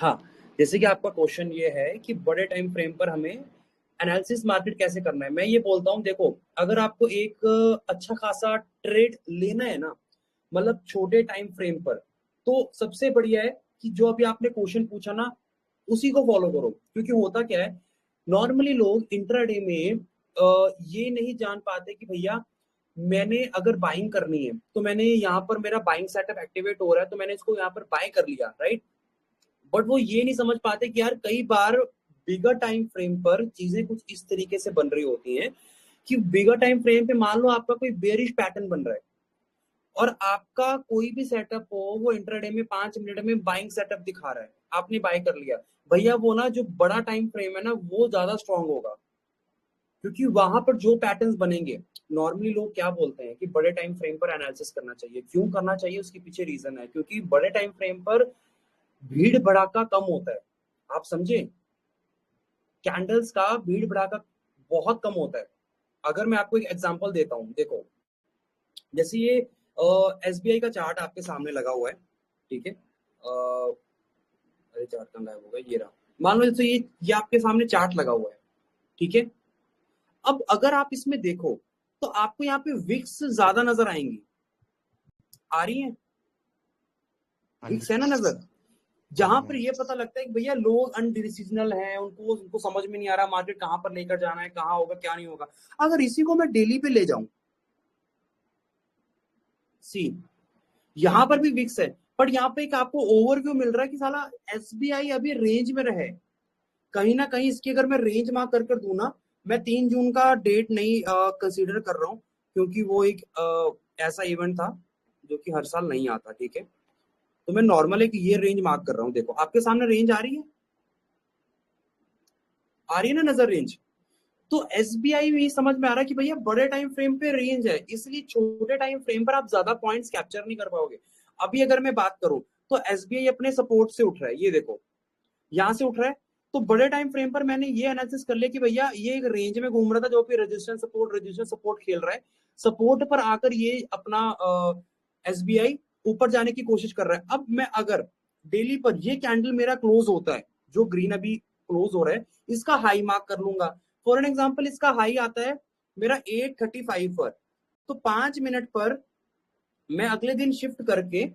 हाँ, जैसे कि आपका क्वेश्चन ये है कि बड़े टाइम फ्रेम पर हमें एनालिसिस मार्केट कैसे करना है। मैं ये बोलता हूँ, देखो, अगर आपको एक अच्छा खासा ट्रेड लेना है ना, मतलब छोटे टाइम फ्रेम पर, तो सबसे बढ़िया है कि जो अभी आपने क्वेश्चन पूछा ना, उसी को फॉलो करो। क्योंकि होता क्या है, नॉर्मली लोग इंट्राडे में ये नहीं जान पाते कि भैया मैंने अगर बाइंग करनी है तो मैंने यहाँ पर मेरा बाइंग सेटअप एक्टिवेट हो रहा है तो मैंने इसको यहाँ पर बाय कर लिया, राइट। बट वो ये नहीं समझ पाते कि यार कई बार बिगर टाइम फ्रेम पर चीजें कुछ इस तरीके से बन रही होती हैं कि बिगर टाइम फ्रेम पे मान लो आपका कोई बेरिश पैटर्न बन रहा है और आपका कोई भी सेटअप हो वो इंट्राडे में 5 मिनट में बाइंग सेटअप दिखा रहा है, आपने बाय कर लिया, भैया वो ना जो बड़ा टाइम फ्रेम है ना वो ज्यादा स्ट्रांग होगा। क्योंकि वहां पर जो पैटर्न्स बनेंगे, नॉर्मली लोग क्या बोलते हैं कि बड़े टाइम फ्रेम पर एनालिसिस करना चाहिए। क्यों करना चाहिए, उसके पीछे रीजन है, क्योंकि बड़े टाइम फ्रेम पर भीड़ भड़ाका कम होता है। आप समझे, कैंडल्स का भीड़ भड़ाका बहुत कम होता है। अगर मैं आपको एक एग्जांपल देता हूं, देखो, जैसे ये एसबीआई का चार्ट आपके सामने लगा हुआ है, ठीक है। अरे चार्ट कहाँ गायब हो गया, ये रहा। मान लो जैसे ये आपके सामने चार्ट लगा हुआ है, ठीक है। अब अगर आप इसमें देखो तो आपको यहाँ पे विक्स ज्यादा नजर आएंगी, आ रही है, हाँ विक्स है ना जी। नजर। हाँ जहां जी। हाँ पर जी। ये पता लगता है कि भैया लोग अनडिसिजनल हैं, उनको समझ में नहीं आ रहा मार्केट कहां पर लेकर जाना है, कहां होगा क्या नहीं होगा। अगर इसी को मैं डेली पे ले जाऊं, सी, यहां पर भी विक्स है, बट यहाँ पे एक आपको ओवरव्यू मिल रहा है कि साला एसबीआई अभी रेंज में रहे। कहीं ना कहीं इसकी अगर मैं रेंज मार्क कर दूं ना, मैं 3 जून का डेट नहीं कंसीडर कर रहा हूं, क्योंकि वो एक ऐसा इवेंट था जो कि हर साल नहीं आता, ठीक है। तो मैं नॉर्मल एक ये रेंज मार्क कर रहा हूँ। देखो आपके सामने रेंज आ रही है, आ रही है ना नजर रेंज। तो एसबीआई में ये समझ में आ रहा है कि भैया बड़े टाइम फ्रेम पे रेंज है, इसलिए छोटे टाइम फ्रेम पर आप ज्यादा पॉइंट्स कैप्चर नहीं कर पाओगे। अभी अगर मैं बात करूं तो एसबीआई अपने सपोर्ट से उठ रहा है, ये देखो, यहां से उठ रहा है। तो बड़े टाइम फ्रेम पर मैंने ये एनालिसिस कर लिया कि भैया ये एक रेंज में घूम रहा था जो कि रेजिस्टेंस सपोर्ट खेल रहा है। सपोर्ट पर आकर ये अपना एसबीआई ऊपर जाने की कोशिश कर रहा है। अब मैं अगर डेली पर ये कैंडल मेरा क्लोज होता है, जो ग्रीन अभी क्लोज हो रहा है, इसका हाई मार्क कर लूंगा। फॉर एन एग्जाम्पल इसका हाई आता है मेरा 8:35 पर, तो 5 मिनट पर मैं अगले दिन शिफ्ट करके,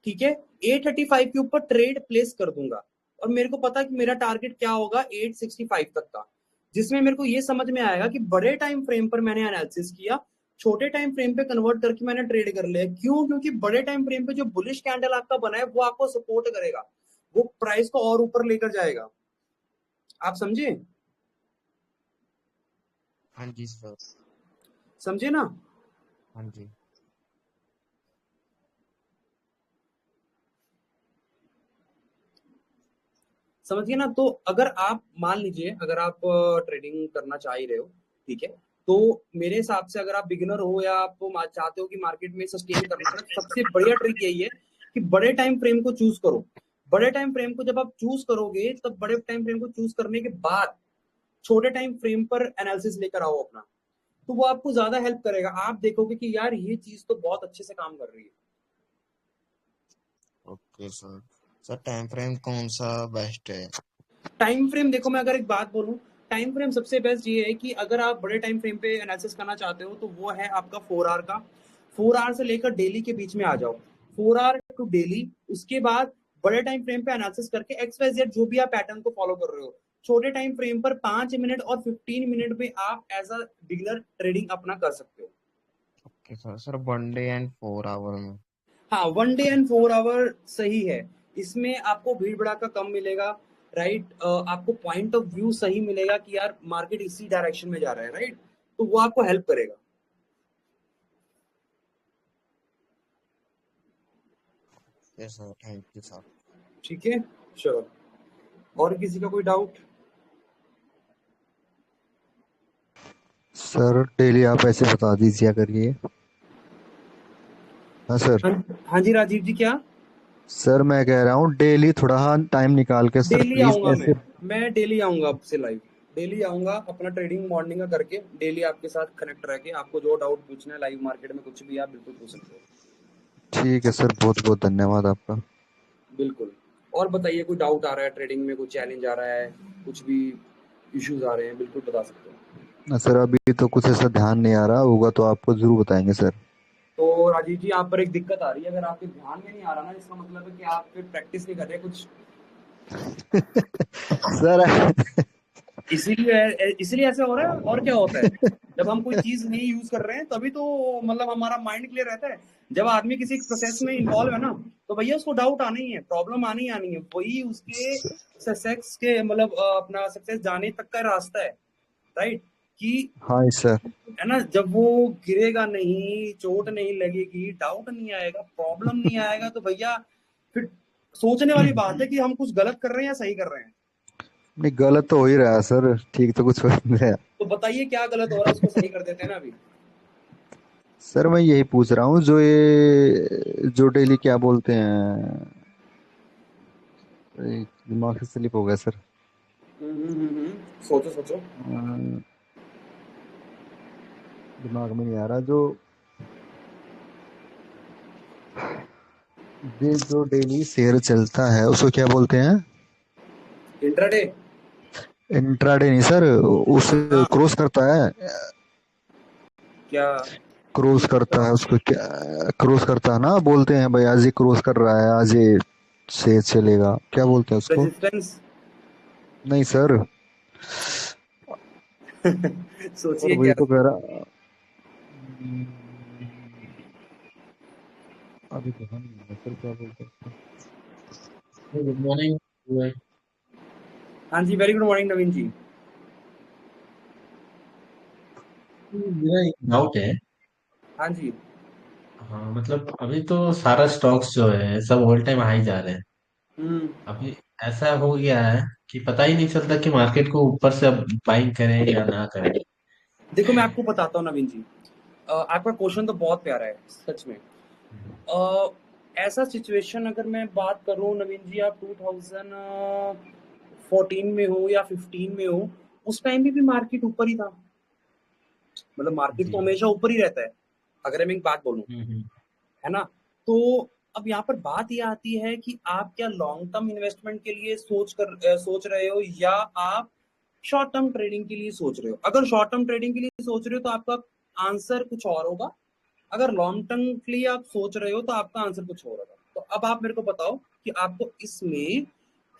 ठीक है, 8:35 के ऊपर ट्रेड प्लेस कर दूंगा। और मेरे को पता है कि मेरा टारगेट क्या होगा 8:65 तक का, जिसमें मेरे को ये समझ में आएगा कि बड़े टाइम फ्रेम पर मैंने एनालिसिस किया, छोटे टाइम फ्रेम पे कन्वर्ट करके मैंने ट्रेड कर लिया। क्यों? क्योंकि बड़े टाइम फ्रेम पे जो बुलिश कैंडल आपका बना है वो आपको सपोर्ट करेगा, वो प्राइस को और ऊपर लेकर जाएगा। आप समझे? हाँ जी सर। समझे ना? हाँ जी। समझिए ना। तो अगर आप मान लीजिए, अगर आप ट्रेडिंग करना चाह ही रहे हो, ठीक है, तो मेरे हिसाब से अगर आप बिगिनर हो या आप चाहते हो कि मार्केट में सस्टेन करना है, तो सबसे बढ़िया ट्रिक यही है कि बड़े टाइम फ्रेम को चूज करो। बड़े टाइम फ्रेम को जब आप चूज करोगे, तब बड़े टाइम फ्रेम को चूज करने के बाद छोटे टाइम फ्रेम पर एनालिसिस लेकर आओ अपना, तो वो आपको ज्यादा हेल्प करेगा। आप देखोगे कि यार ये चीज तो बहुत अच्छे से काम कर रही है। Okay sir. Sir time frame कौन सा बेस्ट है? टाइम फ्रेम देखो, मैं अगर एक बात बोलूं, टाइम फ्रेम सबसे बेस्ट ये है कि अगर आप बड़े टाइम फ्रेम पे एनालिसिस करना चाहते हो तो वो है आपका 4 आवर का। 4 आवर से लेकर डेली के बीच में आ जाओ, 4 आवर टू डेली। उसके बाद बड़े टाइम फ्रेम पे एनालिसिस करके एक्स वाई जेड जो भी आप पैटर्न को फॉलो कर रहे हो, छोटे टाइम फ्रेम पर 5 मिनट और 15 मिनट में आप एज अ बिगिनर ट्रेडिंग अपना कर सकते हो। Okay sir. Sir 1 day and 4 hour में? हाँ, 1 डे एंड 4 आवर सही है। इसमें आपको भीड़ भड़ाका कम मिलेगा, राइट। आपको पॉइंट ऑफ व्यू सही मिलेगा कि यार मार्केट इसी डायरेक्शन में जा रहा है, राइट। तो वो आपको हेल्प करेगा। Yes sir, thank you sir. ठीक है, चलो। और किसी का कोई डाउट? सर डेली आप ऐसे बता दीजिए करिए। हाँ सर। हाँ, हाँ जी राजीव जी, क्या? सर मैं कह रहा हूँ डेली थोड़ा टाइम निकाल के सर डेली प्लीज आऊंगा ऐसे। मैं डेली आऊंगा आपसे लाइव। डेली आऊंगा, अपना ट्रेडिंग मॉर्निंग का करके डेली आपके साथ कनेक्ट रह के आपको जो डाउट पूछना है लाइव मार्केट में कुछ भी आप बिल्कुल पूछ सकते हो। ठीक है सर, बहुत बहुत धन्यवाद आपका। बिल्कुल। और बताइए, कोई डाउट आ रहा है ट्रेडिंग में, कोई चैलेंज आ रहा है, कुछ भी इश्यूज आ रहे हैं, बिल्कुल बता सकते हो। सर अभी तो कुछ ऐसा ध्यान नहीं आ रहा, होगा तो आपको जरूर बताएंगे सर। तो राजीव जी, आप पर एक दिक्कत आ रही है, अगर आपके ध्यान में नहीं आ रहा ना, इसका मतलब है कि आप फिर प्रैक्टिस नहीं कर रहे कुछ। सर इसीलिए इसीलिए ऐसा हो रहा है, और क्या होता है, जब हम कोई चीज नहीं यूज कर रहे हैं तभी तो मतलब हमारा माइंड क्लियर रहता है। जब आदमी किसी प्रोसेस में इन्वॉल्व है ना, तो भैया उसको डाउट आना ही है, प्रॉब्लम आनी आनी है, वही उसके सक्सेस के मतलब अपना सक्सेस जाने तक का रास्ता है, राइट। कि हाँ सर। है ना, जब वो गिरेगा नहीं, चोट नहीं लगेगी, डाउट नहीं आएगा, प्रॉब्लम नहीं आएगा, तो भैया फिर सोचने वाली बात है कि हम कुछ गलत कर रहे हैं या सही कर रहे हैं। नहीं, गलत तो हो ही रहा है सर, ठीक तो कुछ हो ही नहीं रहा। तो बताइए क्या गलत हो रहा है, उसको सही कर देते हैं ना अभी। सर मैं यही पूछ रहा हूँ, जो डेली क्या बोलते हैं, दिमाग से स्लिप हो गया सर। सोचो सोचो। अ, दिमाग में नहीं आ रहा, जो डेली शेयर चलता है उसको क्या बोलते हैं? इंट्राडे। इंट्राडे नहीं सर, उस हाँ। क्रॉस करता है। क्या? क्रॉस करता है उसको क्या? क्रॉस करता है ना, बोलते हैं भाई आज ये क्रॉस कर रहा है, आज ये से चलेगा, क्या बोलते हैं उसको? रेजिस्टेंस। नहीं सर। और सोचिए वही क्या। तो कह रहा। अभी तो हम नहीं है सर, क्या बोलते हैं उसको? गुड मॉर्निंग भाई। हाँ जी, वेरी गुड मॉर्निंग नवीन जी। मेरा एक डाउट है। हाँ जी। हाँ मतलब अभी तो सारा स्टॉक्स जो है सब ऑल टाइम हाई जा रहे हैं। हम्म। अभी ऐसा हो गया है कि पता ही नहीं चलता कि मार्केट को ऊपर से अब बाइंग करें या ना करें। देखो मैं आपको बताता हूँ नवीन जी, आपका क्वेश्चन तो बहुत प्यारा है सच में। अ, ऐसा सिचुएशन अगर मैं बात करूं नवीन जी, आप 2014 में हो या 15 में हो, उस टाइम भी मार्केट ऊपर ही था। मतलब मार्केट तो जी। हमेशा ऊपर ही रहता है, अगर मैं एक बात बोलूं, हम्म। है ना। तो अब यहाँ पर बात ये आती है कि आप क्या लॉन्ग टर्म इन्वेस्टमेंट के लिए सोच रहे हो, या आप शॉर्ट टर्म ट्रेडिंग के लिए सोच रहे हो। अगर शॉर्ट टर्म ट्रेडिंग के लिए सोच रहे हो तो आपका आंसर कुछ और होगा, अगर लॉन्ग टर्म के लिए आप सोच रहे हो तो आपका आंसर कुछ और होगा। तो अब आप मेरे को बताओ कि आपको इसमें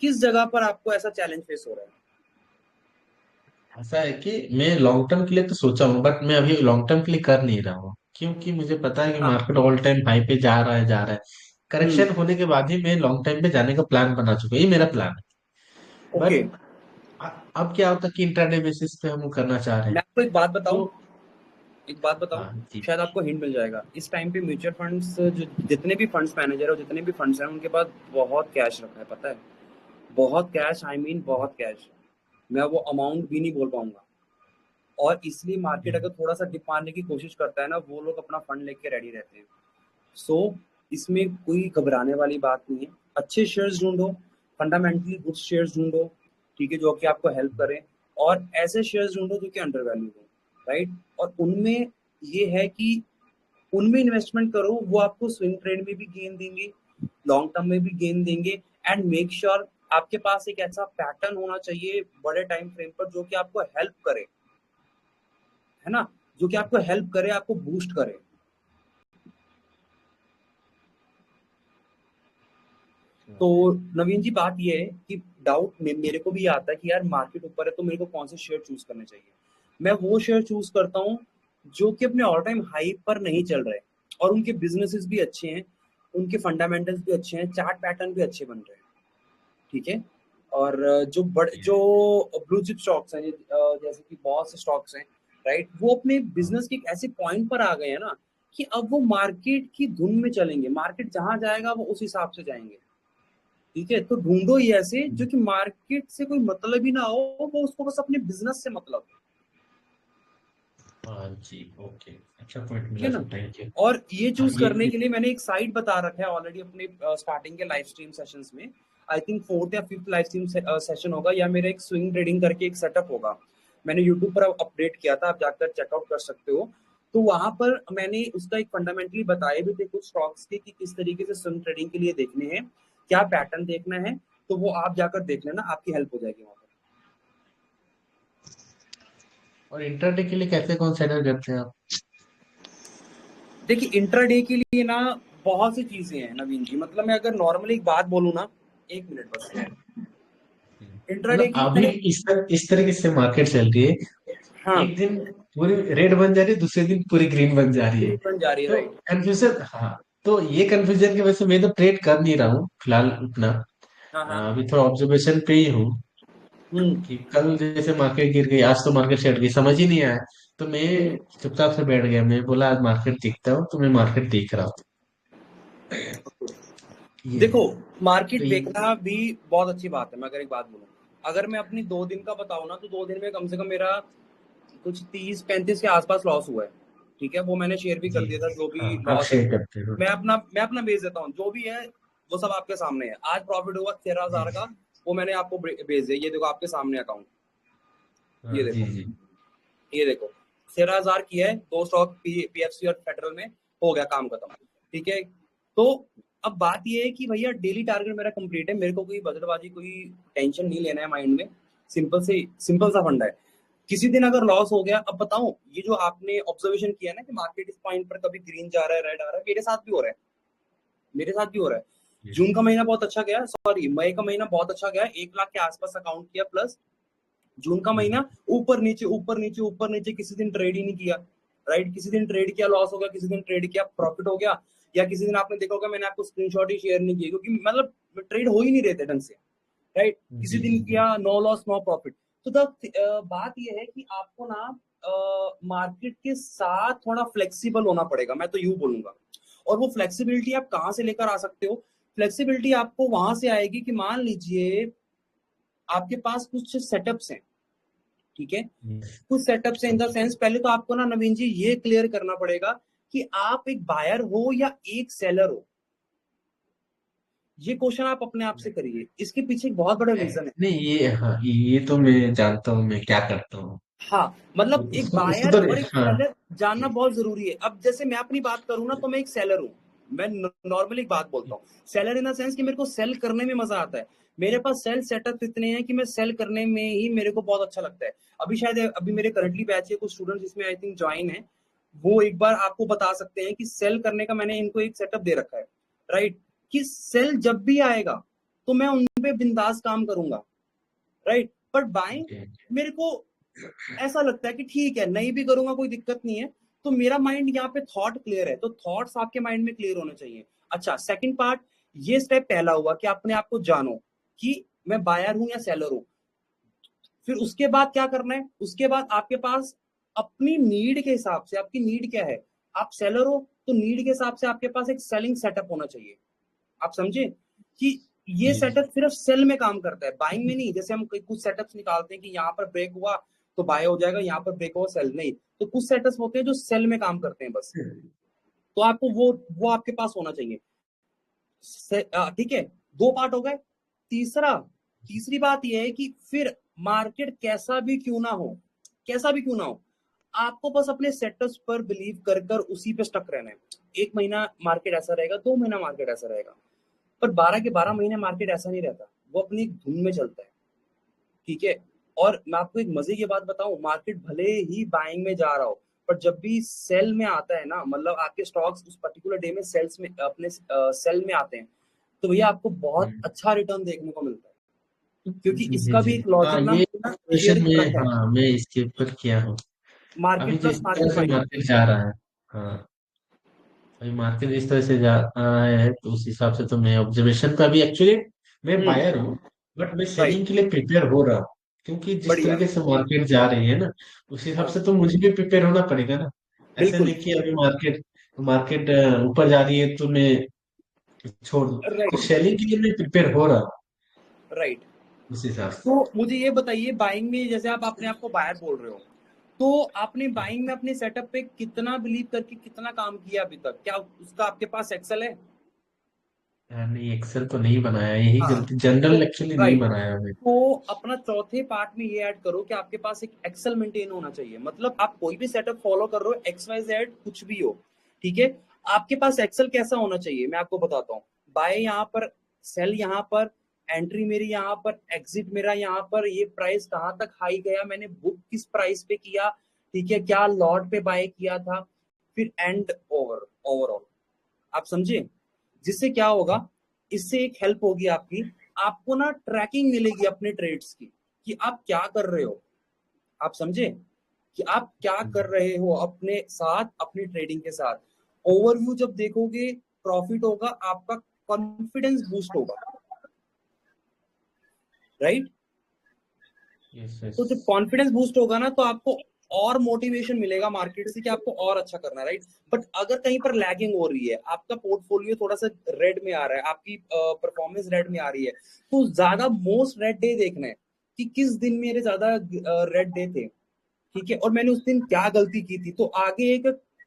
किस जगह पर आपको ऐसा चैलेंज फेस हो रहा है। ऐसा है कि मैं लॉन्ग टर्म के लिए तो सोचा हूँ बट मैं अभी लॉन्ग टर्म के लिए कर नहीं रहा हूँ क्योंकि मुझे पता है कि हाँ। मार्केट ऑल टाइम हाई पे जा रहा है। हम्म। करेक्शन होने के बाद ही मैं लॉन्ग टाइम पे जाने का प्लान बना चुका हूँ, ये मेरा प्लान है। ओके। बट अब क्या होता है कि इंट्राडे बेसिस पे हम करना चाह रहे मैं हैं। आपको एक बात बताऊं, तो एक बात बताऊं, हाँ जी। शायद आपको हिंट मिल जाएगा। इस टाइम पे म्यूचुअल फंड्स जो जितने भी फंड्स मैनेजर है और जितने भी फंड्स हैं, उनके पास बहुत कैश रखा है, पता है। बहुत कैश, आई मीन बहुत कैश। मैं वो अमाउंट भी नहीं बोल पाऊंगा। और इसलिए मार्केट अगर थोड़ा सा डिप मारने की कोशिश करता है ना, वो लोग अपना फंड लेके रेडी रहते हैं। सो इसमें कोई घबराने वाली बात नहीं है। अच्छे शेयर्स ढूंढो, फंडामेंटली गुड शेयर्स ढूंढो, ठीक है, जो कि आपको हेल्प करें। और ऐसे शेयर्स ढूंढो जो कि अंडर वैल्यू हो, राइट। और उनमें ये है कि उनमें इन्वेस्टमेंट करो, वो आपको स्विंग ट्रेड में भी गेन देंगे, लॉन्ग टर्म में भी गेन देंगे। एंड मेक श्योर आपके पास एक ऐसा पैटर्न होना चाहिए बड़े टाइम फ्रेम पर जो कि आपको हेल्प करे, है ना, जो कि आपको हेल्प करे, आपको बूस्ट करे। तो नवीन जी, बात ये है कि डाउट मेरे को भी आता है कि यार मार्केट ऊपर है तो मेरे को कौन से शेयर चूज करने चाहिए। मैं वो शेयर चूज करता हूँ जो कि अपने ऑल टाइम हाई पर नहीं चल रहे और उनके बिजनेसेस भी अच्छे हैं, उनके फंडामेंटल्स भी अच्छे हैं, चार्ट पैटर्न भी अच्छे बन रहे हैं, ठीक है। और जो ब्लू चिप स्टॉक्स हैं, जैसे कि बहुत से स्टॉक्स हैं, राइट, वो अपने बिजनेस के एक ऐसे पॉइंट पर आ गए हैं ना कि अब वो मार्केट की धुन में चलेंगे, मार्केट जहां जाएगा वो उस हिसाब से जाएंगे, ठीक है। तो ढूंढो ही ऐसे जो कि मार्केट से कोई मतलब ही ना हो, वो उसको बस अपने बिजनेस से मतलब है, हाँ जी। ओके। अच्छा पॉइंट ठीक मिला है ना। Sir, thank you. और ये हाँ चूज करने ये के लिए मैंने एक साइट बता रखा है ऑलरेडी अपने स्टार्टिंग के लाइव स्ट्रीम सेशंस में। आई थिंक फोर्थ या फिफ्थ लाइव स्ट्रीम सेशन होगा, या मेरा एक स्विंग ट्रेडिंग करके एक सेटअप होगा। मैंने यूट्यूब पर अपडेट किया था, आप जाकर चेकआउट कर सकते हो। तो वहां पर मैंने उसका एक फंडामेंटली बताए भी थे कुछ स्टॉक्स के कि किस तरीके से स्विंग ट्रेडिंग के लिए देखने हैं, क्या पैटर्न देखना है, तो वो आप जाकर देख लेना, आपकी हेल्प हो जाएगी वहां पर। और इंटरडे के लिए कैसे कंसिडर करते हैं आप? देखिए इंट्राडे के लिए ना बहुत सी चीजें हैं नवीन जी, मतलब मैं अगर नॉर्मली एक बात बोलूँ ना, एक मिनट बस, इंट्राडे मतलब के लिए अभी मैंने, इस तरीके से मार्केट चल रही है, हाँ एक दिन पूरी रेड बन जा रही है, दूसरे दिन पूरी ग्रीन बन जा रही है। ग्रीन बन जा रही है, तो राइट। कंफ्यूजन, हाँ। तो ये कंफ्यूजन की वजह से मैं तो ट्रेड कर नहीं रहा हूँ फिलहाल उतना। हाँ हाँ। अभी थोड़ा ऑब्जर्वेशन पे ही हूँ हम्म कि कल जैसे मार्केट गिर गई, आज तो मार्केट चढ़ गई, समझ ही नहीं आया। तो मैं हम्म। चुपचाप से बैठ गया, मैं बोला आज मार्केट देखता हूँ, तो मैं मार्केट देख रहा हूँ। ये है। देखो तो मार्केट ये देखना भी बहुत अच्छी बात है। मैं अगर एक बात बोलूँ, अगर मैं अपनी 2 दिन का बताऊँ ना, तो 2 दिन में कम से कम मेरा कुछ 30-35 के आसपास लॉस हुआ है। ठीक है, वो मैंने शेयर भी कर जी दिया था, जो हाँ, भी आप लॉस है। शेयर करते हो। मैं अपना बेच देता हूँ, जो भी है वो सब आपके सामने है। आज प्रॉफिट हुआ 13,000 जी का, वो मैंने आपको बेच दिया। ये देखो आपके सामने अकाउंट, ये हाँ, जी देखो, जी। ये देखो 13,000 की है, 2 स्टॉक पीएफसी और फेडरल में, हो गया काम खत्म। ठीक है, तो अब बात ये है कि भैया डेली टारगेट मेरा कंप्लीट है, मेरे को कोई बजटबाजी, कोई टेंशन नहीं लेना है माइंड में। सिंपल सा फंडा है। किसी दिन अगर लॉस हो गया, अब बताऊं, ये जो आपने ऑब्जर्वेशन किया ना कि मार्केट इस पॉइंट पर कभी ग्रीन जा रहा है, रेड आ रहा है, मेरे साथ भी हो रहा है, मेरे साथ भी हो रहा है। जी जून का महीना बहुत अच्छा गया, सॉरी मई का महीना बहुत अच्छा गया, 1 लाख के आसपास अकाउंट किया प्लस। जून का जी महीना ऊपर नीचे ऊपर नीचे ऊपर नीचे, किसी दिन ट्रेड ही नहीं किया। राइट, किसी दिन ट्रेड किया लॉस हो गया, किसी दिन ट्रेड किया प्रॉफिट हो गया, या किसी दिन आपने देखा होगा मैंने आपको स्क्रीनशॉट ही शेयर नहीं किए, क्योंकि मतलब ट्रेड हो ही नहीं रहे थे ढंग से। राइट, किसी जी दिन जी जी। किया नो लॉस नो प्रॉफिट। तो बात यह है कि आपको ना मार्केट के साथ थोड़ा फ्लेक्सिबल होना पड़ेगा, मैं तो यूं बोलूंगा। और वो फ्लेक्सिबिलिटी आप कहाँ से लेकर आ सकते हो? फ्लेक्सिबिलिटी आपको वहां से आएगी कि मान लीजिए आपके पास कुछ सेटअप्स हैं। ठीक है, जी, कुछ सेटअप्स इन द सेंस, पहले तो आपको ना नवीन जी ये क्लियर करना पड़ेगा कि आप एक बायर हो या एक सेलर हो। ये क्वेश्चन आप अपने आप से करिए, इसके पीछे एक बहुत बड़ा रीजन है। नहीं ये, हाँ ये तो मैं जानता हूँ मैं क्या करता हूँ। हाँ, तो मतलब एक उसको बायर तो, और एक हाँ सेलर जानना बहुत जरूरी है। अब जैसे मैं अपनी बात करूं ना, तो मैं एक सेलर हूं। मैं नॉर्मली एक बात बोलता हूँ, सेलर इन द सेंस कि मेरे को सेल करने में मजा आता है। मेरे पास सेल सेटअप इतने हैं कि मैं सेल करने में ही मेरे को बहुत अच्छा लगता है। अभी शायद अभी मेरे करंटली बैच के कुछ स्टूडेंट्स इसमें आई थिंक ज्वाइन है, वो एक बार आपको बता सकते हैं कि सेल करने का मैंने इनको एक सेटअप दे रखा है। राइट, कि सेल जब भी आएगा तो मैं उन पे बिंदास काम करूंगा। राइट, पर बाइंग मेरे को ऐसा लगता है कि ठीक है नहीं भी करूंगा कोई दिक्कत नहीं है। तो मेरा माइंड यहाँ पे थॉट क्लियर है, तो थॉट्स आपके माइंड में क्लियर होने चाहिए। अच्छा, सेकंड पार्ट, ये स्टेप पहला हुआ कि अपने आप को जानो कि मैं बायर हूं या सेलर हूं। फिर उसके बाद क्या करना है? उसके बाद आपके पास अपनी नीड के हिसाब से, आपकी नीड क्या है? आप सेलर हो तो नीड के हिसाब से आपके पास एक सेलिंग सेटअप होना चाहिए। आप समझे कि ये जी सेटअप सिर्फ सेल में काम करता है, बाइंग में नहीं। जैसे हम कुछ सेटअप्स निकालते हैं कि यहाँ पर ब्रेक हुआ तो बाय हो जाएगा, यहाँ पर ब्रेक हुआ सेल नहीं। तो कुछ सेटअप्स होते हैं जो सेल में काम करते हैं बस। तो आपको वो आपके पास होना चाहिए। ठीक है, 2 पार्ट हो गए। तीसरा तीसरी बात यह है कि फिर मार्केट कैसा भी क्यों ना हो, कैसा भी क्यों ना हो, आपको बस अपने सेटअप्स पर बिलीव कर कर उसी पे स्टक रहना है। 1 महीना मार्केट ऐसा रहेगा, 2 महीना मार्केट ऐसा रहेगा, पर 12 के 12 महीने मार्केट ऐसा नहीं रहता, वो अपनी एक धुन में चलता है। ठीक है, और मैं आपको एक मजे की बात बताऊं, मार्केट भले ही बाइंग में जा रहा हो, पर जब भी सेल में आता है ना, मतलब आपके स्टॉक्स उस पर्टिकुलर डे में सेल्स में अपने सेल में आते हैं, तो भैया आपको बहुत अच्छा रिटर्न देखने को मिलता है, क्योंकि जी इसका भी जी। एक हाँ लॉजिक ना ये मैंने शेयर क्वेश्चन कर में, रखा है, हाँ मैं इसके ऊपर किया हूँ। अभी मार्केट जिस प्लस तरह मार्केट से माइनस। मार्केट जा रहा है, हाँ अभी मार्केट इस तरह से जा रहा है, तो उस हिसाब से तो मैं ऑब्जर्वेशन पे अभी एक्चुअली मैं बायर हूँ, बट मैं राइट, सेलिंग के लिए प्रिपेयर हो रहा हूँ। क्योंकि जिस बढ़िया, तरीके से मार्केट जा रही है ना, उस हिसाब हाँ से तो मुझे भी प्रिपेयर होना पड़ेगा ना। ऐसे बिल्कुल, नहीं कि अभी मार्केट मार्केट ऊपर जा रही है तो मैं छोड़ दूँ। तो राइट, सेलिंग के लिए मैं प्रिपेयर हो रहा हूँ राइट। उस हिसाब से। तो मुझे ये बताइए, बाइंग में जैसे आप अपने आप को बायर बोल रहे हो, तो आपने बाइंग में अपने सेटअप पे कितना बिलीव करके कितना काम किया अभी तक? क्या उसका आपके पास एक्सेल है? नहीं एक्सेल तो नहीं बनाया, यही हाँ, गलती, तो जनरल एक्चुअली नहीं राइट, बनाया मैं। तो अपना चौथे पार्ट में ये ऐड करो कि आपके पास एक एक्सेल मेंटेन होना चाहिए। मतलब आप कोई भी सेटअप फॉलो कर रहे हो, एक्स वाई जेड कुछ भी हो, ठीक है, आपके पास एक्सेल कैसा होना चाहिए मैं आपको बताता हूँ। बाय यहाँ पर, सेल यहाँ पर, एंट्री मेरी यहाँ पर, एग्जिट मेरा यहाँ पर, ये प्राइस कहाँ तक हाई गया, मैंने बुक किस प्राइस पे किया, ठीक है, क्या लॉट पे बाय किया था, फिर एंड ओवरऑल, आप समझे। जिससे क्या होगा, इससे एक हेल्प होगी आपकी, आपको ना ट्रैकिंग मिलेगी अपने ट्रेड्स की कि आप क्या कर रहे हो, आप समझे कि आप क्या कर रहे हो अपने साथ, अपनी ट्रेडिंग के साथ। ओवरव्यू जब देखोगे, प्रॉफिट होगा, आपका कॉन्फिडेंस बूस्ट होगा, राइट। यस तो जब कॉन्फिडेंस बूस्ट होगा ना, तो आपको और मोटिवेशन मिलेगा मार्केट से कि आपको और अच्छा करना है, राइट। बट अगर कहीं पर लैगिंग हो रही है, आपका पोर्टफोलियो थोड़ा सा रेड में आ रहा है, आपकी परफॉर्मेंस रेड में आ रही है, तो ज्यादा मोस्ट रेड डे देखना है कि किस दिन मेरे ज्यादा रेड डे थे, ठीक है, और मैंने उस दिन क्या गलती की थी। तो आगे एक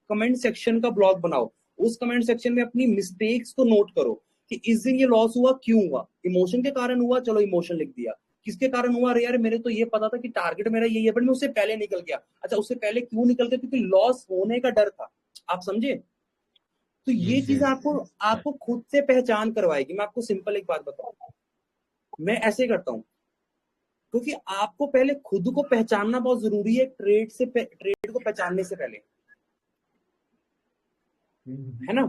कमेंट सेक्शन का ब्लॉग बनाओ, उस कमेंट सेक्शन में अपनी मिस्टेक्स को नोट करो कि इस दिन ये लॉस हुआ, क्यों हुआ, इमोशन के कारण हुआ, चलो इमोशन लिख दिया, किसके कारण हुआ, अरे यार मेरे तो ये पता था कि टारगेट मेरा यही है, बट मैं उससे पहले निकल गया, अच्छा उससे पहले क्यों निकल गया, क्योंकि लॉस होने का डर था, आप समझे। तो ये यस चीज यस आपको आपको खुद से पहचान करवाएगी। मैं आपको सिंपल एक बात बताऊं, मैं ऐसे करता हूं, क्योंकि आपको पहले खुद को पहचानना बहुत जरूरी है, ट्रेड को पहचानने से पहले, है ना।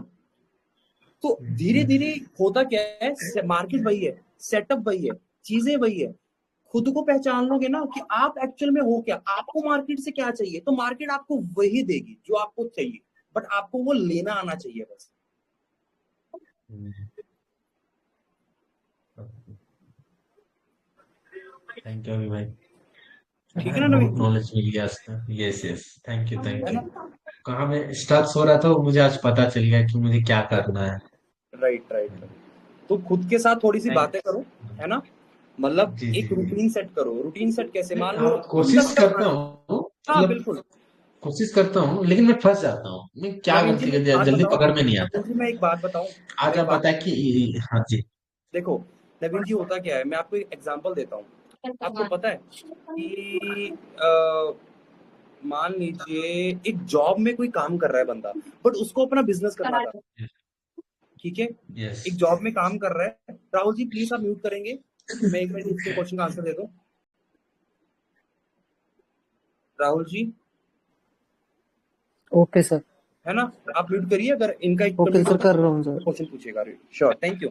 तो धीरे धीरे होता क्या है, मार्केट वही है, सेटअप वही है, चीजें वही है, खुद को पहचान लोगे ना कि आप एक्चुअल में हो क्या, आपको मार्केट से क्या चाहिए, तो मार्केट आपको वही देगी जो आपको चाहिए, बट आपको वो लेना आना चाहिए बस। थैंक यू अभी भाई, ठीक है ना बहुत नवीन जी, नॉलेज मिल गया इसका। यस यस, थैंक यू है थैंक ना। यू। कहाँ मैं स्टक हो रहा था, वो मुझे आज पता चल गया कि मुझे क्या करना है। Right right right. तो खुद के साथ थोड़ी सी थैंक बातें करो, है ना, मतलब जी जी एक जी। रूटीन सेट करो। रूटीन सेट कैसे, नहीं, मान लो कोशिश मतलब करता हूँ, हाँ मतलब बिल्कुल। कोशिश करता हूँ, लेकिन मैं फंस जाता हूँ। मैं क्या नवीन जी गलती मैं कर एक दिया, बात जल्दी बताऊं, पकड़ में नहीं आता। नवीन जी मैं एक बात बताऊं, आज मैं एक आप बात, बता कि, हाँ जी। देखो नवीन जी होता क्या है, मैं आपको एक एग्जांपल देता हूँ। आपको पता है कि मान लीजिए एक जॉब में कोई काम कर रहा है बंदा, बट उसको अपना बिजनेस करना था, ठीक है, यस। एक जॉब में काम कर रहा है। राहुल जी प्लीज आप म्यूट करेंगे, मैं एक मिनट इसके क्वेश्चन का आंसर दे दूं। Rahul ji, okay sir. है ना, आप म्यूट करिए, अगर इनका एक ओके सर, कर रहा हूँ सर। क्वेश्चन पूछेगा। Sure, thank you.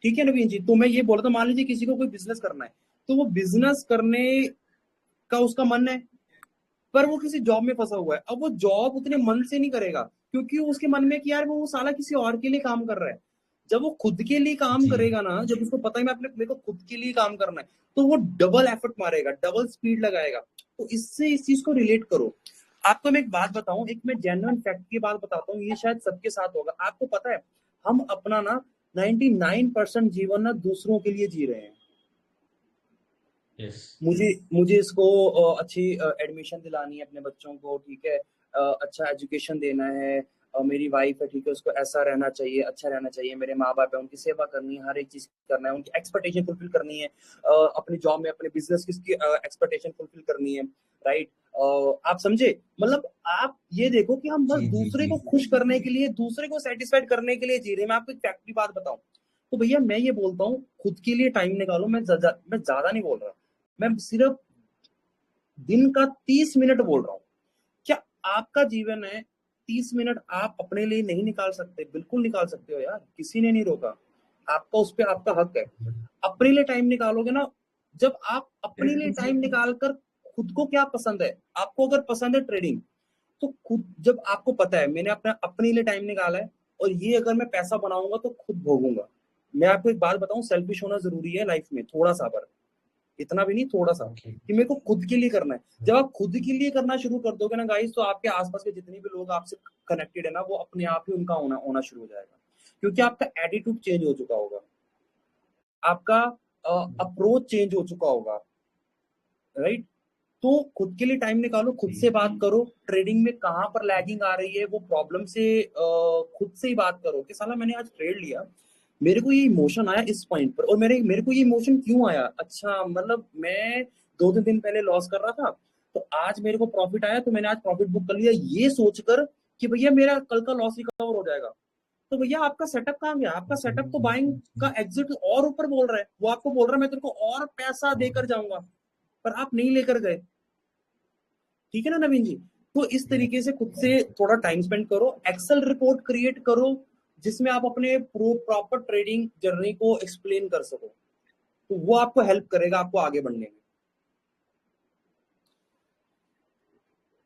ठीक है नवीन जी, तो मैं ये बोल रहा था, मान लीजिए किसी को कोई बिजनेस करना है, तो वो बिजनेस करने का उसका मन है, पर वो किसी जॉब में फंसा हुआ है। अब वो जॉब उतने मन से नहीं करेगा, क्योंकि उसके मन में कि यार वो साला किसी और के लिए काम कर रहा है। जब वो खुद के लिए काम जी करेगा ना, जब उसको पता है मैं अपने मेरे को खुद के लिए काम करना है, तो वो डबल एफर्ट मारेगा, डबल स्पीड लगाएगा। तो इससे इस चीज को रिलेट करो। आपको मैं एक बात बताऊं, एक मैं जेन्युइन फैक्ट की बात बताता हूँ, ये शायद सबके साथ होगा। आपको पता है, हम अपना ना 99% जीवन ना दूसरों के लिए जी रहे हैं। यस। मुझे मुझे इसको अच्छी एडमिशन दिलानी है अपने बच्चों को, ठीक है, अच्छा एजुकेशन देना है, मेरी वाइफ है, ठीक है, उसको ऐसा रहना चाहिए, अच्छा रहना चाहिए, मेरे माँ बाप है उनकी सेवा करनी है, हर एक चीज करना है, उनकी एक्सपेक्टेशन फुलफिल करनी है, अपनी जॉब में अपने बिजनेस की एक्सपेक्टेशन फुलफिल करनी है, राइट। आप समझे, मतलब आप ये देखो कि हम बस जी जी दूसरे जी। को खुश करने के लिए, दूसरे को सेटिस्फाइड करने के लिए जी रहे हैं। मैं आपको एक फैक्ट की बात बताऊं, तो भैया मैं ये बोलता हूँ, खुद के लिए टाइम निकालो। मैं ज्यादा नहीं बोल रहा, मैं सिर्फ दिन का 30 मिनट बोल रहा हूँ। क्या आपका जीवन है, 30 मिनट आप अपने लिए नहीं निकाल सकते? बिल्कुल निकाल सकते हो यार, किसी ने नहीं रोका आपका, उस पर आपका हक है। अपने लिए टाइम निकालोगे ना, जब आप अपने लिए टाइम निकाल कर, खुद को क्या पसंद है, आपको अगर पसंद है ट्रेडिंग, तो खुद जब आपको पता है मैंने अपना अपने लिए टाइम निकाला है, और ये अगर मैं पैसा बनाऊंगा तो खुद भोगूंगा। मैं आपको एक बात बताऊं, सेल्फिश होना जरूरी है लाइफ में, थोड़ा सा, पर इतना भी नहीं, थोड़ा सा, ओके। कि मेरे को खुद के लिए करना है। जब आप खुद के लिए करना शुरू कर दोगे ना गाइस, तो आपके आसपास के जितने भी लोग आपसे कनेक्टेड है ना, वो अपने आप ही उनका होना होना शुरू हो जाएगा, क्योंकि आपका एटीट्यूड चेंज हो चुका होगा, आपका अप्रोच चेंज हो चुका होगा, राइट। तो खुद के लिए टाइम निकालो, खुद से जी बात करो, ट्रेडिंग में कहाँ पर लैगिंग आ रही है, वो प्रॉब्लम से खुद से ही बात करो कि साला मैंने आज ट्रेड लिया, मेरे को ये इमोशन आया इस पॉइंट पर, और मेरे मेरे को ये इमोशन क्यों आया, अच्छा मतलब मैं 2 दिन पहले लॉस कर रहा था, तो आज मेरे को प्रॉफिट आया, तो मैंने आज प्रॉफिट बुक कर लिया, ये सोचकर कि भैया मेरा कल का लॉस रिकवर हो जाएगा। तो भैया आपका सेटअप कहाँ गया? आपका सेटअप तो बाइंग का एग्जिट और ऊपर बोल रहा है, वो आपको बोल रहा है मैं तेरे को और पैसा देकर जाऊंगा, पर आप नहीं लेकर गए। ठीक है ना नवीन जी? तो इस तरीके से खुद से थोड़ा टाइम स्पेंड करो, एक्सेल रिपोर्ट क्रिएट करो जिसमें आप अपने प्रॉपर ट्रेडिंग जर्नी को एक्सप्लेन कर सको, तो वो आपको हेल्प करेगा आपको आगे बढ़ने में।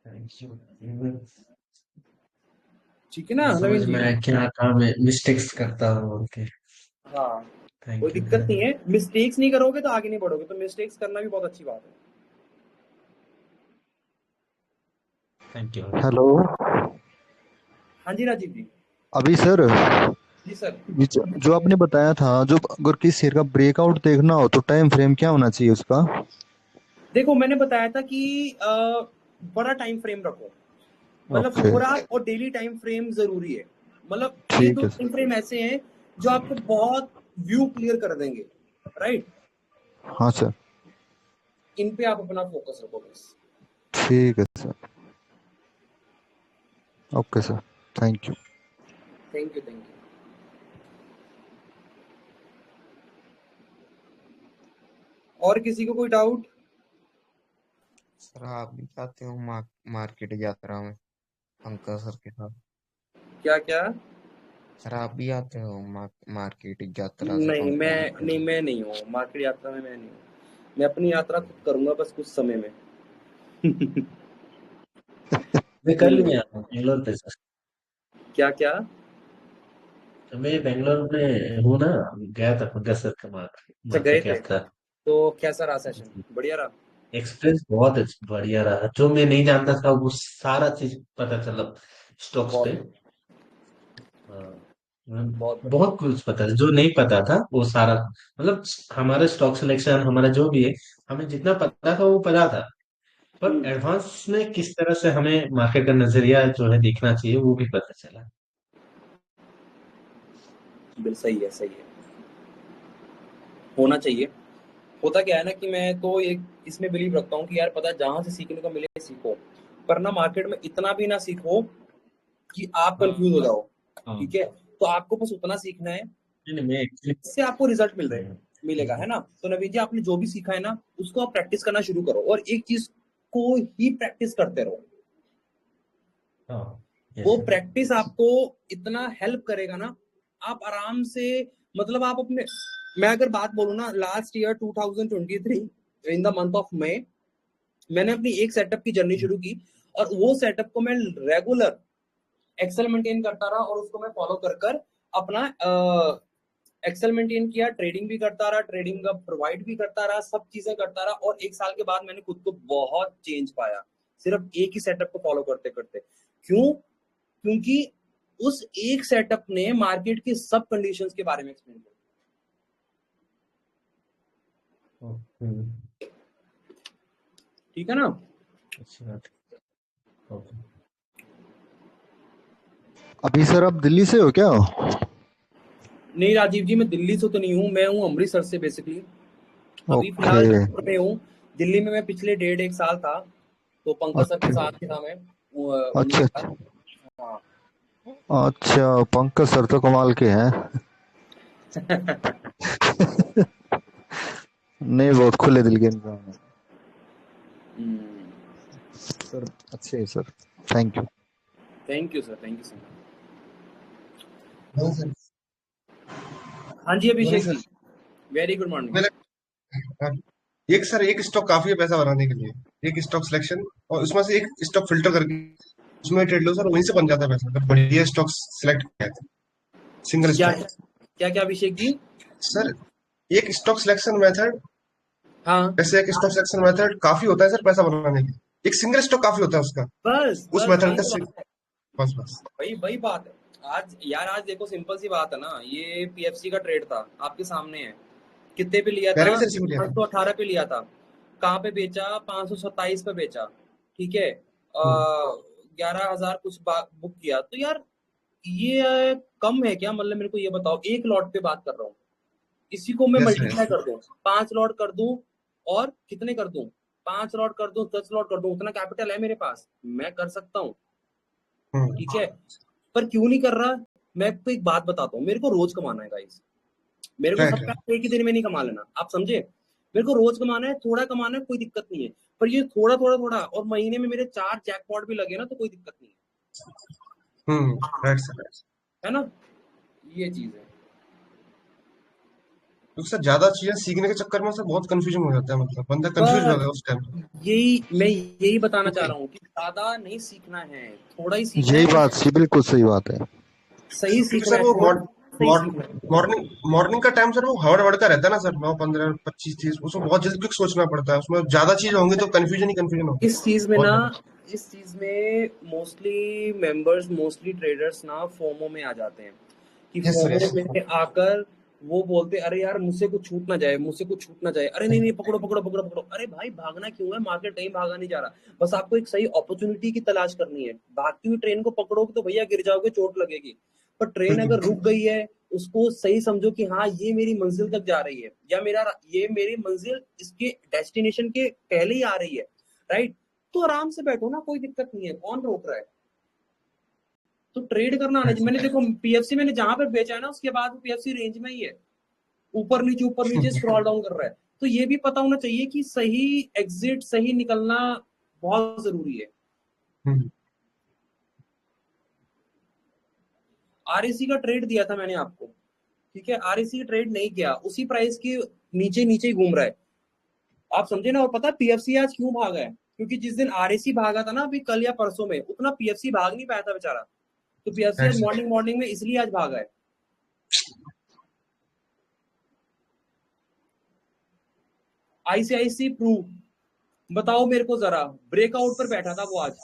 Thank you. ठीक है ना समझ नवीन जी? में आया क्या काम है, मिस्टेक्स करता हूँ। ओके, हाँ, कोई थैंक यू। दिक्कत नहीं है, मिस्टेक्स नहीं करोगे तो आगे नहीं बढ़ोगे, तो मिस्टेक्स करना भी बहुत अच्छी बात है। Thank you. हेलो। हाँ जी राजीव जी। अभी सर, जी सर। जो आपने बताया था, जो अगर किसी शेयर का ब्रेकआउट देखना हो तो टाइम फ्रेम क्या होना चाहिए उसका? देखो मैंने बताया था कि बड़ा टाइम फ्रेम रखो, मतलब ओके, 4 आवर और डेली टाइम फ्रेम जरूरी है। मतलब ये ठीक दो है टाइम सर। फ्रेम ऐसे हैं जो आपको बहुत व्यू क्लियर कर देंगे, राइट? हाँ सर, इन पे आप अपना फोकस रखो बस। ठीक है sir. Okay sir, thank you. Thank you, thank you. और किसी को कोई डाउट? सर आप भी जाते हो मार्केट यात्रा में पंकज सर के साथ? क्या क्या? सर आप भी आते हो मार्केट यात्रा से नहीं पंकज सर मैं के नहीं, साथ? मैं नहीं हूँ मार्केट यात्रा में, मैं नहीं हूँ। मैं अपनी यात्रा खुद करूंगा बस कुछ समय में। मैं कल गया हूँ बेंगलोर पे सर। क्या क्या? तो मैं बेंगलोर में हूँ ना, गया था पंकज सर के अच्छा गए मार्केट थे, यात्रा। तो कैसा रहा सेशन? बढ़िया रहा? एक्सपीरियंस बहुत बढ़िया रहा। जो मैं नहीं जानता था वो सारा चीज पता चला स्टॉक्स पे। बहुत हाँ, बहुत बढ़िया। बहुत कुछ पता था जो नहीं पता था वो सारा। मतलब हमारा स्टॉक सिलेक्शन हमारा जो भी है, हमें जितना पता था वो पता था, पर हम्म, एडवांस में किस तरह से हमें मार्केट का नजरिया जो है देखना चाहिए वो भी पता चला। बिल्कुल सही है, सही है, होना चाहिए। होता क्या है ना कि मैं तो एक इसमें बिलीव रखता हूँ कि यार पता है जहां से सीखने को मिले सीखो, पर ना मार्केट में इतना भी ना सीखो कि आप कंफ्यूज हो हाँ जाओ। हाँ। ठीक है, तो आपको बस उतना सीखना है नहीं नहीं, मैं एक्चुअली इससे आपको रिजल्ट मिलेगा, है ना? तो नवीन जी आपने जो भी सीखा है ना उसको आप प्रैक्टिस करना शुरू करो, और एक चीज को ही प्रैक्टिस करते रहो। हाँ, वो यस सर। प्रैक्टिस आपको इतना हेल्प करेगा ना, आप आराम से, मतलब आप अपने, मैं अगर बात बोलूँ ना, last year 2023 in the month of May मैंने अपनी एक सेटअप की जर्नी शुरू की, और वो सेटअप को मैं रेगुलर एक्सेल मेंटेन करता रहा, और उसको मैं फॉलो कर कर अपना एक्सेल मेंटेन किया, ट्रेडिंग भी करता रहा, ट्रेडिंग का प्रोवाइड भी करता रहा, सब चीजें करता रहा, और 1 साल के बाद मैंने खुद को बहुत चेंज पाया, सिर्फ एक ही सेटअप को फॉलो करते करते। क्यों? क्योंकि उस एक सेटअप ने मार्केट की सब कंडीशंस के बारे में एक्सप्लेन किया। ठीक है ना? अच्छी बात है। ओके। अभी सर आप दिल्ली से हो क्या? नहीं राजीव जी, मैं दिल्ली से तो नहीं हूँ, मैं हूँ अमृतसर से बेसिकली। अभी ओके। फिलहाल जयपुर में हूँ। दिल्ली में मैं पिछले 1.5 1 साल था, तो पंकज सर के अच्छा साथ ही था मैं, उन्हीं अच्छा। के साथ। अच्छा हाँ। अच्छा, पंकज सर तो कमाल के हैं। नहीं, बहुत खुले दिल के इंसान है सर। अच्छे है sir, thank you. Thank you sir, thank you sir. हाँ सर। हाँ जी बोले अभिषेक सर। जी, वेरी गुड मॉर्निंग। मेरा हाँ, एक सर एक स्टॉक काफी है पैसा बनाने के लिए। एक स्टॉक सिलेक्शन और उसमें से एक स्टॉक फिल्टर करके उसमें ट्रेड लो सर, वहीं से बन जाता है पैसा अगर बढ़िया स्टॉक सिलेक्ट किया है। सिंगल क्या स्टॉक क्या क्या अभिषेक जी? सर। एक स्टॉक सिलेक्शन मेथड, हाँ, जैसे एक स्टॉक सिलेक्शन मेथड काफी होता है सर पैसा बनाने के लिए। एक सिंगल स्टॉक काफी होता है उसका, बस उस बस मेथड वही का तो बात है, बस बस। वही वही बात है। आज यार, आज देखो सिंपल सी बात है ना, ये पीएफसी का ट्रेड था, आपके सामने है। कितने पे लिया मैंने था? भी सर इसी में लिया था। 518 पे लिया था। कहाँ पे बेचा? 527 पे बेचा। ठीक है, हम्म, 11,000 कुछ बुक किया। तो यार ये कम है क्या? मतलब मेरे को ये बताओ, एक लॉट पे बात कर रहा हूँ, इसी को मैं यस सर मल्टीप्लाई कर दूं, 5 लॉट कर दूं, और कितने कर दूं? 5 लॉट कर दूं, 10 लॉट कर दूं, उतना कैपिटल है मेरे पास, मैं कर सकता हूँ। हम्म, ठीक है, पर क्यों नहीं कर रहा? मैं आपको एक बात बताता हूँ, मेरे को रोज कमाना है गाइस, मेरे को राइट सब पैसा एक ही दिन में नहीं कमा लेना, आप समझे? मेरे को रोज कमाना है, थोड़ा कमाना है, कोई दिक्कत नहीं है, पर ये थोड़ा थोड़ा थोड़ा और महीने में मेरे 4 जैकपॉट भी लगे ना तो कोई दिक्कत नहीं राइट सर। है ना, ये चीज है। क्योंकि सर ज्यादा चीजें सीखने के चक्कर में सर बहुत कंफ्यूजन हो जाता है, मतलब बंदा कंफ्यूज हो बस जाता है उस टाइम। मैं यही बताना चाह रहा हूँ कि ज्यादा नहीं सीखना है, थोड़ा ही सीखना यही है, बात सी बिल्कुल सही बात है। सही क्योंकि सीखना सर है, वो थोड़ा सही सीखना है। मॉर्निंग का टाइम सर वो हड़ बड़ का रहता है ना सर, 9, 15, 25, 30, उसमें बहुत जल्दी क्विक सोचना पड़ता है, उसमें ज्यादा चीज होंगी तो कंफ्यूजन ही कंफ्यूजन होगी इस चीज में बहुत ना, ज्यादा। इस चीज में मोस्टली ट्रेडर्स ना फोमो में आ जाते हैं, कि यस सर, फोमो यस। में आकर वो बोलते अरे यार मुझसे कुछ छूट ना जाए, मुझसे कुछ छूट ना जाए, अरे नहीं नहीं पकड़ो पकड़ो पकड़ो पकड़ो, अरे भाई भागना क्यों है, मार्केट कहीं भागा नहीं जा रहा, बस आपको एक सही अपॉर्चुनिटी की तलाश करनी है, भागती हुई ट्रेन को पकड़ोगे तो भैया गिर जाओगे, चोट लगेगी, पर ट्रेन बिल्कुल। अगर रुक गई है उसको सही समझो कि हाँ ये मेरी मंजिल तक जा रही है, या ये मेरी मंजिल इसके डेस्टिनेशन के पहले ही आ रही है, राइट, तो आराम से बैठो ना, कोई दिक्कत नहीं है, कौन रोक रहा है? तो ट्रेड करना आना चाहिए। मैंने देखो पीएफसी मैंने जहां पर बेचा है ना, उसके बाद पीएफसी रेंज में ही है, ऊपर नीचे स्क्रॉल डाउन कर रहा है, तो ये भी पता होना चाहिए कि सही एग्जिट, सही निकलना बहुत जरूरी है। हम्म, आरएसी का ट्रेड दिया था मैंने आपको, ठीक है, आरएसी ट्रेड नहीं किया, उसी प्राइस के नीचे नीचे ही घूम रहा है, आप समझे ना। और पता है पीएफसी आज क्यों भागा है? क्योंकि जिस दिन आरएसी भागा था ना अभी कल या परसों में, उतना पीएफसी भाग नहीं पाया था बेचारा, तो पीएफसी राइट आज सर। मॉर्निंग में इसलिए आज भागा है। आईसीआईसी प्रू, बताओ मेरे को जरा, ब्रेकआउट पर बैठा था वो आज,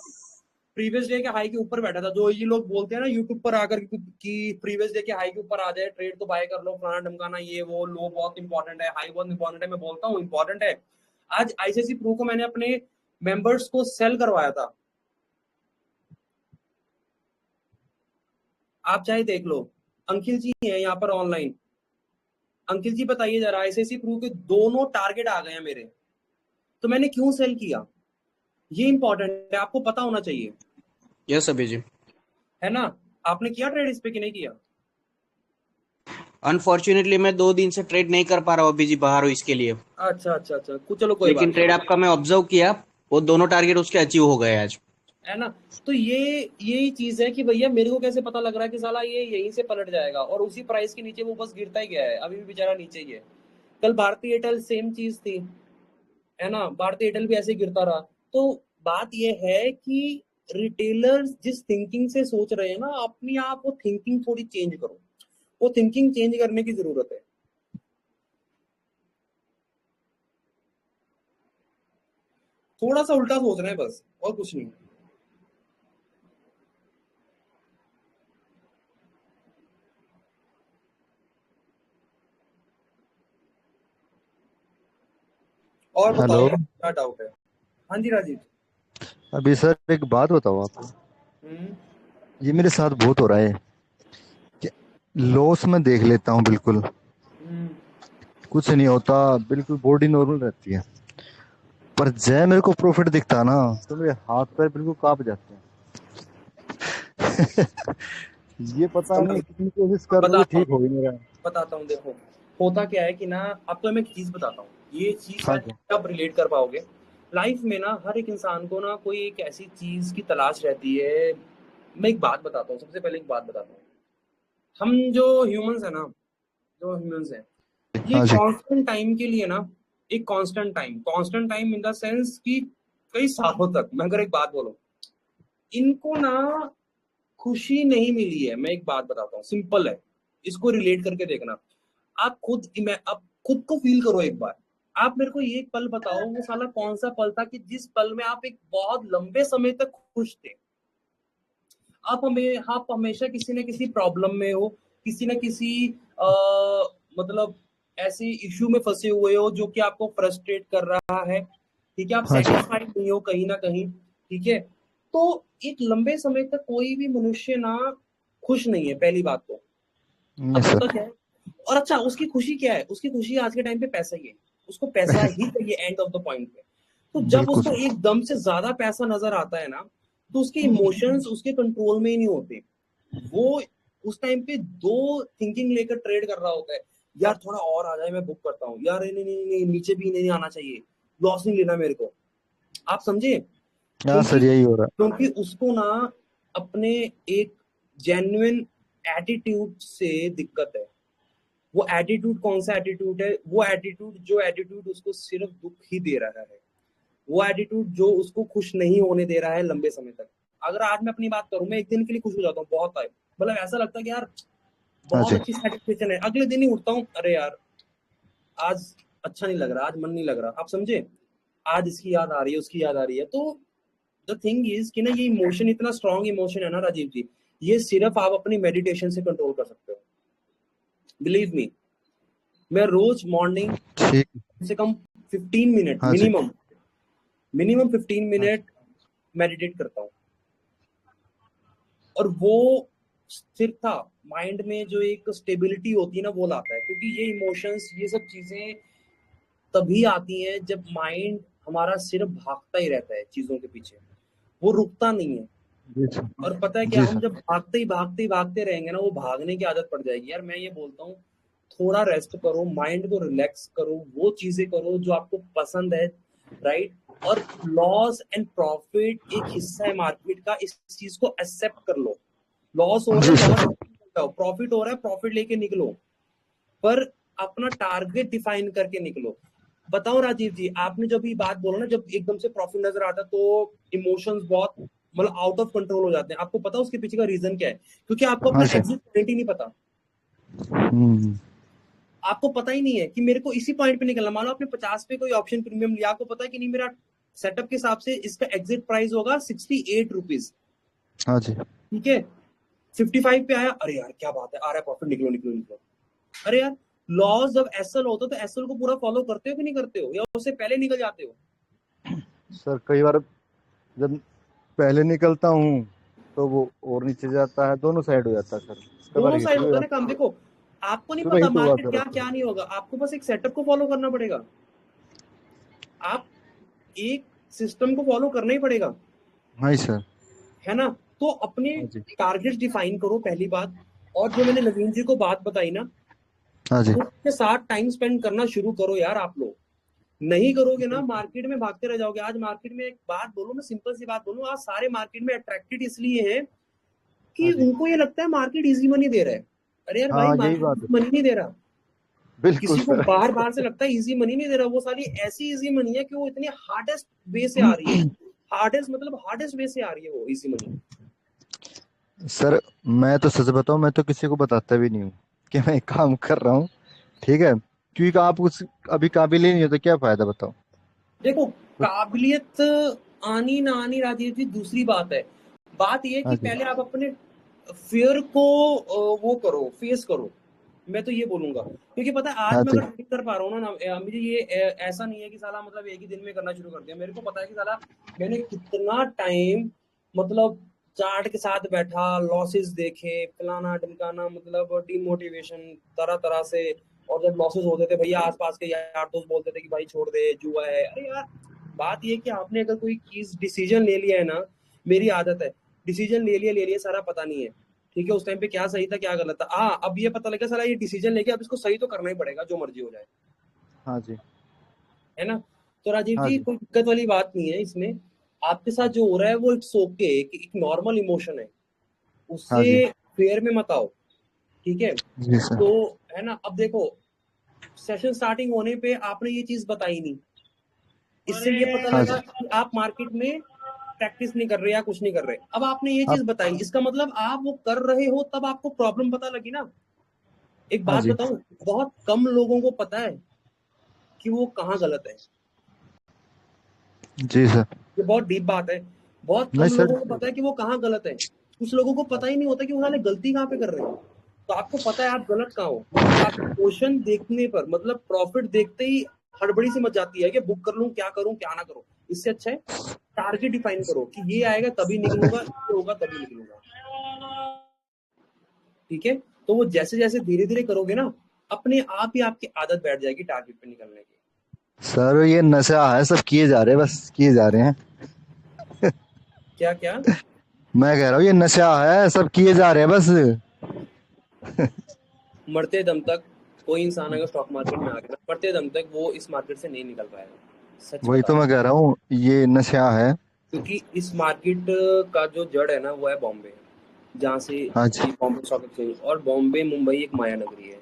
प्रीवियस डे के हाई के ऊपर बैठा था, जो ये लोग बोलते हैं ना यूट्यूब पर आकर कि प्रीवियस डे के हाई के ऊपर आ जाए ट्रेड तो बाय कर लो, फलाना ढमकाना, ये वो, लो बहुत इंपॉर्टेंट है, हाई बहुत इंपॉर्टेंट है, मैं बोलता हूँ इंपॉर्टेंट है। आज आईसीआईसी प्रू को मैंने अपने मेंबर्स को सेल करवाया था, आप चाहे देख लो, अंकिल जी हैं यहाँ पर ऑनलाइन, अंकिल जी बताइए जरा, आईसीआईसी प्रू के दोनों टारगेट आ गए हैं मेरे, तो मैंने क्यों सेल किया, ये इंपॉर्टेंट है, आपको पता होना चाहिए, यस अभी जी। है ना? आपने किया ट्रेड इस पे कि नहीं किया? अनफॉर्चुनेटली मैं 2 दिन से ट्रेड नहीं कर पा रहा हूँ अभी जी, बाहर हूँ इसके लिए। अच्छा अच्छा अच्छा, चलो कोई लेकिन बात ट्रेड नहीं, आपका मैं ऑब्जर्व किया, वो दोनों टारगेट उसके अचीव हो गए आज। है ना? तो यही चीज है कि भैया मेरे को कैसे पता लग रहा है कि साला ये यहीं से पलट जाएगा, और उसी प्राइस के नीचे वो बस गिरता ही गया है, अभी भी बेचारा नीचे ही है। कल भारती एयरटेल सेम चीज थी, है ना, भारती एयरटेल भी ऐसे गिरता रहा। तो बात ये है कि रिटेलर्स जिस थिंकिंग से सोच रहे हैं ना, अपनी आप वो थिंकिंग थोड़ी चेंज करो, वो थिंकिंग चेंज करने की जरूरत है। थोड़ा सा उल्टा सोच रहे हैं बस, और कुछ नहीं। और हेलो, बताओ क्या डाउट है? हाँ जी राजीव। अभी सर एक बात बताओ आपको, ये मेरे साथ बहुत हो रहा है कि लॉस में देख लेता हूँ बिल्कुल, कुछ नहीं होता, बिल्कुल बॉडी नॉर्मल रहती है, पर जय मेरे को प्रॉफिट दिखता है ना तो मेरे हाथ पैर बिल्कुल कांप जाते हैं। ये पता नहीं कितनी कोशिश कर रहा हूँ, बताता ठीक हो हूँ, ही नहीं रहा है। बताता हूँ, देखो होता क्या है कि ना, अब तो मैं एक चीज बताता हूँ, ये चीज हाँ शायद जी, आप रिलेट कर पाओगे। लाइफ में ना हर एक इंसान को ना कोई एक ऐसी चीज की तलाश रहती है। मैं एक बात बताता हूँ, सबसे पहले एक बात बताता हूँ, हम जो ह्यूमंस है ना, जो ह्यूमंस है, ये हाँ जी, कांस्टेंट टाइम के लिए ना, एक constant time in the sense कि कई सालों तक, मैं अगर एक बात बोलूं, इनको ना खुशी नहीं मिली है। मैं एक बात बताता हूँ, सिंपल है, इसको रिलेट करके देखना, आप खुद को फील करो एक बार, आप मेरे को ये एक पल बताओ, वो साला कौन सा पल था कि जिस पल में आप एक बहुत लंबे समय तक खुश थे। आप हमेशा किसी न किसी प्रॉब्लम में हो, किसी न किसी आ, मतलब ऐसे इश्यू में फंसे हुए हो जो कि आपको फ्रस्ट्रेट कर रहा है, ठीक है, आप हाँ जी, सेटिस्फाइड नहीं हो कहीं ना कहीं, ठीक है, तो एक लंबे समय तक कोई भी मनुष्य ना खुश नहीं है, पहली बात तो। अब यस होता सर, क्या है, और अच्छा उसकी खुशी क्या है, उसकी खुशी आज के टाइम पे पैसा ही है, उसको पैसा ही चाहिए एंड ऑफ द पॉइंट पे। तो जब बिल्कुल उसको सर, एकदम से ज्यादा पैसा नजर आता है ना, तो उसके इमोशंस उसके कंट्रोल में ही नहीं होते, वो उस टाइम पे दो थिंकिंग लेकर ट्रेड कर रहा होता है, यार थोड़ा और आ जाए मैं बुक करता हूँ, यार नहीं नहीं नहीं नीचे भी नहीं आना चाहिए, लॉस नहीं लेना मेरे को। आप समझे? हाँ क्योंकि सर, यही हो रहा क्योंकि उसको ना अपने एक जेन्युइन एटीट्यूड से दिक्कत है। वो एटीट्यूड कौन सा एटीट्यूड है? वो एटीट्यूड जो एटीट्यूड उसको सिर्फ दुख ही दे रहा है, वो एटीट्यूड जो उसको खुश नहीं होने दे रहा है लंबे समय तक। अगर आज मैं अपनी बात करूं, मैं एक दिन के लिए खुश हो जाता हूँ बहुत टाइम, मतलब ऐसा लगता है कि यार हाँ बहुत जी। अच्छी सेटिस्फेक्शन है, अगले दिन ही उठता हूँ, अरे यार आज अच्छा नहीं लग रहा, आज मन नहीं लग रहा। आप समझे? आज इसकी याद आ रही है, उसकी याद आ रही है। तो द थिंग इज कि ना ये इमोशन इतना स्ट्रॉन्ग इमोशन है ना राजीव जी, ये सिर्फ आप अपनी मेडिटेशन से कंट्रोल कर सकते हो। बिलीव मी, मैं रोज मॉर्निंग ठीक। कम से कम 15 मिनट हाँ जी। मिनिमम 15 मिनट मेडिटेट करता हूँ, और वो स्थिरता माइंड में जो एक स्टेबिलिटी होती है ना वो लाता है। क्योंकि ये इमोशंस, ये सब चीजें तभी आती हैं जब माइंड हमारा सिर्फ भागता ही रहता है चीजों के पीछे, वो रुकता नहीं है। जी सर। और पता है क्या, जी हम सर। जब भागते ही रहेंगे ना, वो भागने की आदत पड़ जाएगी। यार मैं ये बोलता हूँ, थोड़ा रेस्ट करो, माइंड को रिलैक्स करो, वो चीजें करो जो आपको पसंद है, राइट? और लॉस एंड प्रॉफिट एक हिस्सा है मार्केट का, इस चीज को एक्सेप्ट कर लो। लॉस हो रहा जी है, सर। लॉस, प्रॉफिट हो रहा है, प्रॉफिट लेके निकलो, पर अपना टारगेट डिफाइन करके निकलो। बताओ राजीव जी, आपने जब ये बात बोला ना, जब एकदम से प्रॉफिट नजर आता तो इमोशंस बहुत मतलब आउट ऑफ कंट्रोल हो जाते हैं। आपको पता उसके पीछे का रीजन क्या है? क्योंकि आपको अपना हाँ सर। एग्जिट पॉइंट ही नहीं पता। हम्म। आपको पता ही नहीं है कि मेरे को इसी पॉइंट पे निकलना। मान लो आपने 50 पे कोई ऑप्शन प्रीमियम लिया, आपको पता है कि नहीं मेरा सेटअप के हिसाब से इसका एग्जिट प्राइस होगा 68 रुपीज, हाँ जी। ठीक है? 55 पे आया, अरे यार क्या बात है, आ रहा है प्रॉफिट, निकलो निकलो निकलो। अरे यार, लॉस जब एसएल होता है तो एसएल को पूरा फॉलो करते हो कि नहीं करते हो, या उससे पहले निकल जाते हो? सर कई बार जब पहले निकलता हूँ तो वो और नीचे जाता है, दोनों साइड हो जाता है सर। कई बार दोनों हिट साइड भी हो होता है ना जाता काम। देखो, आपको नहीं है, पता हिट हुआ मार्केट क्या सर। क्या नहीं होगा, आपको बस एक सेटअप को फॉलो करना पड़ेगा। आप एक सिस्टम को फॉलो करना ही पड़ेगा, हाँ सर। है ना? तो अपने हाँ जी। टारगेट डिफाइन करो पहली बात, और जो मैंने नवीन जी को बात बताई ना, हाँ जी। उसके साथ टाइम स्पेंड करना शुरू करो यार। आप लोग नहीं करोगे ना, मार्केट में भागते रह जाओगे। आज मार्केट में एक बात बोलूं, मैं सिंपल सी बात बोलूं, आज सारे मार्केट में अट्रैक्टेड इसलिए है कि हाँ जी। उनको ये लगता है मार्केट इजी मनी दे रहा है। अरे यार भाई, हाँ यही मार्केट बात है इजी मनी नहीं दे रहा। बिल्कुल किसी को सर। बाहर बाहर से लगता है इजी मनी नहीं दे रहा, वो सारी ऐसी इजी मनी है कि वो इतनी हार्डेस्ट वे से आ रही है। हार्डेस्ट मतलब हार्डेस्ट वे से आ रही है वो इजी मनी। सर मैं तो सच बताऊं, मैं तो किसी को बताता भी नहीं हूँ कि मैं काम कर रहा हूँ, ठीक है? क्योंकि आप कुछ अभी काबिल ही नहीं हो तो क्या फायदा, बताओ? देखो, काबिलियत आनी ना आनी राजीव जी दूसरी बात है। बात ये है हाँ कि जी। पहले आप अपने फियर को वो करो, फेस करो। मैं तो ये बोलूंगा, क्योंकि पता है आज हाँ मैं जी। अगर ट्रेड कर पा रहा हूँ ना, मुझे ये ऐसा नहीं है कि साला मतलब एक ही दिन में करना शुरू कर दिया। मेरे को पता है कि साला मैंने कितना टाइम मतलब चार्ट के साथ बैठा, लॉसेस देखे, फलाना ढिमकाना, मतलब डिमोटिवेशन तरह तरह से। और जब लॉसेस होते थे भैया, आसपास के यार दोस्त बोलते थे कि भाई छोड़ दे, जुआ है। अरे यार, बात ये कि आपने अगर कोई चीज डिसीजन ले लिया है ना, मेरी आदत है, डिसीजन ले लिया सारा पता नहीं है, ठीक है? उस टाइम पे क्या सही था क्या गलत था, हाँ अब ये पता लगा साला ये डिसीजन लेके अब इसको सही तो करना ही पड़ेगा, जो मर्जी हो जाए, हाँ जी। है ना? तो राजीव हाँ जी, जी। कोई दिक्कत वाली बात नहीं है इसमें। आपके साथ जो हो रहा है वो इट्स ओके, एक नॉर्मल इमोशन है, हाँ उससे जी। फेयर में मत आओ, ठीक है? जी सर। तो है ना, अब देखो, सेशन स्टार्टिंग होने पे आपने ये चीज बताई नहीं, इससे ये पता हाँ लगा जी। कि आप मार्केट में प्रैक्टिस नहीं कर रहे या कुछ नहीं कर रहे। अब आपने ये आप। चीज बताई, इसका मतलब आप वो कर रहे हो, तब आपको प्रॉब्लम पता लगी ना। एक हाँ बात जी। बताऊं, बहुत कम लोगों को पता है कि वो कहाँ गलत है। जी सर। ये बहुत डीप बात है। बहुत नहीं कम सर। लोगों को पता है कि वो कहाँ गलत है। कुछ लोगों को पता ही नहीं होता कि उन्होंने गलती कहाँ पे कर रहे हैं। तो आपको पता है आप गलत कहाँ हो, और आप क्वेश्चन देखने पर मतलब प्रॉफिट देखते ही हड़बड़ी से मच जाती है कि बुक कर लूं, क्या करूं क्या ना करूं। इससे अच्छा है टारगेट डिफाइन करो कि ये आएगा तभी निकलूंगा, ये होगा तभी निकलूंगा, ठीक है? तो वो जैसे जैसे धीरे धीरे करोगे ना, अपने आप ही आपकी आदत बैठ जाएगी टारगेट पे निकलने की। सर ये नशा है, सब किए जा रहे हैं, बस किए जा रहे हैं। क्या क्या? मैं कह रहा हूँ ये नशा है, सब किए जा रहे हैं बस। मरते दम तक कोई इंसान अगर स्टॉक मार्केट में आ गया, मरते दम तक वो इस मार्केट से नहीं निकल पाएगा, सच वही बता तो रहा मैं कह रहा हूँ, ये नशा है। हूँ। क्योंकि इस मार्केट का जो जड़ है ना वो है बॉम्बे, जहाँ से हाँ जी। ये बॉम्बे स्टॉक एक्सचेंज, और बॉम्बे मुंबई एक माया नगरी है,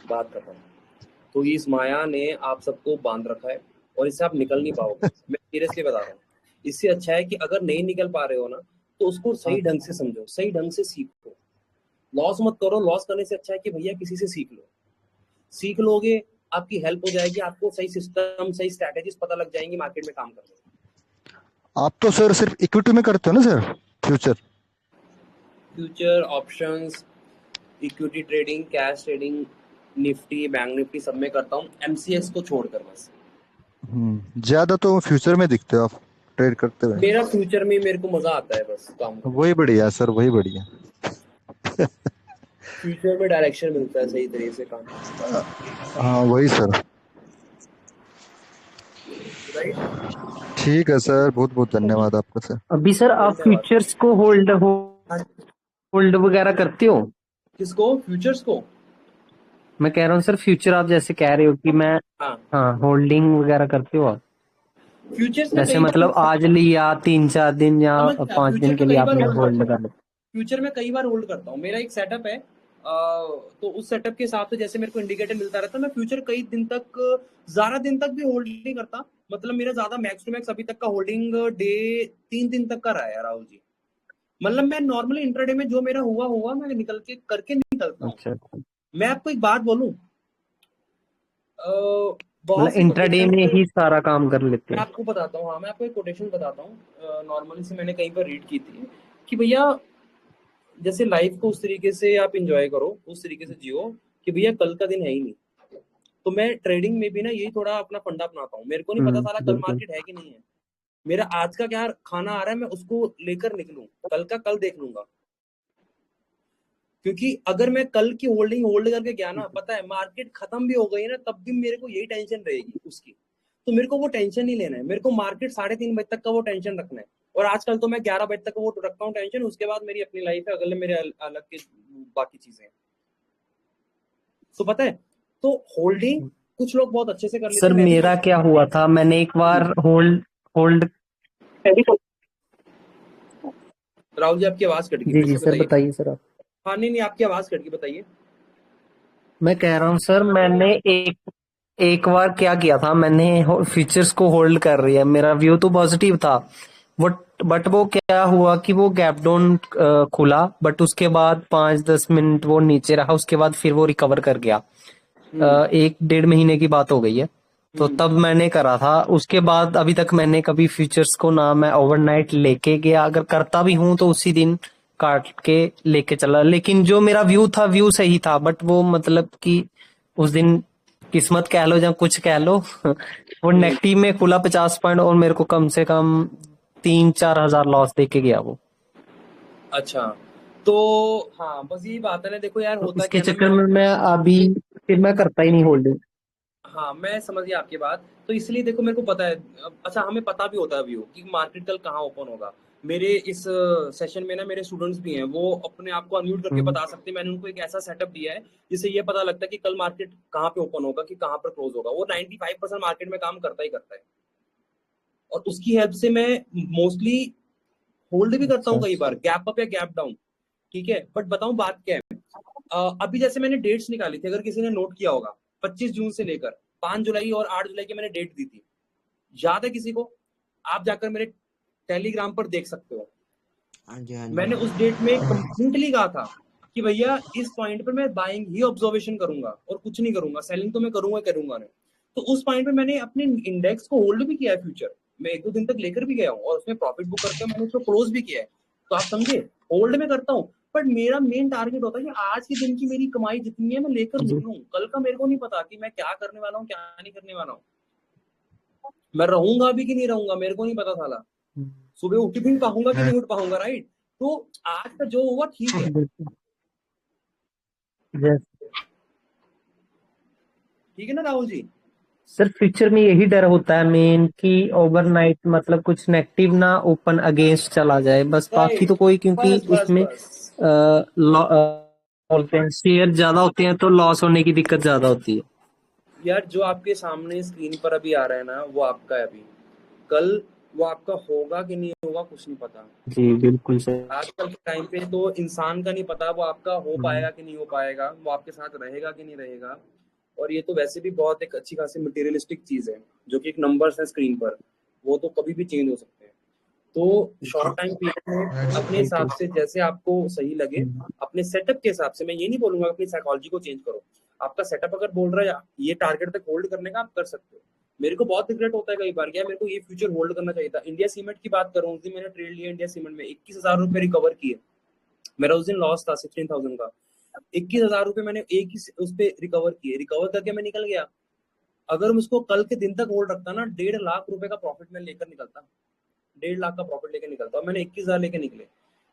बात खत्म। तो इस माया ने आप सबको बांध रखा है और इससे आप निकल नहीं पाओगे, मैं सीरियसली बता रहा हूँ। इससे अच्छा है कि अगर नहीं निकल पा रहे हो ना, तो उसको सही ढंग से समझो, सही ढंग से सीखो, लॉस मत करो। लॉस करने से अच्छा है कि भैया किसी से सीख लो, सीख लोगे, आपकी हेल्प हो जाएगी, आपको सही सिस्टम, सही स्ट्रैटेजीज पता लग जाएंगी मार्केट में काम करने। आप तो सर सिर्फ इक्विटी में करते हो ना sir, future? Future, options, equity trading, cash trading, Nifty, bank Nifty सब में करता हूँ, एमसीएक्स को छोड़कर बस। ज्यादा तो फ्यूचर में दिखते हो आप ट्रेड करते हुए। मेरा फ्यूचर में मेरे को मजा आता है बस काम करने वही बढ़िया सर, वही बढ़िया। में। फ्यूचर में डायरेक्शन मिलता है सही तरीके से काम, हाँ वही सर। राइट। ठीक है सर, बहुत बहुत धन्यवाद आपका सर। अभी सर आप धन्यवाद। फ्यूचर्स को होल्ड वगैरह करते हो? किसको? फ्यूचर्स को? मैं कह रहा हूँ सर, फ्यूचर आप जैसे कह रहे हो कि मैं हाँ, होल्डिंग वगैरह करते हो आप? फ्यूचर्स में जैसे कई बार मतलब आज लिया 3-4 दिन या समझ गया, 5 दिन फ्यूचर के में लिए कई बार आपने होल्ड होल्ड करता कर हूँ, लिया? फ्यूचर में कई बार होल्ड करता हूँ। मेरा एक सेटअप है, तो उस सेटअप के हिसाब से जैसे मेरे को इंडिकेटर मिलता रहता है, मैं फ्यूचर कई दिन तक, ज्यादा दिन तक भी होल्ड नहीं करता। मतलब मेरा ज्यादा मैक्स टू मैक्स अभी तक का होल्डिंग डे 3 दिन तक का रहा है राहुल जी। मतलब मैं नॉर्मली इंट्राडे में जो मेरा हुआ मैं निकल के करके निकलता हूँ। अच्छा, मैं आपको एक बात बोलूं, बहुत मतलब सी इंट्राडे में कोटेशन ही सारा काम कर लेते मैं हो? आपको बताता हूँ। हाँ, मैं आपको एक कोटेशन बताता हूँ, नॉर्मली से मैंने कहीं पर रीड की थी कि भैया जैसे लाइफ को उस तरीके से आप इंजॉय करो, उस तरीके से जियो कि भैया कल का दिन है ही नहीं। तो मैं ट्रेडिंग में भी ना यही थोड़ा अपना फंडा अपनाता हूँ। मेरे को नहीं पता साला कल बिल्कुल। मार्केट है कि नहीं है, मेरा आज का क्या खाना आ रहा है मैं उसको लेकर निकलूं, कल का कल देख लूंगा। क्योंकि अगर मैं कल की होल्डिंग होल्ड करके गया ना, पता है मार्केट खत्म भी हो गई ना तब भी मेरे को यही टेंशन रहेगी उसकी। तो मेरे को वो टेंशन नहीं लेना है, मेरे को मार्केट 3:30 बजे तक का वो टेंशन रखना है। और आजकल तो मैं 11 बजे तक वो रखता हूँ टेंशन, उसके बाद मेरी अपनी लाइफ है, अगले मेरे अलग के बाकी चीजें। तो पता है, तो होल्डिंग कुछ लोग बहुत अच्छे से कर लेते सर हैं, मैं भी मेरा क्या हुआ था, मैंने एक बार होल्ड राहुल जी आपकी आवाज कट गई, जी फिर जी से सर बताइए। बताइए सर आप। हाँ नहीं आपकी आवाज कट गई, बताइए। मैं कह रहा हूँ सर, मैंने एक बार क्या किया था, मैंने फ्यूचर्स को होल्ड कर रही मेरा व्यू तो पॉजिटिव था, बट वो क्या हुआ कि वो गैप डाउन खुला, बट उसके बाद 5-10 मिनट वो नीचे रहा, उसके बाद फिर वो रिकवर कर गया। 1-1.5 महीने की बात हो गई है। तो तब मैंने करा था, उसके बाद अभी तक मैंने कभी फ्यूचर्स को ना मैं ओवरनाइट लेके गया, अगर करता भी हूं तो उसी दिन काट के लेके चला। लेकिन जो मेरा व्यू सही था, बट वो मतलब कि उस दिन किस्मत कह लो या कुछ कह लो वो नेगेटिव में खुला 50 पॉइंट, और मेरे को कम से कम 3-4 हजार लॉस देके गया वो। अच्छा, तो हाँ बस यही बात है ना, देखो यार तो होता इसके क्या है ना, चक्कर में मैं अभी फिर मैं करता ही नहीं होल्डिंग। हाँ मैं समझ गया आपकी बात। तो इसलिए देखो मेरे को पता है, अच्छा हमें पता भी होता है व्यू कि मार्केट कल कहाँ ओपन होगा। मेरे इस सेशन में ना मेरे स्टूडेंट्स भी हैं, वो अपने आप को अनम्यूट करके बता सकते हैं। मैंने उनको एक ऐसा सेटअप दिया है जिससे ये पता लगता है कि कल मार्केट कहाँ पे ओपन होगा, कि कहाँ पर क्लोज होगा। वो 95% मार्केट में काम करता ही करता है, और उसकी हेल्प से मैं मोस्टली होल्ड भी करता हूँ कई बार, गैप अप या गैप डाउन। ठीक है, बट बताऊं बात क्या है, अभी जैसे मैंने डेट्स निकाली थी, अगर किसी ने नोट किया होगा, 25 जून से लेकर 5 जुलाई और 8 जुलाई की मैंने डेट दी थी। याद है किसी को? आप जाकर मेरे टेलीग्राम पर देख सकते हो। हाँ जी हाँ जी। मैंने उस डेट में कंप्लीटली कहा था कि भैया इस पॉइंट पर मैं बाइंग ही ऑब्जर्वेशन करूंगा और कुछ नहीं करूंगा, सेलिंग तो मैं करूंगा नहीं। तो उस पॉइंट पे मैंने अपने इंडेक्स को होल्ड भी किया है फ्यूचर, मैं 1-2 दिन तक लेकर भी गया हूँ और उसमें प्रॉफिट बुक करके मैंने उसको क्लोज भी किया है। तो आप समझे, होल्ड में करता हूँ, बट मेरा मेन टारगेट होता है कि आज के दिन की मेरी कमाई जितनी है मैं लेकर निकलूं। कल का मेरे को नहीं पता कि मैं क्या करने वाला हूँ क्या नहीं करने वाला हूँ, मैं रहूंगा भी कि नहीं रहूंगा मेरे को नहीं पता साला, सुबह उठ भी पाऊंगा कि नहीं उठ पाऊंगा, राइट। तो आज का जो हुआ ठीक है, ठीक है ना राहुल जी। सर फ्यूचर में यही डर होता है मेन कि ओवरनाइट मतलब कुछ नेगेटिव ना ओपन अगेंस्ट चला जाए, बस बाकी तो कोई, क्योंकि बस बस इसमें बस बोलते हैं, शेयर ज्यादा होते हैं तो लॉस होने की दिक्कत ज्यादा होती है। यार जो आपके सामने स्क्रीन पर अभी आ रहा है ना, वो आपका है अभी। कल वो आपका होगा कि नहीं होगा कुछ नहीं पता। जी बिल्कुल सही। आजकल के टाइम पे तो इंसान का नहीं पता वो आपका हो पाएगा कि नहीं हो पाएगा, वो आपके साथ रहेगा कि नहीं रहेगा। और ये तो वैसे भी बहुत एक अच्छी खासी मटेरियलिस्टिक चीज है, जो कि एक नंबर्स है स्क्रीन पर, वो तो कभी भी चेंज हो सकते हैं। तो शॉर्ट टाइम प्लान में अपने हिसाब से जैसे आपको सही लगे, अपने सेटअप के हिसाब से, मैं ये नहीं बोलूंगा अपनी साइकोलॉजी को चेंज करो। आपका सेटअप अगर बोल रहा है ये टारगेट तक होल्ड करने का, आप कर सकते हो। मेरे को बहुत रिग्रेट होता है कई बार, क्या मेरे को ये फ्यूचर होल्ड करना चाहिए था। इंडिया सीमेंट की बात करूं, उस दिन मैंने ट्रेड लिया इंडिया सीमेंट में, 21,000 रुपए रिकवर किए। मेरा उस दिन लॉस था 16,000 का, 21,000 रुपए मैंने एक ही उस पे रिकवर किए, रिकवर करके मैं निकल गया। अगर मैं उसको कल के दिन तक होल्ड रखता ना, 1.5 लाख रुपए का प्रॉफिट में लेकर निकलता, 1.5 लाख का प्रॉफिट लेकर निकलता, और मैंने 21,000 लेकर निकले।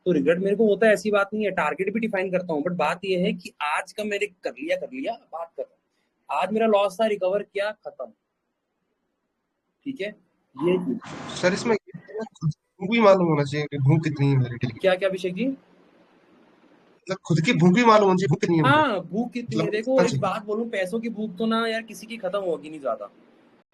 तो रिग्रेट मेरे को होता है, ऐसी बात नहीं है। टारगेट भी डिफाइन करता हूँ, बट बात यह है कि आज का मैंने कर लिया बात कर रहा हूँ। आज मेरा लॉस था, रिकवर किया, खत्म। ठीक है, ये चीज। सर इसमें खुद को भी मालूम होना चाहिए कि भूख कितनी है मेरे लिए। क्या क्या अभिषेक जी? मतलब खुद की भूख भी मालूम होनी चाहिए, भूख कितनी है मुझे, हाँ, भूख कितनी है। मतलब देखो कितना एक चाहिए। बात बोलूं, पैसों की भूख तो ना यार किसी की खत्म होगी नहीं ज्यादा।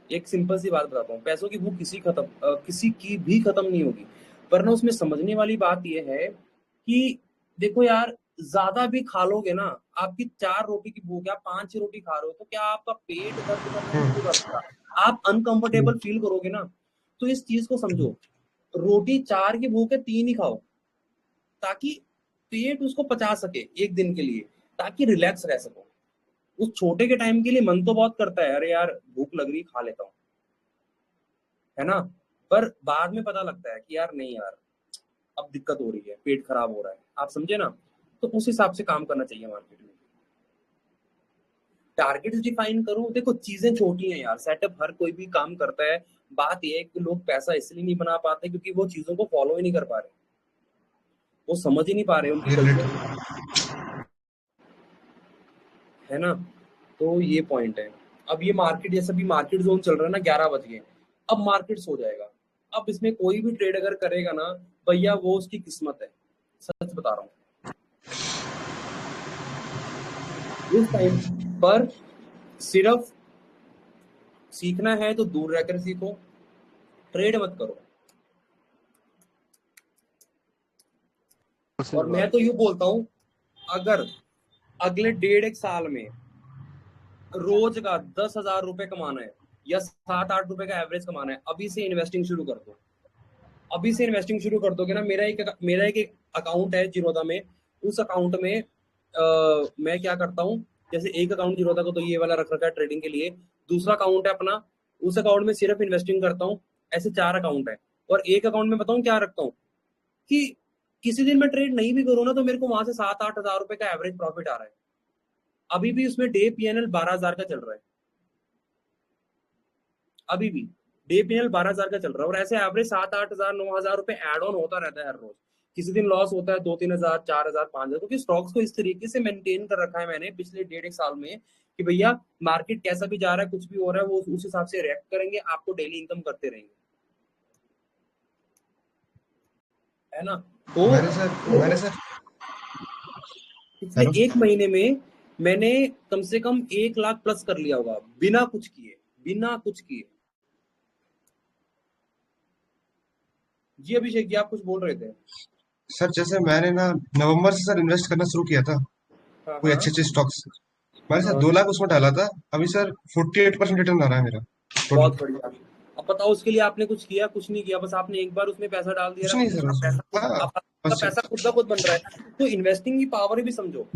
एक सिंपल सी बात बताता हूँ, पैसों की भूख किसी की भी खत्म नहीं होगी। पर ना उसमें समझने वाली बात यह है कि देखो यार, ज्यादा भी खा लोगे ना, आपकी 4 रोटी की भूख है, आप 5 रोटी खा रहे हो, तो क्या आपका पेट दर्द करना शुरू कर देगा? आप अनकंफर्टेबल फील करोगे ना। तो इस चीज को समझो, रोटी 4 की भूख है, 3 ही खाओ, ताकि पेट उसको पचा सके एक दिन के लिए, ताकि रिलैक्स रह सको। उस छोटे के टाइम के लिए मन तो बहुत करता है, अरे यार भूख लग रही, खा लेता हूँ, है ना। पर बाद में पता लगता है कि यार नहीं यार, अब दिक्कत हो रही है, पेट खराब हो रहा है, आप समझे ना। तो उस हिसाब से काम करना चाहिए मार्केट में। टारगेट्स डिफाइन करो। देखो चीजें छोटी हैं यार, सेटअप हर कोई भी काम करता है। बात यह है कि लोग पैसा इसलिए नहीं बना पाते क्योंकि वो चीजों को फॉलो ही नहीं कर पा रहे, वो समझ ही नहीं पा रहे उनकी ये गलतियां, रिलेटेड है ना। तो ये पॉइंट है। अब ये मार्केट, जैसे भी मार्केट जोन चल रहा है ना, 11 बज गए, अब मार्केट सो जाएगा। अब इसमें कोई भी ट्रेड अगर करेगा ना भैया, वो उसकी किस्मत है, सच बता रहा हूँ। इस टाइम पर सिर्फ सीखना है तो दूर रहकर सीखो, ट्रेड मत करो। और मैं तो यूं बोलता हूं, अगर अगले 1.5 साल में रोज का 10,000 रुपए कमाना है या 7-8 रुपए का एवरेज कमाना है, अभी से इन्वेस्टिंग शुरू कर दो। अभी से इन्वेस्टिंग शुरू कर दोगे ना, मेरा एक अकाउंट है जीरोधा में। उस अकाउंट में मैं क्या करता हूँ, जैसे एक अकाउंट जीरोधा को तो ये वाला रख रखा है ट्रेडिंग के लिए, दूसरा अकाउंट है अपना, उस अकाउंट में सिर्फ इन्वेस्टिंग करता हूँ। ऐसे 4 अकाउंट है। और एक अकाउंट में बताऊँ क्या रखता हूँ, कि किसी दिन मैं ट्रेड नहीं भी करूँ ना, तो मेरे को वहां से 7-8 हजार रुपए का एवरेज प्रॉफिट आ रहा है। अभी भी उसमें डे पीएनएल 12,000 का चल रहा है, अभी भी डे पीएनएल 12,000 का चल रहा है। और ऐसे एवरेज 7-8 हजार 9,000 रुपए एड ऑन होता रहता है हर रोज। किसी दिन लॉस होता है 2-3 हजार, 4,000, 5,000, क्योंकि स्टॉक्स को इस तरीके से मेंटेन कर रखा है मैंने पिछले 1.5 साल में, कि भैया मार्केट कैसा भी जा रहा है, कुछ भी हो रहा है, वो उस हिसाब से रिएक्ट करेंगे, आपको डेली इनकम करते रहेंगे, है ना। तो मैंने सर पिछले हेलो 1 महीने में मैंने कम से कम 1 लाख प्लस कर लिया होगा, बिना कुछ किए, बिना कुछ किए। जी अभिषेक जी, आप कुछ बोल रहे थे। सर, जैसे मैंने ना नवंबर से सर इन्वेस्ट करना शुरू किया था, हाँ कोई हाँ अच्छे अच्छे स्टॉक्स। मैंने सर हाँ, 2 लाख उसमें डाला था, अभी सर 48% रिटर्न आ रहा है मेरा टोटल। बहुत बढ़िया। अब बताओ उसके लिए आपने कुछ किया? कुछ नहीं किया, बस आपने एक बार उसमें पैसा डाल दिया, कुछ नहीं सर पैसा उसमें, हाँ आपका बस पैसा खुद का खुद बन रहा है। तो इन्वेस्टिंग की पावर भी समझो।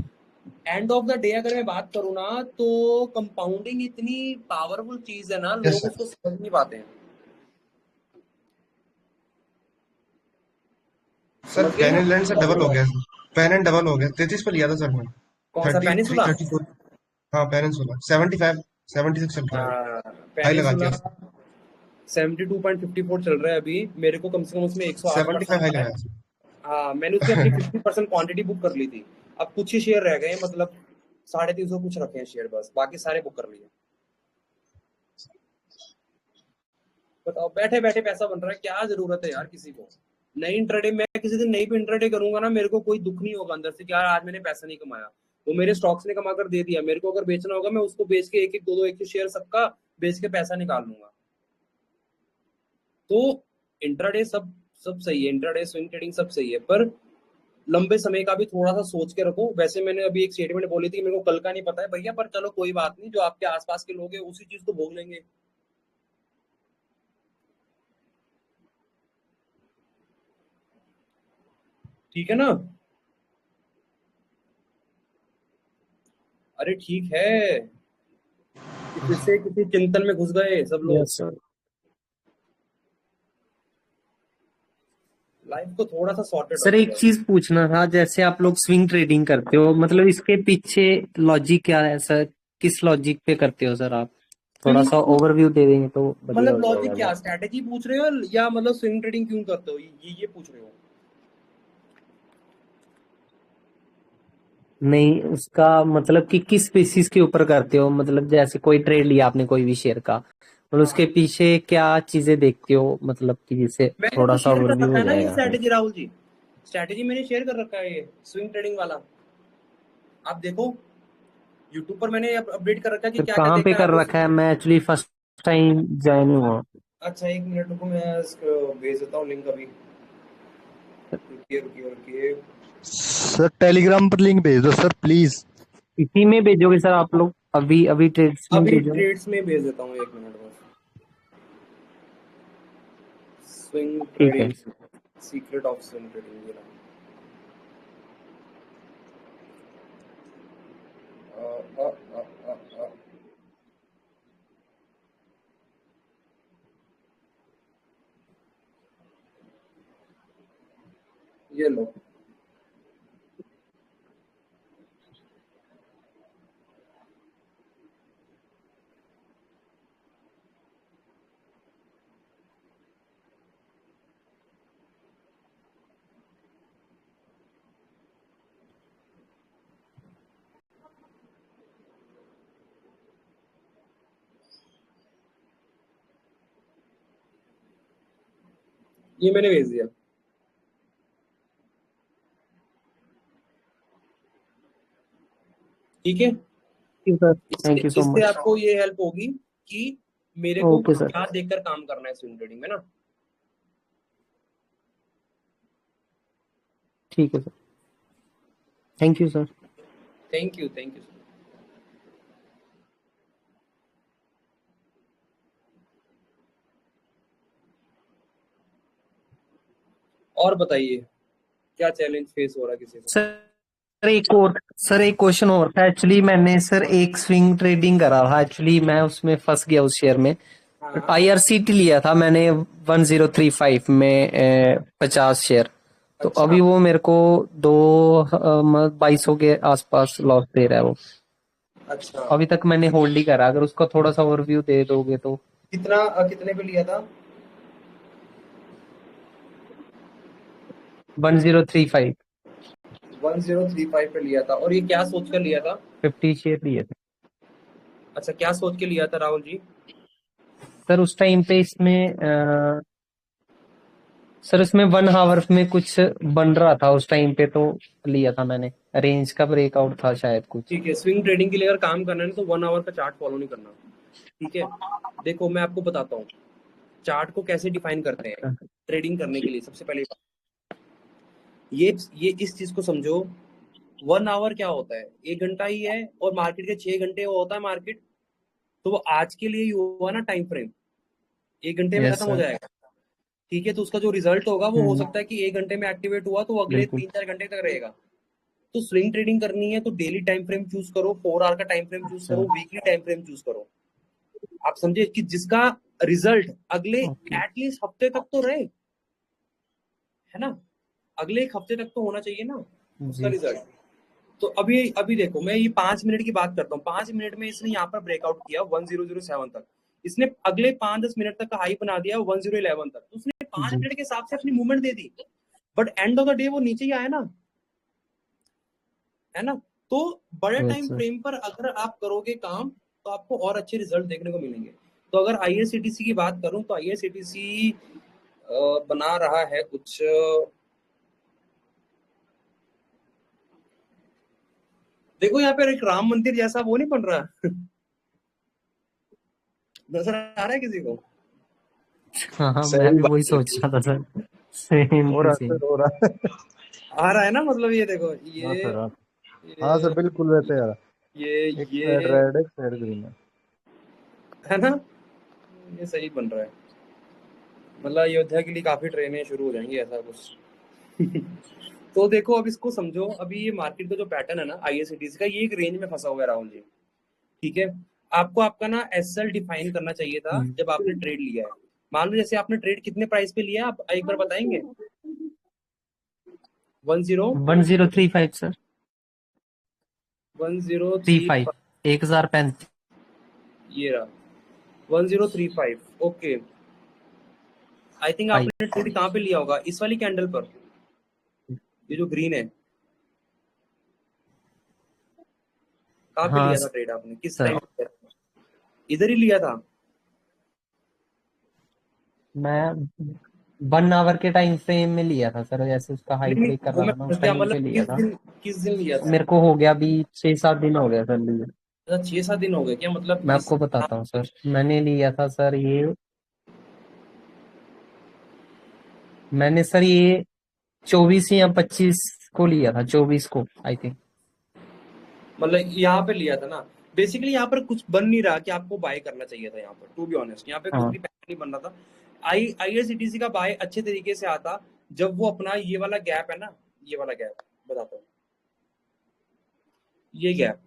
एंड ऑफ द डे अगर मैं बात करूँ ना, तो कंपाउंडिंग इतनी पावरफुल चीज है ना, यस लोग सर। उसको समझ नहीं पाते हैं। सर समझ गए पेन ना? एंड लैंड से डबल हो गया सर, पेन एंड डबल हो गया, 33 पे लिया था सर मैंने, कौन सा 33 पेनिसुला? 34। हाँ पेनिनसुला 75 76 चल रहा है, हाई लगा पेनिसुला दिया। 72.54 चल रहा है अभी। मेरे को कम से कम उसमें 75 108% हाई है। लगाया सर। हाँ, मैंने उसमें अपनी 50% क्वांटिटी बुक कर ली थी। अब कुछ ही शेयर रह गए हैं, मतलब 350 कुछ रखे हैं शेयर, बस बाकी सारे बुक कर लिए। बताओ, बैठे बैठे पैसा बन रहा है, क्या जरूरत है यार किसी को। नई इंट्राडे, मैं किसी दिन नई भी इंट्राडे करूंगा ना, मेरे को कोई दुख नहीं होगा अंदर से कि यार आज मैंने पैसा नहीं कमाया। वो मेरे स्टॉक्स ने कमा कर दे दिया, मेरे को अगर बेचना होगा मैं उसको बेच के एक एक दो एक शेयर सबका बेच के पैसा निकाल लूंगा। तो इंट्राडे सब सब सही है, इंट्राडे स्विंग ट्रेडिंग सब सही है, पर लंबे समय का भी थोड़ा सा सोच के रखो। वैसे मैंने अभी एक स्टेटमेंट बोली थी, मेरे को कल का नहीं पता है भैया, पर चलो कोई बात नहीं, जो आपके आसपास के लोग हैं उसी चीज को भोग लेंगे। ठीक है ना? अरे ठीक है कि फिर से किसी चिंतन में घुस गए सब लोग। Yes sir. लाइफ को थोड़ा सा सॉर्टेड सर रखो एक यार। चीज पूछना था, जैसे आप लोग स्विंग ट्रेडिंग करते हो, मतलब इसके पीछे लॉजिक क्या है सर? किस लॉजिक पे करते हो सर आप? थोड़ा सा स्विंग ओवरव्यू दे देंगे तो बढ़िया मतलब हो लॉजिक जाएगा क्या, सर। स्ट्रैटेजी पूछ रहे हो या मतलब स्विंग ट्रेडिंग क्यों करते हो, ये पूछ रहे हो? नहीं, उसका मतलब कि किस बेसिस के ऊपर करते हो, मतलब जैसे कोई ट्रेड लिया आपने कोई भी शेयर का, मतलब उसके हाँ, पीछे क्या चीजें देखते हो, मतलब कि जिससे मैंने थोड़ा तो सा शेयर कर ओवरव्यू रखा हो है ना ये जाएगा। स्ट्रैटेजी राहुल जी, स्ट्रैटेजी मैंने शेयर कर रखा है, ये स्विंग ट्रेडिंग वाला आप देखो यूट्यूब पर मैंने अपडेट कर रखा है कि फिर क्या क्या कहाँ पे देखना है कर आपको रखा है? swing-। मैं एक्चुअली फर्स्ट टाइम ज्वाइन हुआ। अच्छा एक मिनट रुको, मैं इसको भेज देता हूँ लिंक अभी, रुकिए रुकिए रुकिए। सर टेलीग्राम पर लिंक भेज दो सर प्लीज। इसी में भेजोगे सर आप लोग? अभी अभी ट्रेड्स में अभी भेजोगे? ट्रेड्स में भेज देता हूँ, एक मिनट बस। स्विंग ठीक है। Trading, secret of swing trading, ये रहा। अ, अ, अ, अ, अ, ये लो। ये मैंने भेज दिया। ठीक है, सर इससे थैंक यू सो इससे मच। आपको ये हेल्प होगी कि मेरे को ओके सर। क्या देखकर काम करना है स्विंग ट्रेडिंग में ना। ठीक है sir, thank you sir. Thank you thank you. और बताइए क्या चैलेंज फेस हो रहा है किसी को? सर एक क्वेश्चन और था एक्चुअली। मैंने सर एक स्विंग ट्रेडिंग करा था एक्चुअली, मैं उसमें फंस गया उस शेयर में। हाँ आईआरसीटी लिया था मैंने 1035 में 50 शेयर। तो अच्छा अभी वो मेरे को 2200 के आसपास लॉस दे रहा है वो। अच्छा। अभी तक मैंने होल्ड ही करा, अगर उसका थोड़ा सा ओवरव्यू दे दोगे तो। कितना कितने पे लिया था? 1035। 1035 पे लिया था, और ये क्या सोच कर लिया था? 50 शेयर लिए थे अच्छा क्या सोच के लिया था राहुल जी? सर उस टाइम पे। सर इसमें 1 आवर में कुछ बन रहा था उस टाइम पे, तो लिया था मैंने। रेंज का ब्रेकआउट था शायद कुछ। ठीक है, स्विंग ट्रेडिंग के लिए अगर काम करना है तो 1 आवर का चार्ट फॉलो नहीं करना। ठीक है, देखो मैं आपको बताता हूँ चार्ट को कैसे डिफाइन करते हैं ट्रेडिंग करने के लिए। सबसे पहले ये इस चीज को समझो, 1 आवर क्या होता है, 1 घंटा ही है, और मार्केट के 6 घंटे वो होता है मार्केट। तो वो आज के लिए ही हुआ ना टाइम फ्रेम, 1 घंटे में यस खत्म हो सर। जाएगा। ठीक है, तो उसका जो रिजल्ट होगा वो हो सकता है कि 1 घंटे में एक्टिवेट हुआ तो वो अगले बिल्कुल 3-4 घंटे तक रहेगा। तो स्विंग ट्रेडिंग करनी है तो डेली टाइम फ्रेम चूज करो, 4 आवर का टाइम फ्रेम चूज करो, sir. Weekly time frame choose करो। आप समझे कि जिसका रिजल्ट अगले ओके एटलीस्ट हफ्ते तक तो रहे, है ना? अगले एक हफ्ते तक तो होना चाहिए ना उसका जी। रिजल्ट। तो अभी अभी देखो मैं ये 5 मिनट की बात करता हूँ। 5 मिनट में इसने यहाँ पर ब्रेकआउट किया 1007 तक, इसने अगले 5-10 मिनट तक का हाई बना दिया 1011 तक। तो उसने 5 मिनट के हिसाब से अपनी movement they the, but end of the day वो नीचे ही आया ना, है ना? तो बड़े यस टाइम सर। फ्रेम पर अगर आप करोगे काम तो आपको और अच्छे रिजल्ट देखने को मिलेंगे। तो अगर आईआरसीटीसी की बात करूं तो आईआरसीटीसी बना रहा है कुछ देखो यहाँ पे एक राम मंदिर जैसा वो नहीं बन रहा नजर आ रहा है किसी को? हाँ हाँ, मैं सही भी वही बात है। सोच रहा था सर, सेम हो टू रहा है सेम। सर, हो रहा है। आ रहा है ना, मतलब ये देखो, हाँ ये सर, हाँ सर, बिल्कुल वैसे यार। ये एक साइड ये रेड, एक साइड ग्रीन है। है ना, ये सही बन रहा है। मतलब अयोध्या के लिए काफी ट्रेनें शुरू हो जाएंगी, ऐसा कुछ तो देखो अब इसको समझो, अभी ये मार्केट का जो पैटर्न है ना आईआरसीटीसी का, ये एक रेंज में फंसा हुआ है राहुल जी। ठीक है, आपको आपका ना एसएल डिफाइन करना चाहिए था जब आपने ट्रेड लिया है। मान लो जैसे आपने ट्रेड कितने प्राइस पे लिया, आप एक बार बताएंगे? 1035 सर, 1035, 1035। ये रहा 1035। ओके, आई थिंक आपने ट्रेड कहाँ पे लिया होगा, इस वाली कैंडल पर, ये जो ग्रीन है, कहाँ पे हाँ लिया था ट्रेड आपने, किस सर, टाइम पे? इधर ही लिया था? मैं 1 आवर के टाइम फ्रेम में लिया था सर, जैसे उसका हाई नहीं नहीं, ब्रेक कर वो रहा मैं था ना, समझ उस गया, टाइम मतलब पे लिया था। किस दिन लिया था? मेरे को हो गया अभी 6-7 दिन हो गया सर लिए। अच्छा, 6-7 दिन हो गए क्या, मतलब मैं इस आपको बताता हूँ सर, मैंने लिया था सर ये, मैंने सर ये 24 या 25 को लिया था, 24 को आई थिंक। मतलब यहाँ पे लिया था ना। बेसिकली यहाँ पर कुछ बन नहीं रहा कि आपको बाय करना चाहिए था यहाँ पर, टू बी ऑनेस्ट यहाँ पे कुछ हाँ भी पैटर्न नहीं बन रहा था। आईआरसीटीसी का बाय अच्छे तरीके से आता जब वो अपना ये वाला गैप है ना, ये वाला गैप बताता हूँ, ये गैप,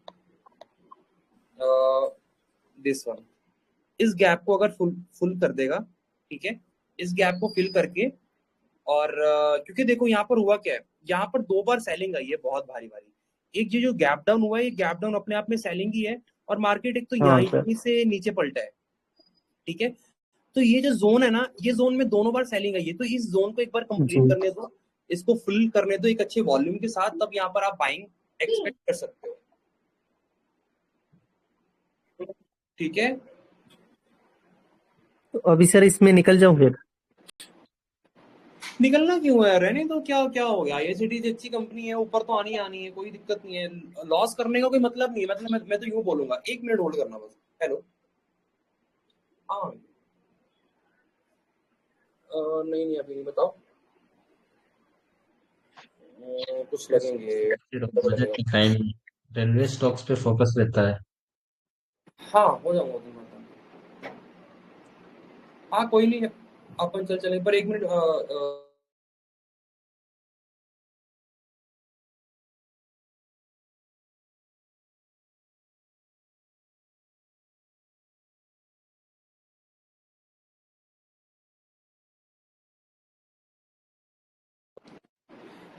दिस वन, इस गैप को अगर फुल फुल कर देगा, ठीक है, इस गैप को फिल करके, और क्योंकि देखो यहाँ पर हुआ क्या है, यहाँ पर 2 बार सेलिंग आई है बहुत भारी भारी। एक ये जो गैप डाउन हुआ है, ये गैप डाउन अपने आप में सेलिंग ही है, और मार्केट एक तो हाँ यहाँ सर, यहीं से नीचे पलटा है। ठीक है, तो ये जो जोन है ना, ये जोन में दोनों बार सेलिंग आई है, तो इस जोन को एक बार कंप्लीट जी करने दो, इसको फुल करने दो एक अच्छे वॉल्यूम के साथ, तब यहाँ पर आप बाइंग एक्सपेक्ट कर सकते हो। ठीक है, तो अभी सर इसमें निकल जाऊँ फिर? निकलना क्यों है, रहने तो, क्या क्या हो गया, आईआरसीटीसी अच्छी कंपनी है, ऊपर तो आनी आनी है, कोई दिक्कत नहीं है, लॉस करने का कोई मतलब नहीं है। मतलब मैं तो यूं बोलूंगा, 1 मिनट होल्ड करना बस। हेलो, हाँ, नहीं नहीं अभी नहीं, बताओ। कुछ लगेंगे, डबल बजट लगेगा। के टाइम रेलवे स्टॉक्स पे फोकस रहता है। हाँ हो जाऊंगा तुम मतलब, हाँ कोई नहीं, अपन चले पर 1 मिनट।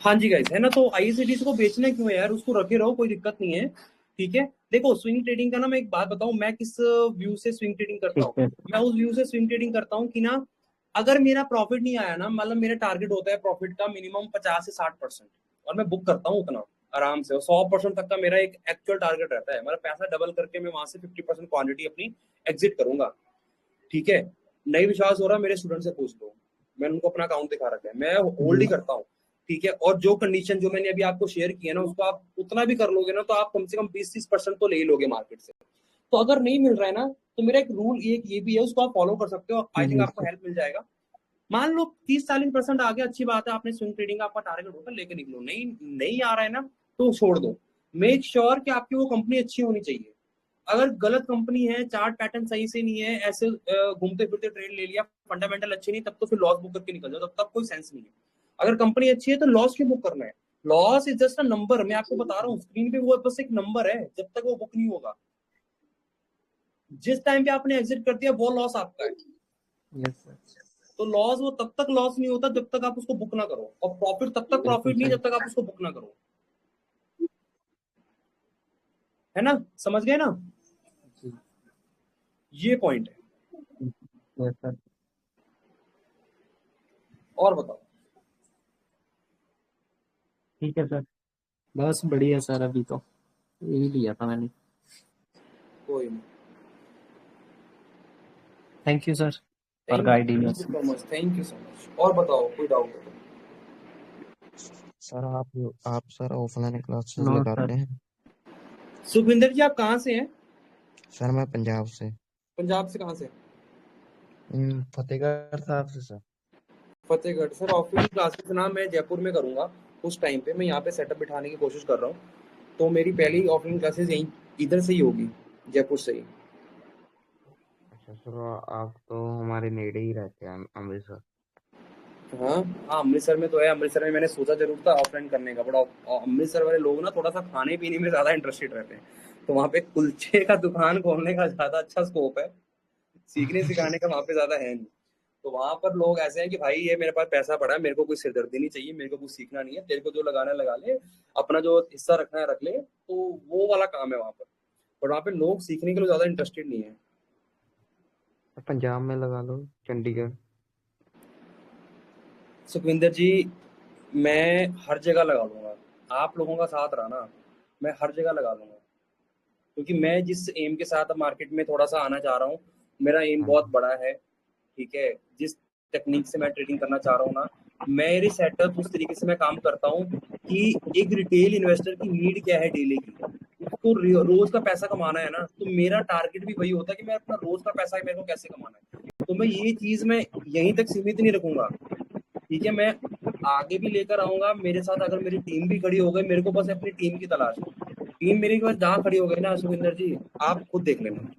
हाँ जी गाइस, है ना, तो आईआरसीटीसी को बेचना क्यों है यार, उसको रखे रहो, कोई दिक्कत नहीं है। ठीक है, देखो स्विंग ट्रेडिंग का ना, मैं एक बात बताऊं, मैं किस व्यू से स्विंग ट्रेडिंग करता ठीक हूँ। है। मैं उस व्यू से स्विंग ट्रेडिंग करता हूँ कि ना, अगर मेरा प्रॉफिट नहीं आया ना, मतलब मेरा टारगेट होता है प्रॉफिट का मिनिमम 50 से 60%, और मैं बुक करता हूँ उतना आराम से, और 100% तक का मेरा एक एक्चुअल टारगेट रहता है, मेरा पैसा डबल करके मैं वहां से 50% क्वांटिटी अपनी एग्जिट करूंगा। ठीक है, नहीं विश्वास हो रहा, मेरे स्टूडेंट से पूछ लो, मैंने उनको अपना अकाउंट दिखा रखा है, मैं होल्ड ही जी करता हूँ। ठीक है, और जो कंडीशन जो मैंने अभी आपको शेयर की है ना, उसको आप उतना भी कर लोगे ना, तो आप कम से कम 20-30% तो ले ही लोगे मार्केट से। तो अगर नहीं मिल रहा है ना, तो मेरा एक रूल एक ये भी है, उसको आप फॉलो कर सकते हो, आई थिंक जी आपको हेल्प मिल जाएगा। मान लो 30-40% आ गया, अच्छी बात है, आपने स्विंग ट्रेडिंग का आपका टारगेट होगा, लेके निकलो। नहीं नहीं आ रहा है ना, तो छोड़ दो। मेक श्योर कि आपकी वो कंपनी अच्छी होनी चाहिए। अगर गलत कंपनी है, चार्ट पैटर्न सही से नहीं है, ऐसे घूमते फिरते ट्रेड ले लिया, फंडामेंटल अच्छी नहीं, तब तो फिर लॉस बुक करके निकल जाओ, तब कोई सेंस नहीं है। अगर कंपनी अच्छी है तो लॉस क्यों बुक करना है? Loss is just a number, मैं आपको बता रहा हूँ, स्क्रीन पे वो बस एक नंबर है, जब तक वो बुक नहीं होगा। जिस टाइम पे आपने एग्जिट कर दिया, वो लॉस आपका है। यस सर, तो लॉस वो तब तक लॉस नहीं होता जब तक आप उसको बुक ना करो, और प्रॉफिट तब तक बिल्कुल प्रॉफिट नहीं सही। जब तक आप उसको बुक ना करो। है ना, समझ गए ना, जी ये पॉइंट है। यस सर, और बताओ। ठीक है सर, बस बढ़िया सर, अभी तो यही लिया था मैंने। कोई नहीं, thank you sir for thank guiding you us. So much, thank you so much. और बताओ, कोई डाउट हो तो? सर आप sir offline classes no sir, लगाते हैं? सुखविंदर जी आप कहाँ से हैं? सर मैं पंजाब से। पंजाब से कहाँ से? फतेहगढ़ साहब से sir. Fatehgarh. Sir offline classes ना मैं जयपुर में करूँगा उस टाइम पे, मैं यहाँ पे सेटअप बिठाने की कोशिश कर रहा हूँ, तो मेरी पहली ऑफलाइन क्लासेस यहीं इधर से ही होगी, जयपुर से ही। अच्छा सर, आप तो हमारे नेड़े ही रहते हैं, अमृतसर। हाँ हाँ, अमृतसर में तो है। अमृतसर में मैंने सोचा जरूर था ऑफलाइन करने का, बट अमृतसर वाले लोग ना थोड़ा सा खाने पीने में ज्यादा इंटरेस्टेड रहते हैं, तो वहाँ पे कुलचे का दुकान खोलने का ज्यादा अच्छा स्कोप है, सीखने सिखाने का वहाँ पे ज्यादा है नहीं। तो वहां पर लोग ऐसे हैं कि भाई ये मेरे पास पैसा पड़ा है, मेरे को कोई सिरदर्दी नहीं चाहिए, मेरे को कुछ सीखना नहीं है, तेरे को जो लगाना है लगा ले, अपना जो हिस्सा रखना है रख ले, तो वो वाला काम है वहां पर। बट वहाँ पे लोग सीखने के लिए ज्यादा इंटरेस्टेड नहीं है। पंजाब में लगा लो, चंडीगढ़। सुखविंदर जी मैं हर जगह लगा लूंगा, आप लोगों का साथ रहा ना, मैं हर जगह लगा लूंगा, क्योंकि मैं जिस एम के साथ मार्केट में थोड़ा सा आना चाह रहा हूँ, मेरा एम हाँ बहुत बड़ा है, ठीक है। जिस टेक्निक से मैं ट्रेडिंग करना चाह रहा हूँ ना, मेरे सेटअप उस तरीके से मैं काम करता हूँ कि एक रिटेल इन्वेस्टर की नीड क्या है डेली की, उसको रोज का पैसा कमाना है ना, तो मेरा टारगेट भी वही होता है कि मैं अपना रोज का पैसा मेरे को कैसे कमाना है। तो मैं ये चीज मैं यहीं तक सीमित नहीं रखूंगा, ठीक है, मैं आगे भी लेकर आऊंगा। मेरे साथ अगर मेरी टीम भी खड़ी हो गई, मेरे को बस अपनी टीम की तलाश है। टीम मेरी के पास जहाँ खड़ी हो गई ना सुखविंदर जी, आप खुद देख लेना।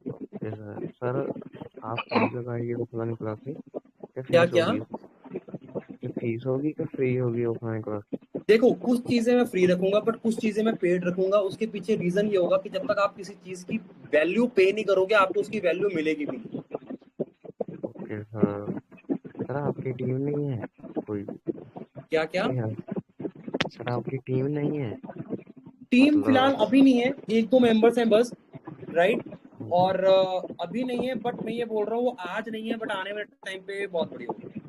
Okay sir. सर आप फीस लगाइए ऑफलाइन क्लासेस, क्या क्या फीस क्या? होगी? क्या फीस होगी, क्या फ्री होगी ऑफलाइन क्लास? देखो कुछ चीजें मैं फ्री रखूंगा, बट कुछ चीजें मैं पेड रखूंगा। उसके पीछे रीजन ये होगा कि जब तक आप किसी चीज की वैल्यू पे नहीं करोगे, आपको उसकी वैल्यू मिलेगी भी नहीं। Okay sir. सर आपकी टीम नहीं है कोई भी? क्या क्या? कोई है? सर आपकी टीम नहीं है टीम फिलहाल मतलब? अभी नहीं है, एक दो मेंबर्स हैं बस, राइट। और अभी नहीं है, बट मैं ये बोल रहा हूँ वो आज नहीं है, बट आने वाले टाइम पे बहुत बड़ी होगी।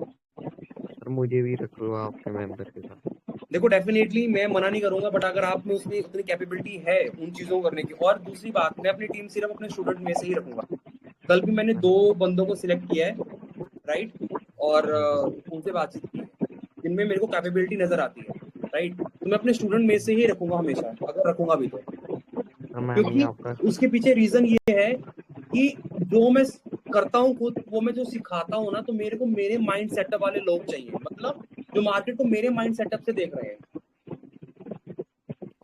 सर मुझे भी रख लो आपके मेंबर के साथ। देखो डेफिनेटली मैं मना नहीं करूंगा, बट अगर आप में उसमें उतनी कैपेबिलिटी है उन चीजों को करने की। और दूसरी बात, मैं अपनी टीम सिर्फ अपने स्टूडेंट में से ही रखूंगा। कल भी मैंने 2 बंदों को सिलेक्ट किया है, राइट, और हाँ हाँ उनसे बातचीत की है, जिनमें मेरे को कैपेबिलिटी नजर आती है, राइट। तो मैं अपने स्टूडेंट में से ही रखूंगा हमेशा, अगर रखूंगा भी तो। सर मैं भी क्योंकि आपका। उसके पीछे रीजन ये है कि जो मैं करता हूँ खुद, वो मैं जो सिखाता हूँ ना, तो मेरे को मेरे माइंड सेटअप वाले लोग चाहिए, मतलब जो मार्केट को मेरे माइंड सेटअप से देख रहे हैं।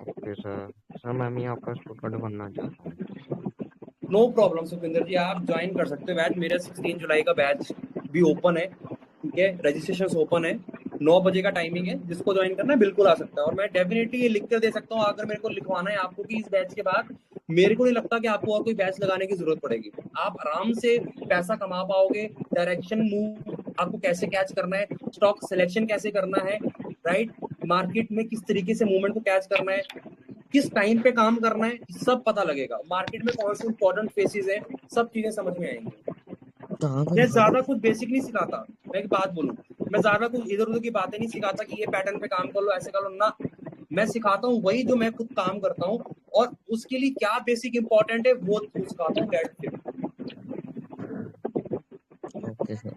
Okay sir. सर मैं भी आपका स्टूडेंट बनना चाहता हूँ। नो प्रॉब्लम सुखविंदर जी, आप ज्वाइन कर सकते हो बैच। मेरा 16 जुलाई का बैच भी ओपन है, ठीक है, रजिस्ट्रेशन ओपन है, 9 बजे का टाइमिंग है। जिसको ज्वाइन करना है बिल्कुल आ सकता है। और मैं डेफिनेटली ये लिख कर दे सकता हूँ, अगर मेरे को लिखवाना है आपको कि इस बैच के बाद मेरे को नहीं लगता कि आपको और कोई बैच लगाने की जरूरत पड़ेगी। आप आराम से पैसा कमा पाओगे। डायरेक्शन मूव आपको कैसे कैच करना है, स्टॉक सिलेक्शन कैसे करना है, राइट, मार्केट में किस तरीके से मूवमेंट को कैच करना है, किस टाइम पे काम करना है, सब पता लगेगा। मार्केट में कौन से इंपॉर्टेंट फेसेस है, सब चीजें समझ में आएंगी। कहाँ पर मैं है सर? ज्यादा कुछ बेसिक नहीं सिखाता। मैं एक बात बोलूं, मैं ज्यादा कुछ इधर उधर की बातें नहीं सिखाता कि ये पैटर्न पे काम कर लो, ऐसे कर लो ना। मैं सिखाता हूँ वही जो मैं खुद काम करता हूँ, और उसके लिए क्या बेसिक इंपॉर्टेंट है वो सिखाता हूँ, that's it. Okay sir.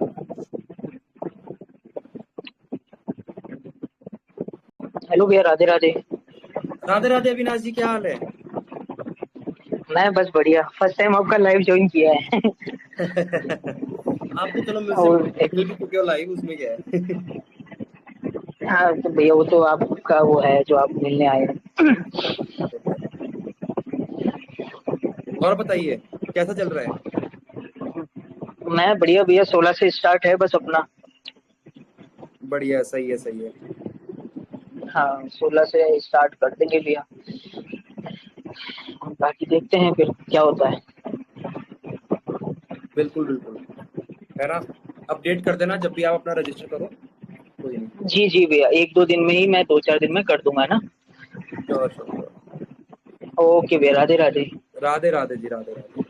Hello भैया, राधे राधे। राधे राधे अविनाश जी, क्या हाल है? मैं बस बढ़िया, फर्स्ट टाइम आपका लाइव ज्वाइन किया है। आप तो चलो मुझसे और मिल भी चुके हो लाइव, उसमें क्या है। हाँ तो भैया वो तो आपका वो है जो आप मिलने आए हैं। और बताइए कैसा चल रहा है? मैं बढ़िया भैया, 16 से स्टार्ट है बस अपना। बढ़िया, सही है सही है। हाँ 16 से स्टार्ट कर देंगे भैया, बाकी देखते हैं फिर क्या होता है। बिल्कुल बिल्कुल, है ना। अपडेट कर देना जब भी आप अपना रजिस्टर करो, कोई नहीं। जी जी भैया, 1-2 दिन में ही, मैं 2-4 दिन में कर दूंगा ना। Sure sure sure. ओके भैया, राधे राधे। राधे राधे जी, राधे राधे।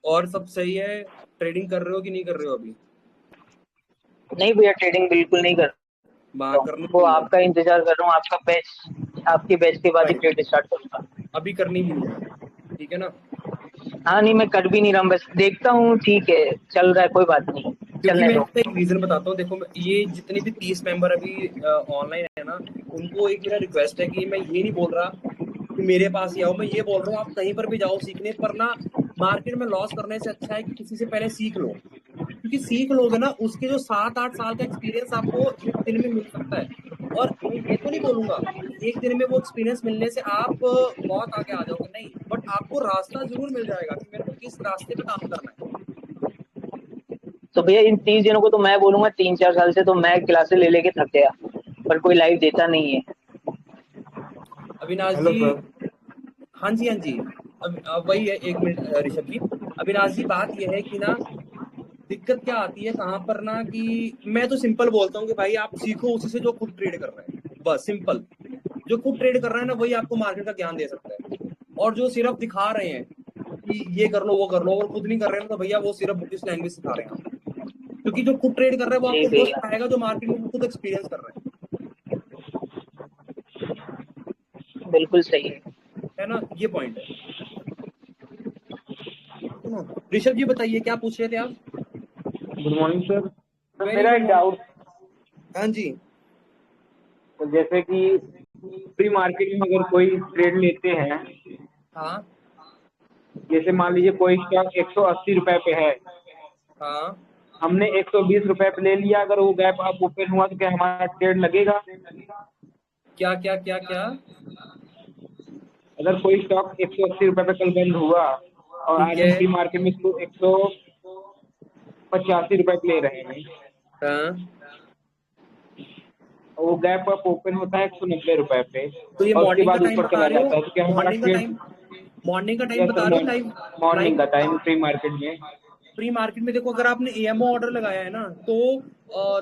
और सब सही है? ट्रेडिंग कर रहे हो कि नहीं कर रहे हो अभी? नहीं भैया, ट्रेडिंग बिल्कुल नहीं कर रहा हूँ, करनी वो भी नहीं है आपका इंतजार कर रहा हूँ, आपका बैच, आपके बैच के बाद ही भाई, ट्रेड स्टार्ट करूंगा। अभी करनी भी नहीं है, ठीक है ना। हाँ नहीं, मैं कर भी नहीं रहा हूँ, बस देखता हूँ, ठीक है चल रहा है, कोई बात नहीं। क्योंकि चलने मैं दो। इसका एक रीजन बताता हूँ। देखो ये जितने भी 30 मेंबर अभी ऑनलाइन है ना, उनको एक मेरा रिक्वेस्ट है कि मैं ये नहीं बोल रहा कि मेरे पास ही आओ, मैं ये बोल रहा हूँ आप कहीं पर भी जाओ सीखने, पर ना मार्केट में लॉस करने से अच्छा है कि किसी से पहले सीख लो, क्योंकि सीख लोगे ना उसके जो 7-8 साल का एक्सपीरियंस आपको एक दिन में मिल सकता है। और मैं ये तो नहीं बोलूंगा कि एक दिन में वो एक्सपीरियंस मिलने से आप बहुत आगे आ जाओगे, नहीं, बट आपको रास्ता जरूर मिल जाएगा कि मेरे को किस रास्ते पे काम करना है। तो भैया इन 30 जनों को तो मैं बोलूंगा 3-4 साल से तो मैं क्लासेस ले लेके थक गया, पर कोई लाइव देता नहीं है। अविनाश हेलो जी। सर। हाँ जी, हाँ जी। अब वही है, 1 मिनट ऋषभ जी। अविनाश जी, बात यह है कि ना दिक्कत क्या आती है कहाँ पर ना, कि मैं तो सिंपल बोलता हूँ कि भाई आप सीखो उसी से जो खुद ट्रेड कर रहा है, बस सिंपल। जो खुद ट्रेड कर रहा है ना वही आपको मार्केट का ज्ञान दे सकता है। और जो सिर्फ दिखा रहे हैं कि ये कर लो वो कर लो और खुद नहीं कर रहे हैं ना, तो भैया वो सिर्फ बुकिश लैंग्वेज सिखा रहे हैं आपको। क्योंकि जो खुद ट्रेड कर रहा है वो जी आपको वो भैया, सिखाएगा जो मार्केट में वो खुद एक्सपीरियंस कर रहा बिल्कुल सही है ना, ये पॉइंट है। है ना? ऋषभ जी बताइए क्या पूछ रहे थे आप? Good morning sir. Sir very मेरा गुड एक मॉर्निंग। डाउट, हाँ जी। तो जैसे कि प्री मार्केट में अगर कोई ट्रेड लेते हैं, हाँ जैसे मान लीजिए कोई स्टॉक 180 रुपए पे है, हाँ। हमने 120 रुपए पे ले लिया, अगर वो गैप अप ओपन हुआ तो क्या हमारा ट्रेड लगेगा? क्या क्या क्या क्या? अगर कोई स्टॉक 180 रुपए पे कल बंद हुआ और ठीक आज है। हम प्री मार्केट में इसको 185 रुपए पे ले रहे हैं हाँ, और वो गैप अप ओपन होता है 190 रुपए पे तो ये और उसके मॉर्निंग का बाद टाइम ऊपर बता चला रहे हो? जाता है, तो क्या हमारा मॉर्निंग का ट्रेड? टाइम, मॉर्निंग का टाइम यस सर, बता रहे हो लाइव? मॉर्निंग लाइव का टाइम प्री मार्केट में। प्री मार्केट में देखो, अगर आपने एएमओ ऑर्डर लगाया है ना, तो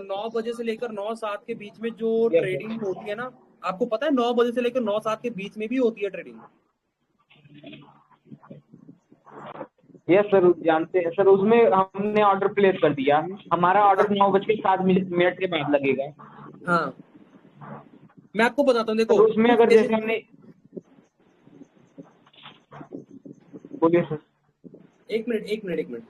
9 बजे से लेकर 9-7 के बीच में जो यस सर। ट्रेडिंग होती है ना, आपको पता है 9 बजे से लेकर 9-7 के बीच में भी होती है ट्रेडिंग। यस सर, जानते हैं सर, उसमें हमने ऑर्डर प्लेस कर दिया, हमारा ऑर्डर 9:07 के बाद लगेगा। हाँ, मैं आपको बताता हूँ, देखो सर उसमें कुछ अगर केसेस। जैसे हमने, बोलिए सर। 1 minute 1 minute 1 minute.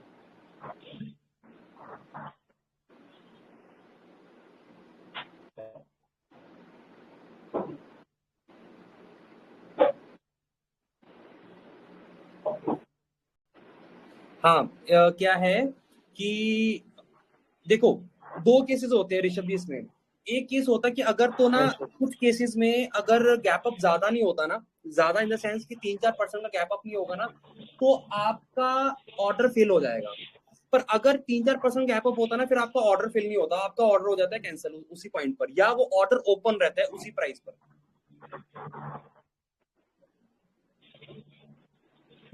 हाँ, क्या है कि देखो, 2 केसेस होते हैं ऋषभ जी इसमें। एक केस होता है कि अगर तो ना, यस सर। कुछ केसेस में अगर गैप अप ज्यादा नहीं होता ना, ज्यादा इन द सेंस कि 3-4% का गैप अप नहीं होगा ना, तो आपका ऑर्डर फेल हो जाएगा। पर अगर 3-4% गैप अप होता ना, फिर आपका ऑर्डर फेल नहीं होता, आपका ऑर्डर हो जाता है कैंसिल उसी पॉइंट पर, या वो ऑर्डर ओपन रहता है उसी प्राइस पर।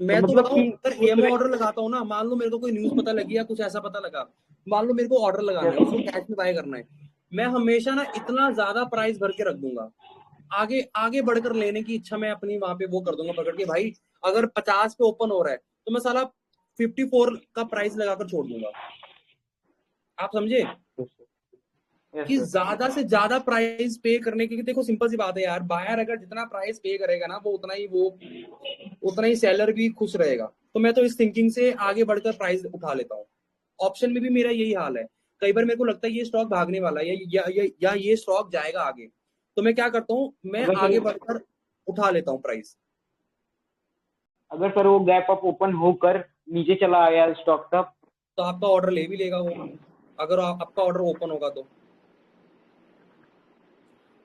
तो मैं तो मतलब बताऊं, कि अगर एएमओ ऑर्डर लगाता हूँ ना, मान लो मेरे को कोई न्यूज पता लगी या कुछ ऐसा पता लगा, मान लो मेरे को ऑर्डर लगाना है, उसको कैश में बाय करना है, मैं हमेशा ना इतना ज्यादा प्राइस भर के रख दूंगा। आगे आगे बढ़कर लेने की इच्छा मैं अपनी वहां पे वो कर दूंगा पकड़ के, भाई अगर 50 पे ओपन हो रहा है तो मैं साला 54 का प्राइस लगाकर छोड़ दूंगा। आप समझे यस कि सर। ज्यादा से ज्यादा प्राइस पे करने की, देखो सिंपल सी बात है यार, बायर अगर जितना प्राइस पे करेगा ना, वो उतना ही सेलर भी खुश रहेगा। तो मैं तो इस थिंकिंग से आगे बढ़कर प्राइस उठा लेता हूँ। ऑप्शन में भी मेरा यही हाल है। कई बार मेरे को लगता है ये स्टॉक भागने वाला है या ये स्टॉक जाएगा आगे, तो मैं क्या करता हूँ, मैं अगर आगे सर बढ़कर उठा लेता हूँ प्राइस। अगर सर वो गैप अप ओपन होकर नीचे चला आया स्टॉक, तब? तो आपका ऑर्डर ले भी लेगा वो, अगर आपका ऑर्डर ओपन होगा तो।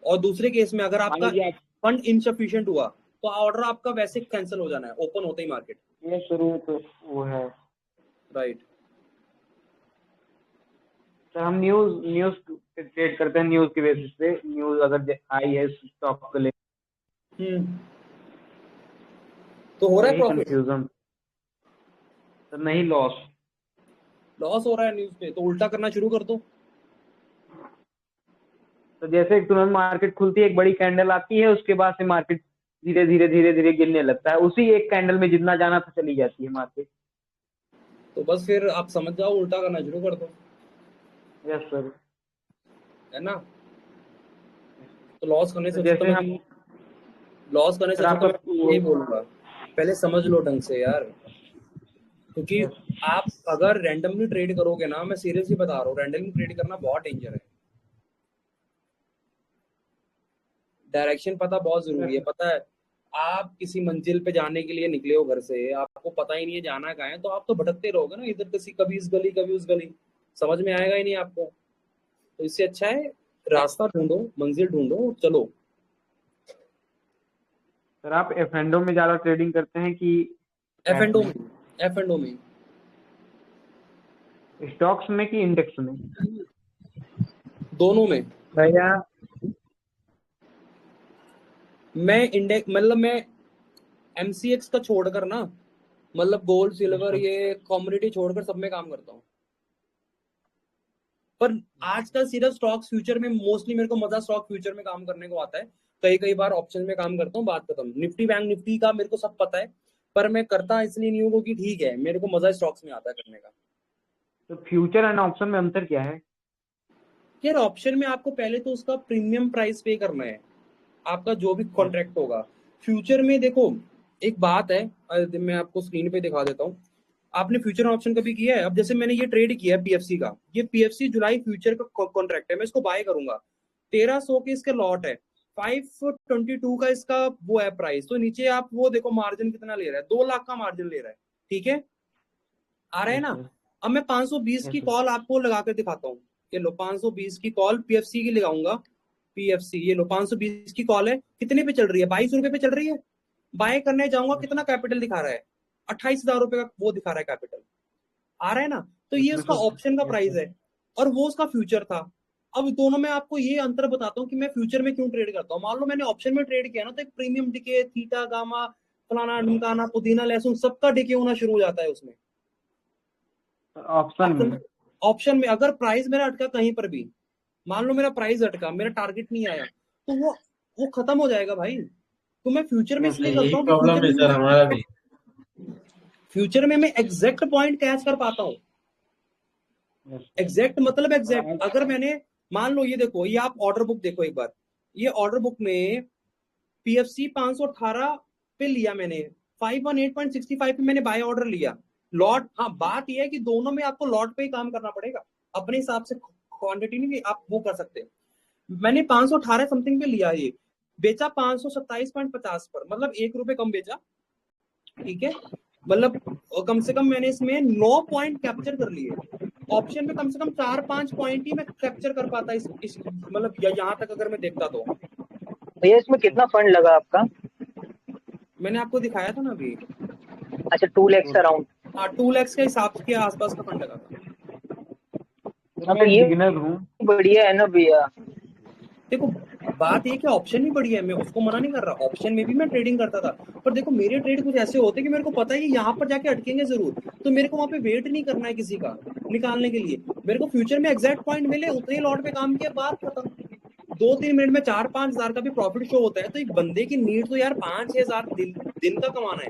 और दूसरे केस में अगर मान आपका लीजिए आप, फंड इनसफिशिएंट हुआ, तो ऑर्डर आपका वैसे कैंसिल हो जाना है ओपन होते ही मार्केट। ये शुरू तो वो है राइट। सर, हम न्यूज न्यूज ट्रेड करते हैं, न्यूज की बेसिस पे, न्यूज अगर आई है स्टॉक को ले, तो हो रहा है वही प्रॉफिट, कंफ्यूजन सर, नहीं लॉस। लॉस हो रहा है न्यूज पे, तो उल्टा करना शुरू कर दो। तो जैसे तुरंत मार्केट खुलती है, एक बड़ी कैंडल आती है, उसके बाद से मार्केट धीरे धीरे धीरे धीरे गिरने लगता है, उसी एक कैंडल में जितना जाना था चली जाती है मार्केट। तो बस फिर आप समझ जाओ, उल्टा करना शुरू कर दो, यस सर। है ना। तो लॉस करने से तो अच्छा तो जैसे मैं हम, लॉस करने से सर अच्छा तो आपका मैं यही बोलूंगा, पहले समझ लो ढंग से यार। क्योंकि आप अगर रैंडमली ट्रेड करोगे ना, मैं सीरियसली बता रहा हूँ, रैंडमली ट्रेड करना बहुत डेंजर है। डायरेक्शन पता बहुत जरूरी है। पता है, आप किसी मंजिल पे जाने के लिए निकले हो घर से, आपको पता ही नहीं है जाना कहाँ है, तो आप तो भटकते रहोगे ना, इधर किसी कभी इस गली कभी उस गली, समझ में आएगा ही नहीं आपको। तो इससे अच्छा है रास्ता ढूंढो, मंजिल ढूंढो, चलो। सर आप एफ&ओ में ज्यादा ट्रेडिंग करते हैं कि एफ एंड ओ में, स्टॉक्स में कि इंडेक्स में? दोनों में। भैया मैं इंडेक्स मतलब मैं एमसीएक्स का छोड़कर ना, मतलब गोल्ड सिल्वर ये कॉमोडिटी छोड़कर सब में काम करता हूँ। पर आजकल सिर्फ स्टॉक्स फ्यूचर में मोस्टली मेरे को मजा स्टॉक फ्यूचर में काम करने को आता है। कई बार ऑप्शन में काम करता हूँ, बात खत्म। निफ्टी बैंक निफ्टी का मेरे को सब पता है, पर मैं करता इसलिए नहीं हूँ क्योंकि ठीक है, मेरे को मजा स्टॉक्स में आता है करने का। तो फ्यूचर एंड ऑप्शन में अंतर क्या है? यार ऑप्शन में आपको पहले तो उसका प्रीमियम प्राइस पे करना है, आपका जो भी कॉन्ट्रैक्ट होगा। फ्यूचर में देखो एक बात है, मैं आपको स्क्रीन पे दिखा देता हूँ। आपने फ्यूचर ऑप्शन कभी किया है? अब जैसे मैंने ये ट्रेड किया है पीएफसी का, ये पीएफसी जुलाई फ्यूचर का कॉन्ट्रैक्ट है, मैं इसको बाय करूंगा। 1300 के इसके लॉट है, 522 का इसका वो है प्राइस। तो नीचे आप वो देखो मार्जिन कितना ले रहा है, 2 लाख का मार्जिन ले रहा है, ठीक है, आ रहा है ना। अब मैं 520 की कॉल आपको लगा कर दिखाता हूँ। ये लो 520 की कॉल पीएफसी की लगाऊंगा, पीएफसी ये लो 520 की कॉल है, कितने पे चल रही है? 22 रुपए पे चल रही है। बाय करने जाऊंगा, कितना कैपिटल दिखा रहा है? 28,000 रुपए का वो दिखा रहा है कैपिटल, आ रहा है ना। तो ये उसका ऑप्शन का प्राइस है और वो उसका फ्यूचर था। अब दोनों में आपको ये अंतर बताता हूँ कि मैं फ्यूचर में क्यों ट्रेड करता हूँ। मान लो मैंने ऑप्शन में ट्रेड किया ना, तो एक प्रीमियम डिके, थीटा गामा फलाना ढिमकाना पुदीना लहसुन सबका डिके होना शुरू हो जाता है उसमें। ऑप्शन में अगर प्राइस मेरा अटका कहीं पर भी, मान लो मेरा प्राइस अटका, मेरा टारगेट नहीं आया, तो वो खत्म हो जाएगा भाई। तो मैं फ्यूचर में इसलिए करता यही हूँ कि प्रॉब्लम है सर हमारा भी। फ्यूचर में मैं एग्जैक्ट पॉइंट कैच कर पाता हूँ। एग्जैक्ट मतलब एग्जैक्ट। अगर मैंने मान लो ये देखो, ये आप ऑर्डर बुक देखो एक बार, ये ऑर्डर बुक में पीएफसी 518 पे लिया मैंने, 518.65 पे मैंने बाय ऑर्डर लिया लॉट। हाँ बात यह है कि दोनों में आपको लॉट पे ही काम करना पड़ेगा, अपने हिसाब से क्वांटिटी नहीं आप वो कर सकते। मैंने 518 समथिंग पे लिया, ये बेचा 527.50 पर, मतलब 1 रुपए कम बेचा, ठीक है। मतलब कम से कम मैंने इसमें 9 पॉइंट कैप्चर कर लिए। ऑप्शन में कम से कम 4-5 पॉइंट ही मैं कैप्चर कर पाता इस मतलब यहाँ तक अगर मैं देखता तो। भैया इसमें कितना फंड लगा आपका? मैंने आपको दिखाया था ना अभी। अच्छा 2 lakhs अराउंड। हाँ 2 lakhs के हिसाब के आसपास का फंड लगा था। हाँ तो ये बढ़िया है ना भैया। देखो बात ये कि ऑप्शन भी बढ़िया है, मैं उसको मना नहीं कर रहा, ऑप्शन में भी मैं ट्रेडिंग करता था। पर देखो मेरे ट्रेड कुछ ऐसे होते कि मेरे को पता है कि यहाँ पर जाके अटकेंगे जरूर, तो मेरे को वहां पे वेट नहीं करना है किसी का निकालने के लिए। मेरे को फ्यूचर में एग्जैक्ट पॉइंट मिले, उतने ही लॉट पे काम किया, बात खत्म। 2-3 मिनट में 4-5 हजार का भी प्रॉफिट शो होता है। तो एक बंदे की नीड तो यार 5-6 हजार दिन का कमाना है।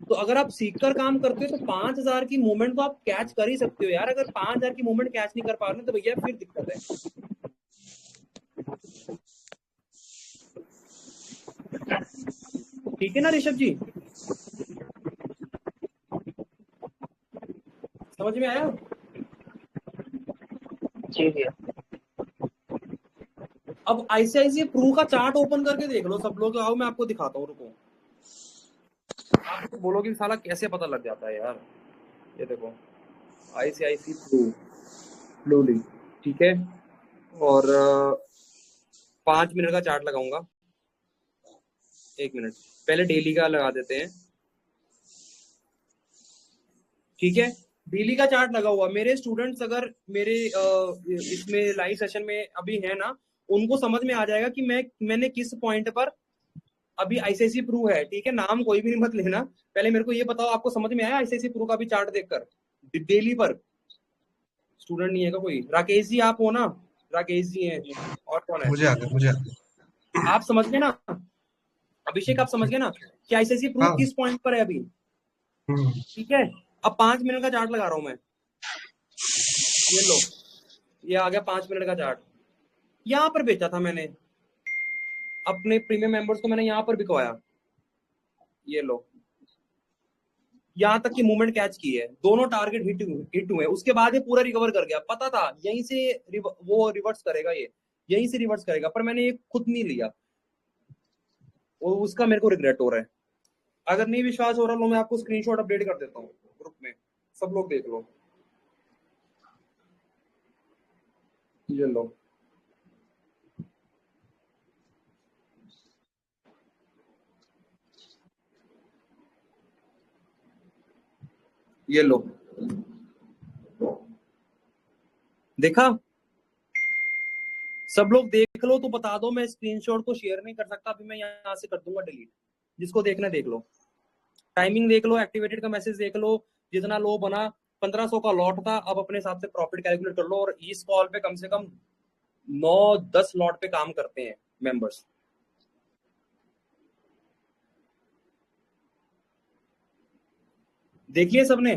तो अगर आप सीख कर काम करते हो तो 5,000 की मूवमेंट तो आप कैच कर ही सकते हो यार। अगर 5,000 की मूवमेंट कैच नहीं कर पा रहे तो भैया फिर दिक्कत है। ठीक है ना ऋषभ जी, समझ में आया? जी भैया। अब आईसीआईसीआई प्रू का चार्ट ओपन करके देख लो सब लोग, आओ मैं आपको दिखाता हूँ, रुको। आप तो बोलोगे साला कैसे पता लग जाता है यार। ये देखो आईसीआईसीआई प्रू ब्लूली, ठीक है। और 5 मिनट का चार्ट लगाऊंगा, 1 मिनट पहले डेली का लगा देते हैं, ठीक है। डेली का चार्ट लगा हुआ। मेरे स्टूडेंट्स अगर मेरे इसमें लाइव सेशन में अभी है ना, उनको समझ में आ जाएगा कि मैंने किस पॉइंट पर अभी आईसीआईसीआई प्रू है, ठीक है। नाम कोई भी नहीं मत लेना, पहले मेरे को ये बताओ आपको समझ में आया आईसीआईसीआई प्रू का भी चार्ट देखकर डेली पर? स्टूडेंट नहीं है का कोई? राकेश जी आप हो ना? राकेश जी हैं, और कौन है? मुझे आ गया। आप समझ गए ना? अभिषेक आप समझ गए ना कि आईसीआईसीआई प्रू किस पॉइंट पर है अभी? ठीक है। अब 5 मिनट का चार्ट लगा रहा हूं मैं, ये लो, ये आ गया 5 मिनट का चार्ट। यहां पर बेचा था मैंने, अपने प्रीमियम मेंबर्स को मैंने यहां पर बिकवाया, ये लो। यहाँ तक की मूवमेंट कैच की है, दोनों टारगेट हिट हुए, उसके बाद ये पूरा रिकवर कर गया, पता था यहीं से वो रिवर्स करेगा, ये यहीं से रिवर्स करेगा, पर मैंने ये खुद नहीं लिया, वो उसका मेरे को रिग्रेट हो रहा है। अगर नहीं विश्वास हो रहा लो, मैं आपको स्क्रीनशॉट अपडेट कर देता हूँ ग्रुप में, सब लोग देख लो। ये लो, ये लो, देखा? सब लोग देख लो तो बता दो, मैं स्क्रीनशॉट को शेयर नहीं कर सकता अभी, मैं यहाँ से कर दूंगा डिलीट। जिसको देखना देख लो, टाइमिंग देख लो, एक्टिवेटेड का मैसेज देख लो, जितना लो बना 1500 का लॉट था, अब अपने हिसाब से प्रॉफिट कैलकुलेट कर लो। और इस कॉल पे कम से कम 9-10 लॉट पे काम करते हैं मेंबर्स। देख लिया सबने?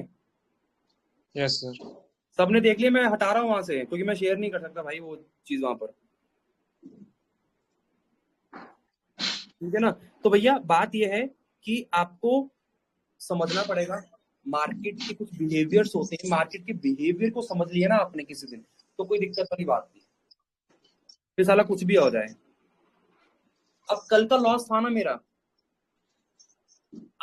Yes sir. सबने देख लिया? मैं हटा रहा हूं वहां से क्योंकि मैं शेयर नहीं कर सकता भाई वो चीज वहां पर, ठीक है ना? तो भैया बात ये है कि आपको समझना पड़ेगा, मार्केट के कुछ बिहेवियर्स होते हैं, मार्केट के बिहेवियर को समझ लिया ना आपने किसी दिन, तो कोई दिक्कत वाली बात नहीं, फिर साला कुछ भी हो जाए। अब कल का लॉस था ना मेरा,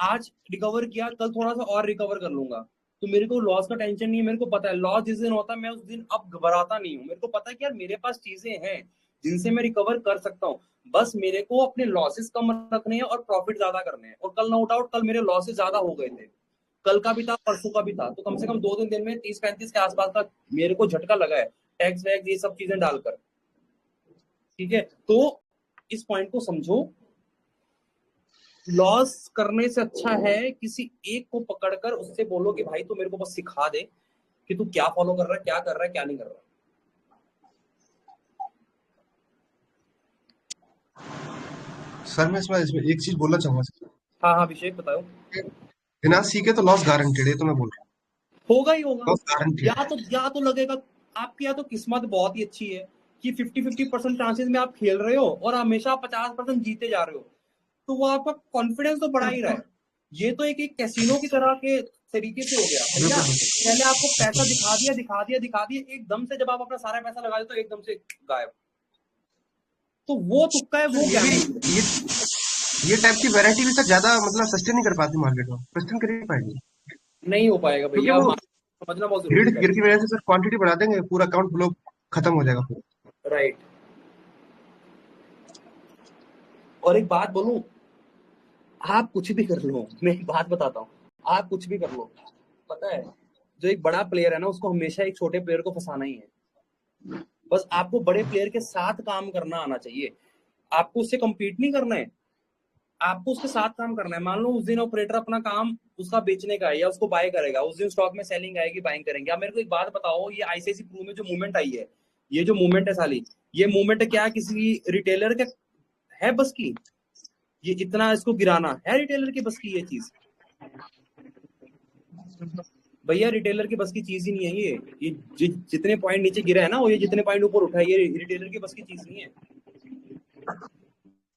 आज रिकवर किया, कल थोड़ा सा और रिकवर कर लूंगा, तो मेरे को लॉस का टेंशन नहीं है। मेरे को पता है लॉस जिस दिन होता है मैं उस दिन अब घबराता नहीं हूँ, मेरे को पता है कि यार मेरे पास चीजें हैं जिनसे मैं रिकवर कर सकता हूँ, बस मेरे को अपने लॉसेस कम रखने हैं और प्रॉफिट ज्यादा करने हैं। और कल नो डाउट कल मेरे लॉसेस ज्यादा हो गए थे, कल का भी था, परसों का भी था, तो कम से कम 2-3 दिन में 30-35 के आसपास का मेरे को झटका लगा है, टैक्स वैक्स ये सब चीजें डालकर, ठीक है? तो इस पॉइंट को समझो, लॉस करने से अच्छा है किसी एक को पकड़कर उससे बोलो कि भाई तू मेरे को बस सिखा दे कि तू क्या फॉलो कर रहा है, क्या कर रहा है, क्या नहीं कर रहा। सर मैं इसमें एक चीज बोलना चाहूंगा सर। हाँ हाँ अभिषेक बताओ। बिना सीखे तो लॉस गारंटेड है, तो मैं बोल रहा होगा ही होगा, हूँ लॉस गारंटेड। या तो लगेगा आपकी, या तो किस्मत बहुत ही अच्छी है कि 50-50% चांसेस में आप खेल रहे हो और हमेशा 50% जीते जा रहे हो, तो वो आपका कॉन्फिडेंस तो बढ़ा ही रहा है। ये तो एक कैसीनो की तरह के तरीके से हो गया भैया, पहले आपको पैसा दिखा दिया, एकदम से जब आप अपना सारा पैसा लगा देते हो एकदम से गायब, तो वो तुक्का है, वो क्या है? ये टाइप की वैरायटी भी सर ज्यादा मतलब सस्टेन नहीं कर पाती मार्केट में, सस्टेन कर नहीं पाएगी, नहीं हो पाएगा क्योंकि भैया, वो समझना बहुत जरूरी गिर की वजह से सर क्वांटिटी बढ़ा देंगे, पूरा अकाउंट फ्लो खत्म हो जाएगा पूरा। राइट। और एक बात बोलूं, आप कुछ भी कर लो, मैं एक बात बताता हूँ, आप कुछ भी कर लो, पता है जो एक बड़ा प्लेयर है ना उसको हमेशा एक छोटे प्लेयर को फंसाना ही है। बस आपको बड़े प्लेयर के साथ काम करना आना चाहिए, आपको उससे कम्पीट नहीं करना है, आपको उसके साथ काम करना है। मान लो उस दिन ऑपरेटर अपना काम उसका बेचने का है या उसको बाय करेगा, उस दिन स्टॉक में सेलिंग आएगी, बाइंग करेंगे। आप मेरे को एक बात बताओ, ये आईसीआईसी प्रू में जो मूवमेंट आई है, ये जो मूवमेंट है साली, ये मूवमेंट क्या किसी रिटेलर के है बस की? ये इतना इसको गिराना है रिटेलर की बस की? ये चीज भैया रिटेलर की बस की चीज ही नहीं है ये जितने पॉइंट नीचे गिरा है ना, वो ये जितने पॉइंट ऊपर उठा है, ये रिटेलर की बस की चीज नहीं है।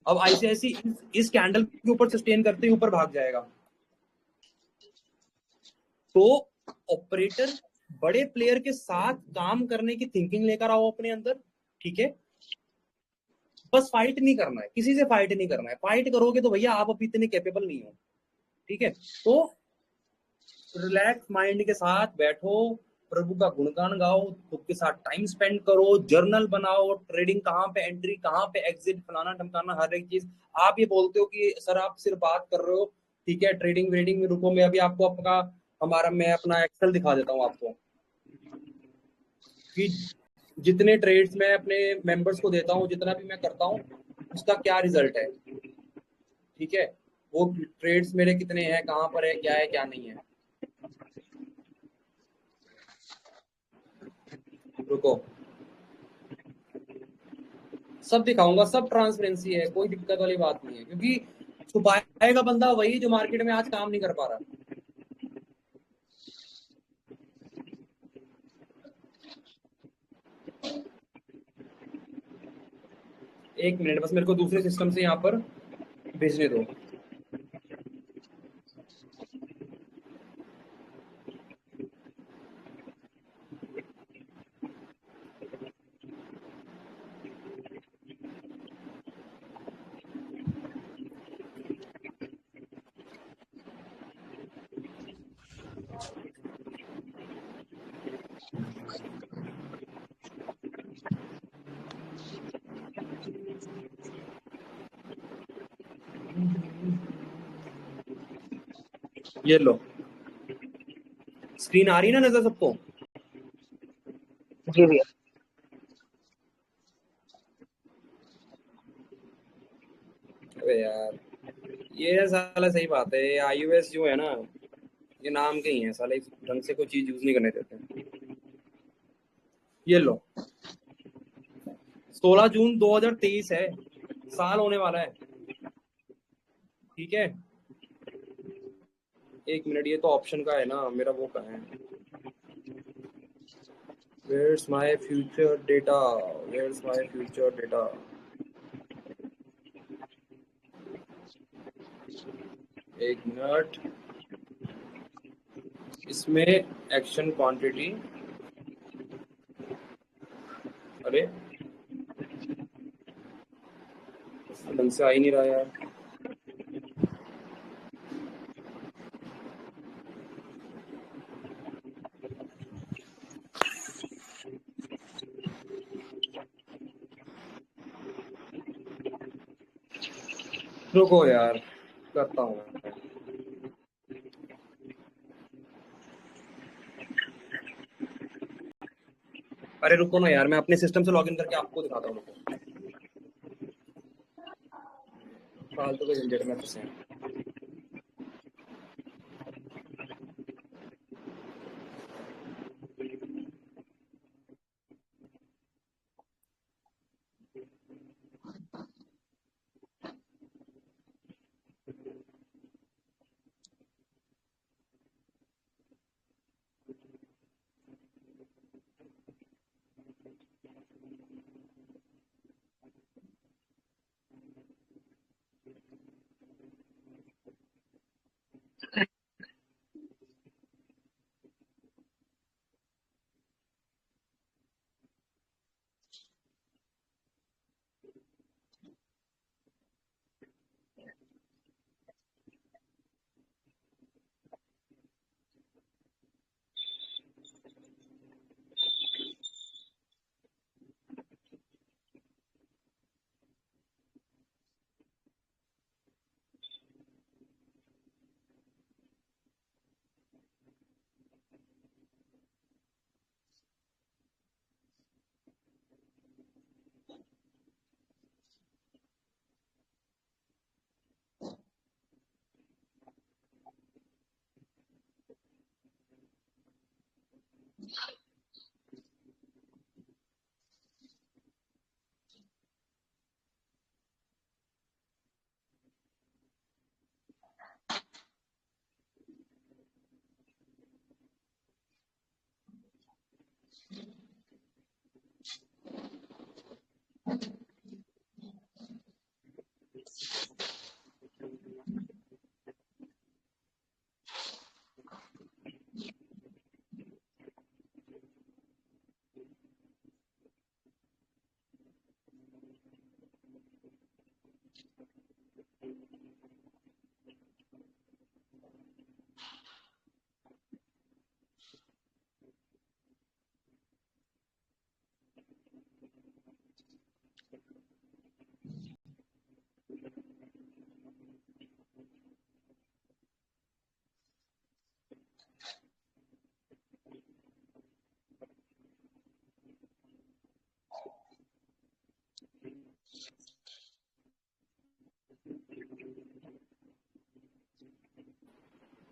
अब आईसीआईसी इस कैंडल के ऊपर सस्टेन करते ही ऊपर भाग जाएगा। तो ऑपरेटर बड़े प्लेयर के साथ काम करने की थिंकिंग लेकर आओ अपने अंदर, ठीक है? बस फाइट नहीं करना है, किसी से फाइट नहीं करना है, फाइट करोगे तो भैया आप अभी इतने कैपेबल नहीं हो, ठीक है? तो रिलैक्स माइंड के साथ बैठो, प्रभु का गुणगान गाओ, खुद के साथ टाइम स्पेंड करो, जर्नल बनाओ, ट्रेडिंग कहाँ पे एंट्री, कहाँ पे एग्जिट, फलाना ढमकाना, हर एक चीज। आप ये बोलते हो कि सर आप सिर्फ बात कर रहे हो, ठीक है, ट्रेडिंग वेडिंग में रुको, मैं अभी आपको मैं अपना एक्सेल दिखा देता हूँ आपको कि जितने ट्रेड्स मैं अपने मेंबर्स को देता हूँ, जितना भी मैं करता हूँ उसका क्या रिजल्ट है, ठीक है? वो ट्रेड्स मेरे कितने हैं, कहाँ पर है, क्या नहीं है। रुको, सब दिखाऊंगा, सब ट्रांसपेरेंसी है, कोई दिक्कत वाली बात नहीं है, क्योंकि छुपाएगा बंदा वही जो मार्केट में आज काम नहीं कर पा रहा। एक मिनट बस, मेरे को दूसरे सिस्टम से यहाँ पर भेजने दो। ये लो, स्क्रीन आ रही है ना नजर सबको? जी भैया। अबे यार, ये साला सही बात है, iOS जो है ना, ये नाम के ही है साले, ढंग से कोई चीज यूज नहीं करने देते। ये लो, 16 जून 2023 है, साल होने वाला है, ठीक है। एक मिनट, ये तो ऑप्शन का है ना, मेरा वो कहाँ है? Where's my future data? Where's my future data? एक मिनट, इसमें एक्शन क्वांटिटी, अरे ढंग से आ ही नहीं रहा यार। रुको यार, करता हूँ। अरे रुको ना यार, मैं अपने सिस्टम से लॉगिन करके आपको दिखाता हूँ। फालतू के झंझट में फंसे हैं।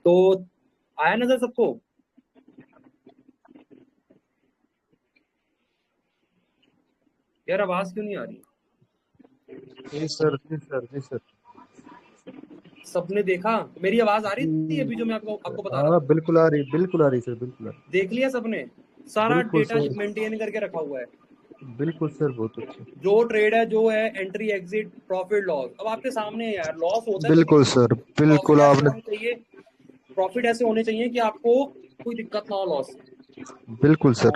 तो आया नजर सबको? यार आवाज क्यों नहीं आ रही? जी सर, जी सर, जी सर। सबने देखा मेरी आवाज आ रही थी अभी जो मैं आपको बता रहा था? बिल्कुल आ रही, बिल्कुल आ रही सर, बिल्कुल आ रही। देख लिया सबने? सारा बिल्कुल डेटा सर, मेंटेन करके रखा हुआ है। बिल्कुल सर, बहुत अच्छे। जो ट्रेड है, जो है एंट्री एग्जिट प्रॉफिट लॉस, अब आपके सामने है यार। लॉस होता है तो बिल्कुल सर, प्रॉफिट बिल्कुल ऐसे आपने, होने चाहिए, प्रॉफिट ऐसे होने चाहिए कि आपको कोई दिक्कत ना हो लॉस से। बिल्कुल सर।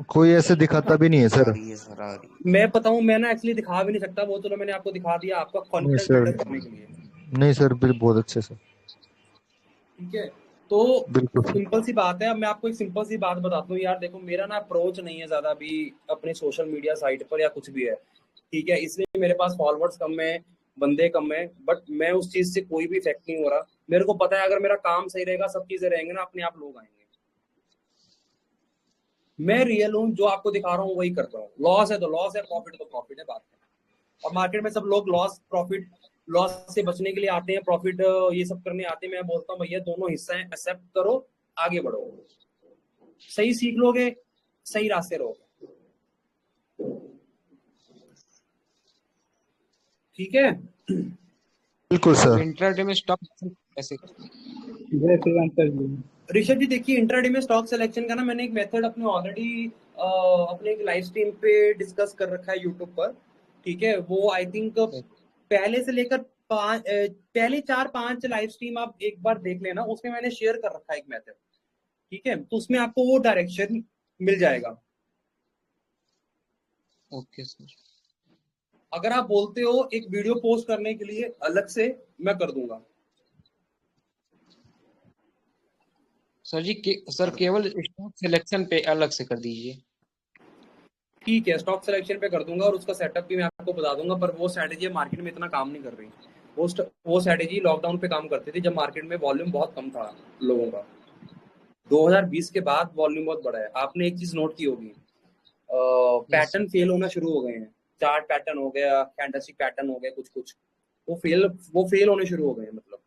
कोई ऐसे दिखाता भी नहीं है आ सर। रही है सर, आ रही है। मैं पता हूँ, मैं ना एक्चुअली दिखा भी नहीं सकता वो, चलो मैंने आपको दिखा दिया आपका नहीं कॉन्फिडेंस सर, बिल्डअप करने के लिए, नहीं सर, बिल्कुल बहुत अच्छे सर। ठीक है। तो बिल्कुल सर। सिंपल सी बात है, अब मैं आपको एक सिंपल सी बात बताता हूँ यार। देखो, मेरा ना अप्रोच नहीं है ज्यादा अभी अपने सोशल मीडिया साइट पर या कुछ भी है, ठीक है, इसलिए मेरे पास फॉलोअर्स कम है, बंदे कम है, बट मैं उस चीज से कोई भी इफेक्ट नहीं हो रहा। मेरे को पता है अगर मेरा काम सही रहेगा, सब चीजें रहेंगे ना, अपने आप लोग आएंगे। मैं रियल हूँ, जो आपको दिखा रहा हूँ वही कर रहा हूँ। लॉस है तो लॉस है, प्रॉफिट तो प्रॉफिट है, बात है। और मार्केट में सब लोग लॉस से बचने के लिए आते हैं, प्रॉफिट ये सब करने आते हैं। मैं बोलता हूँ भैया दोनों हिस्सा है, एक्सेप्ट करो, आगे बढ़ो, सही सीख लोगे, सही रास्ते रहोगे। ठीक है, बिल्कुल सर। इंट्राडे में स्टॉक कैसे? ऋषभ जी देखिए, इंट्राडे में स्टॉक सिलेक्शन का ना मैंने एक मेथड अपने ऑलरेडी अपने एक लाइव स्ट्रीम पे डिस्कस कर रखा है यूट्यूब पर। ठीक है, वो आई थिंक पहले से लेकर पहले 4-5 लाइव स्ट्रीम आप एक बार देख लेना, उसमें मैंने शेयर कर रखा है एक मेथड। ठीक है, तो उसमें आपको वो डायरेक्शन मिल जाएगा। Okay sir. अगर आप बोलते हो एक वीडियो पोस्ट करने के लिए अलग से, मैं कर दूंगा। सर जी सर केवल स्टॉक सिलेक्शन पे अलग से कर दीजिए। ठीक है, स्टॉक सिलेक्शन पे कर दूंगा और उसका सेटअप भी मैं आपको बता दूंगा, पर वो स्ट्रैटेजी मार्केट में इतना काम नहीं कर रही। वो स्ट्रैटेजी लॉकडाउन पे काम करती थी, जब मार्केट में वॉल्यूम बहुत कम था लोगों का। 2020 के बाद वॉल्यूम बहुत बढ़ा है। आपने एक चीज नोट की होगी, पैटर्न फेल होना शुरू हो गए हैं। चार्ट पैटर्न हो गया, कैंडलस्टिक पैटर्न हो गया, कुछ कुछ वो फेल होने शुरू हो गए हैं। मतलब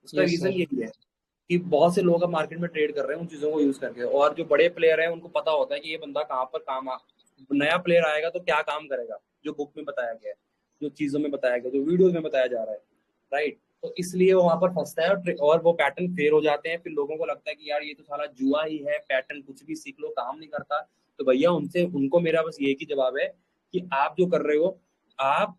उसका रीजन यही है कि बहुत से लोग अब मार्केट में ट्रेड कर रहे हैं उन चीजों को यूज करके, और जो बड़े प्लेयर हैं उनको पता होता है कि ये बंदा कहाँ पर नया प्लेयर आएगा तो क्या काम करेगा, जो बुक में बताया गया है, जो चीजों में बताया गया, जो वीडियोज में बताया जा रहा है, राइट। तो इसलिए वो वहां पर फंसता है और वो पैटर्न फेल हो जाते हैं। फिर लोगों को लगता है कि यार ये तो साला जुआ ही है, पैटर्न कुछ भी सीख लो काम नहीं करता। तो भैया उनको मेरा बस एक ही जवाब है कि आप जो कर रहे हो, आप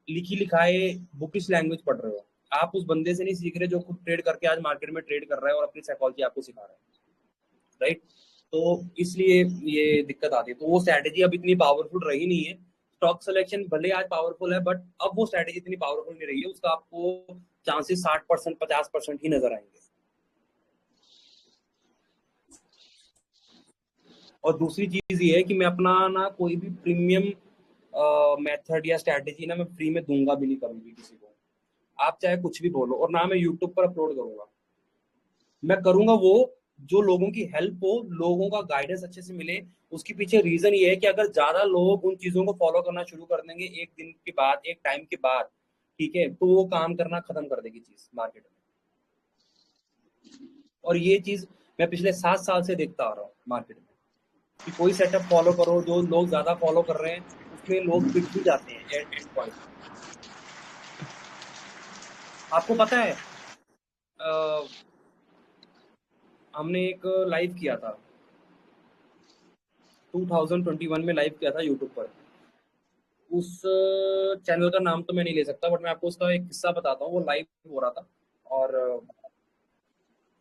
लिखी लिखाए बुकिश लैंग्वेज पढ़ रहे हो। आप उस बंदे से नहीं सीख रहे जो खुद ट्रेड करके आज मार्केट में ट्रेड कर रहा है और अपनी साइकोलॉजी आपको सिखा रहा है, राइट। तो इसलिए ये दिक्कत आती है। तो वो स्ट्रैटेजी अब इतनी पावरफुल रही नहीं है। स्टॉक सिलेक्शन भले आज पावरफुल है, बट अब वो स्ट्रैटेजी इतनी पावरफुल नहीं रही है। उसका आपको चांसेस 60% 50% ही नजर आएंगे। और दूसरी चीज ये है कि मैं अपना ना कोई भी प्रीमियम मेथड या स्ट्रैटेजी ना मैं फ्री में दूंगा भी नहीं कभी भी किसी को। आप चाहे कुछ भी बोलो, और ना मैं यूट्यूब पर अपलोड करूंगा। मैं करूंगा वो जो लोगों की हेल्प हो, लोगों का गाइडेंस अच्छे से मिले। उसके पीछे रीजन ये है कि अगर ज्यादा लोग उन चीजों को फॉलो करना शुरू कर देंगे एक दिन के बाद, एक टाइम के बाद, ठीक है, तो वो काम करना खत्म कर देगी चीज मार्केट में। और ये चीज मैं पिछले 7 साल से देखता आ रहा हूँ मार्केट में, कि कोई सेटअप फॉलो करो, जो लोग ज्यादा फॉलो कर रहे हैं उसमें लोग बिक भी जाते हैं एट पॉइंट। आपको पता है हमने एक लाइव किया था 2021 में, लाइव किया था यूट्यूब पर। उस चैनल का नाम तो मैं नहीं ले सकता, बट मैं आपको उसका एक किस्सा बताता हूँ। वो लाइव हो रहा था और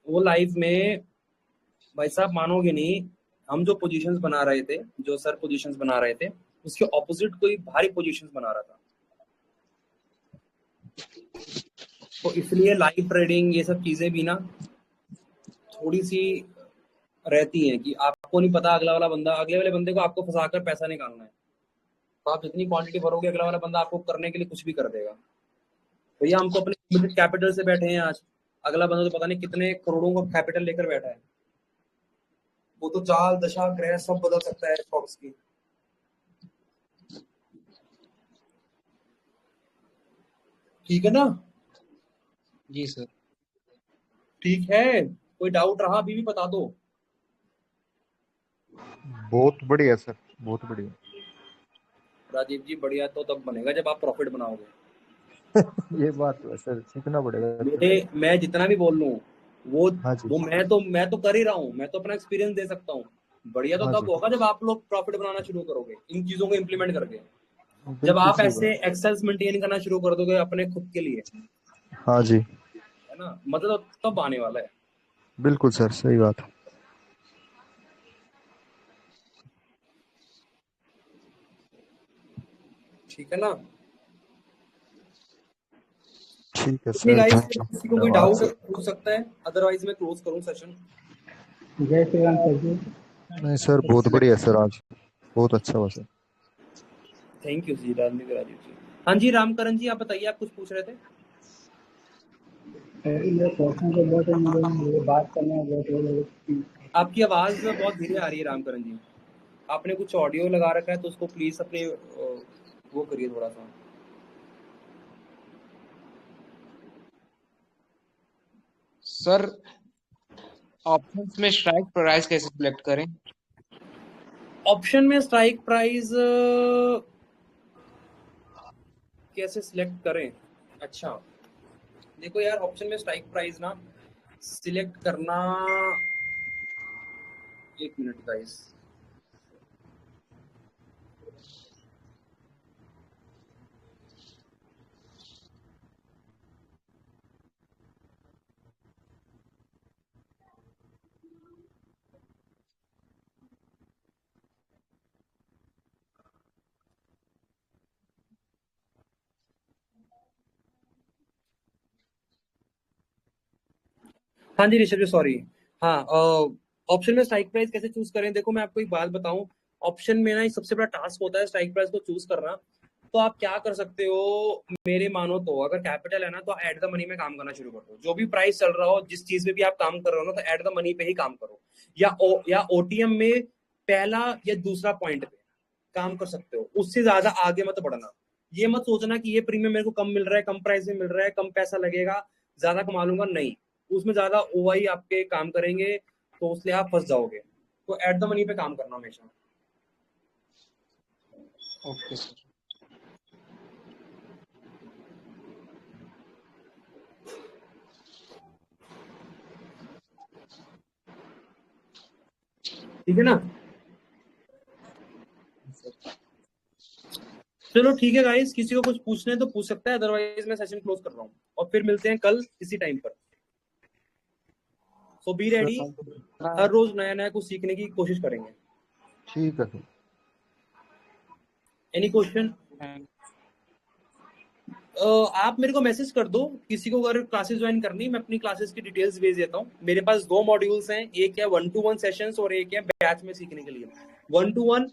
वो लाइव में भाई साहब मानोगे नहीं, हम जो पोजीशंस बना रहे थे, जो सर पोजीशंस बना रहे थे, उसके ऑपोजिट कोई भारी पोजीशंस बना रहा था। तो इसलिए लाइव ट्रेडिंग ये सब चीजें भी ना थोड़ी सी रहती हैं कि आपको नहीं पता अगले वाले बंदे को आपको फंसाकर पैसा निकालना है। तो आप जितनी क्वांटिटी भरोगे, अगला वाला बंदा आपको करने के लिए कुछ भी कर देगा। भैया हम तो अपने लिमिटेड कैपिटल से बैठे हैं आज, अगला बंदा तो पता नहीं कितने करोड़ों का कैपिटल लेकर बैठा है। वो तो चाल दशा ग्रह सब बदल सकता है स्टॉक्स की। ठीक है ना? जी सर। ठीक है, कोई डाउट रहा अभी भी बता दो। बहुत बढ़िया सर, बहुत बढ़िया। राजीव जी बढ़िया तो तब बनेगा जब आप प्रॉफिट बनाओगे। ये बात तो है सर, सीखना पड़ेगा। बेटे मैं जितना भी बोल लूं वो हाँ जी। वो मैं तो कर ही रहा हूँ, मैं तो अपना एक्सपीरियंस दे सकता हूँ। बढ़िया तो हाँ तब जी। होगा जब आप लोग प्रॉफिट बनाना शुरू करोगे इन चीजों को इम्प्लीमेंट करके। जब बिल्कुल आप सही ऐसे एक्सेल्स मेंटेन करना शुरू कर दोगे अपने खुद के लिए, बात। हाँ जी, है ना, मतलब तब आने वाला है। बिल्कुल सर, सही बात। ठीक है ना? ठीक है इतनी सर, गाइस, थैंक यू। किसी को कोई डाउट पूछ सकता है, अदरवाइज मैं क्लोज करूं सेशन। जय श्री राम सर जी। नहीं सर, बहुत बढ़िया सर, आज बहुत अच्छा हुआ सर। थैंक यू जी राजीव जी। हाँ जी रामकरण जी, आप बताइए, आप कुछ पूछ रहे थे। आपकी आवाज बहुत धीरे आ रही है रामकरण जी। आपने कुछ ऑडियो लगा रखा है तो उसको प्लीज अपने वो करिए थोड़ा सा। सर ऑप्शंस में स्ट्राइक प्राइस कैसे सिलेक्ट करें? ऑप्शन में स्ट्राइक प्राइस कैसे सिलेक्ट करें? अच्छा देखो यार, ऑप्शन में स्ट्राइक प्राइस ना सिलेक्ट करना, एक मिनट गाइस। हाँ जी ऋषभ जी, सॉरी। हाँ, ऑप्शन में स्ट्राइक प्राइस कैसे चूज करें? देखो मैं आपको एक बात बताऊं, ऑप्शन में ना एक सबसे बड़ा टास्क होता है स्ट्राइक प्राइस को चूज करना। तो आप क्या कर सकते हो, मेरे मानो तो अगर कैपिटल है ना तो एट द मनी में काम करना शुरू कर दो। जो भी प्राइस चल रहा हो, जिस चीज में भी आप काम कर रहे हो ना, तो एट द मनी पे ही काम करो, या ओटीएम में पहला या दूसरा पॉइंट पे काम कर सकते हो। उससे ज्यादा आगे मत बढ़ना। ये मत सोचना कि ये प्रीमियम मेरे को कम मिल रहा है, कम प्राइस में मिल रहा है, कम पैसा लगेगा, ज्यादा कमा लूंगा। नहीं, उसमें ज्यादा ओआई आपके काम करेंगे तो उसलिए आप फंस जाओगे। तो एट द मनी पे काम करना हमेशा। Okay sir. ठीक है ना? चलो ठीक है गाइस, किसी को कुछ पूछना है तो पूछ सकता है, अदरवाइज मैं सेशन क्लोज कर रहा हूँ और फिर मिलते हैं कल इसी टाइम पर। सो बी रेडी, हर रोज नया नया कुछ सीखने की कोशिश करेंगे। ठीक है सर। Any question? आप मेरे को मैसेज कर दो, किसी को अगर क्लासेस ज्वाइन करनी, मैं अपनी क्लासेस की डिटेल्स भेज देता हूँ। मेरे पास 2 मॉड्यूल्स हैं, एक है 1-to-1 सेशंस और एक है बैच में सीखने के लिए। 1-to-1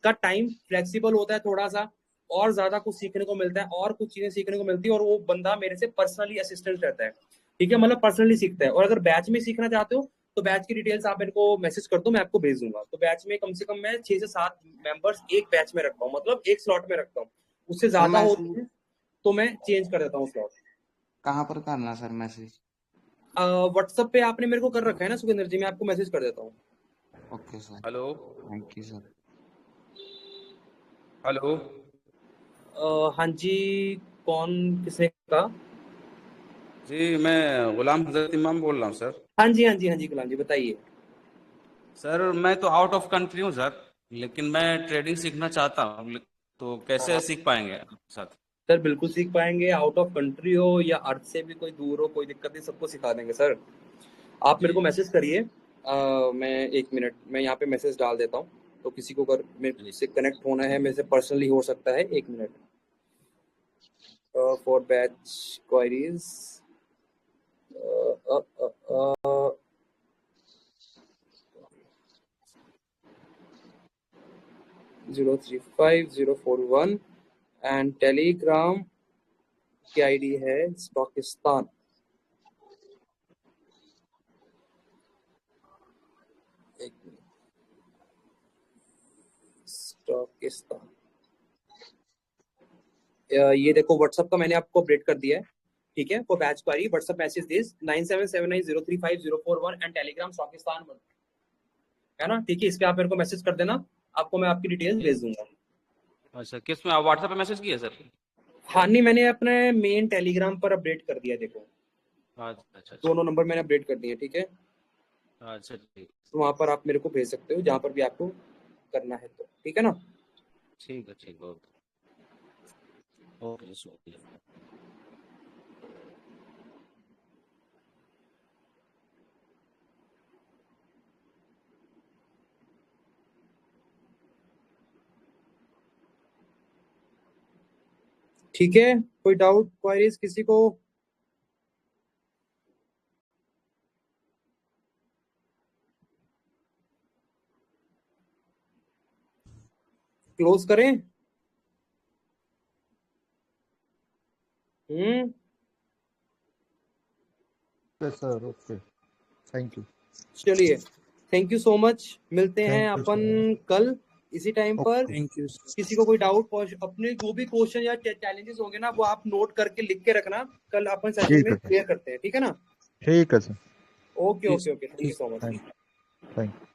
का टाइम फ्लेक्सिबल होता है थोड़ा सा, और ज्यादा कुछ सीखने को मिलता है और कुछ चीजें सीखने को मिलती है, और वो बंदा मेरे से पर्सनली असिस्टेंट रहता है। ठीक है, मतलब पर्सनली सीखता है। और अगर बैच में सीखना चाहते हो तो बैच की डिटेल्स आप मेरे को मैसेज कर दो, मैं आपको भेज दूंगा। तो बैच में कम से कम मैं 6 से 7 मेंबर्स एक बैच में रखता हूँ, मतलब एक स्लॉट में रखता हूँ। उससे सर ज्यादा होते मैसेज हैं तो मैं चेंज कर देता हूँ स्लॉट। कहाँ पर करना सर मैसेज? व्हाट्सएप पे आपने मेरे को कर रखा है ना सुखिंदर जी, मैं आपको मैसेज कर देता हूँ। Okay sir. Hello thank you sir. Hello हाँ जी, कौन, किसने कहा? जी, मैं गुलाम हजरत इमाम बोल रहा हूँ सर। हाँ जी हाँ जी हाँ जी, गुलाम जी बताइए। सर मैं तो आउट ऑफ कंट्री हूँ सर, लेकिन मैं ट्रेडिंग सीखना चाहता हूँ, तो कैसे सीख पाएंगे आपके साथ? सर बिल्कुल सीख पाएंगे, आउट ऑफ कंट्री हो या अर्थ से भी कोई दूर हो, कोई दिक्कत नहीं, सबको सिखा देंगे सर। आप मेरे जी को मैसेज करिए। मैं 1 मिनट मैं यहाँ पे मैसेज डाल देता हूँ, तो किसी को अगर मेरे जी से कनेक्ट होना है, मेरे से पर्सनली हो सकता है। 1 minute. For batch queries 035041 and Telegram की आईडी है स्टॉकिस्तान। एक मिनट, स्टॉकिस्तान। ये देखो व्हाट्सएप का मैंने आपको अपडेट कर दिया है। ठीक है, for batch query WhatsApp message this 9779035041 and Telegram Pakistan 1, है ना? ठीक है, इस पे आप मेरे को मैसेज कर देना, आपको मैं आपकी डिटेल्स भेज दूंगा। अच्छा, किस में आप व्हाट्सएप पे मैसेज किया सर? हाँ नहीं, मैंने अपने मेन टेलीग्राम पर अपडेट कर दिया। देखो अच्छा अच्छा अच्छा दोनों नंबर मैंने अपडेट कर दिए। ठीक है, अच्छा, ठीक तो वहां पर आप मेरे को भेज सकते हो जहां पर भी आपको करना है तो। ठीक है ना? ठीक है, ठीक है, ओके ओके शुक्रिया। ठीक है, कोई डाउट क्वारीज किसी को? क्लोज करें? Sir okay, thank you. चलिए, थैंक यू सो मच। मिलते हैं थैंक यू अपन सर। कल इसी टाइम पर। Thank you. किसी को कोई डाउट, अपने जो भी क्वेश्चन या चैलेंजेस होंगे ना, वो आप नोट करके लिख के रखना, कल अपन सेशन ठीक में है सर, क्लियर करते हैं, ठीक है ना? ठीक है sir. Okay okay okay, thank you so much. Thank you.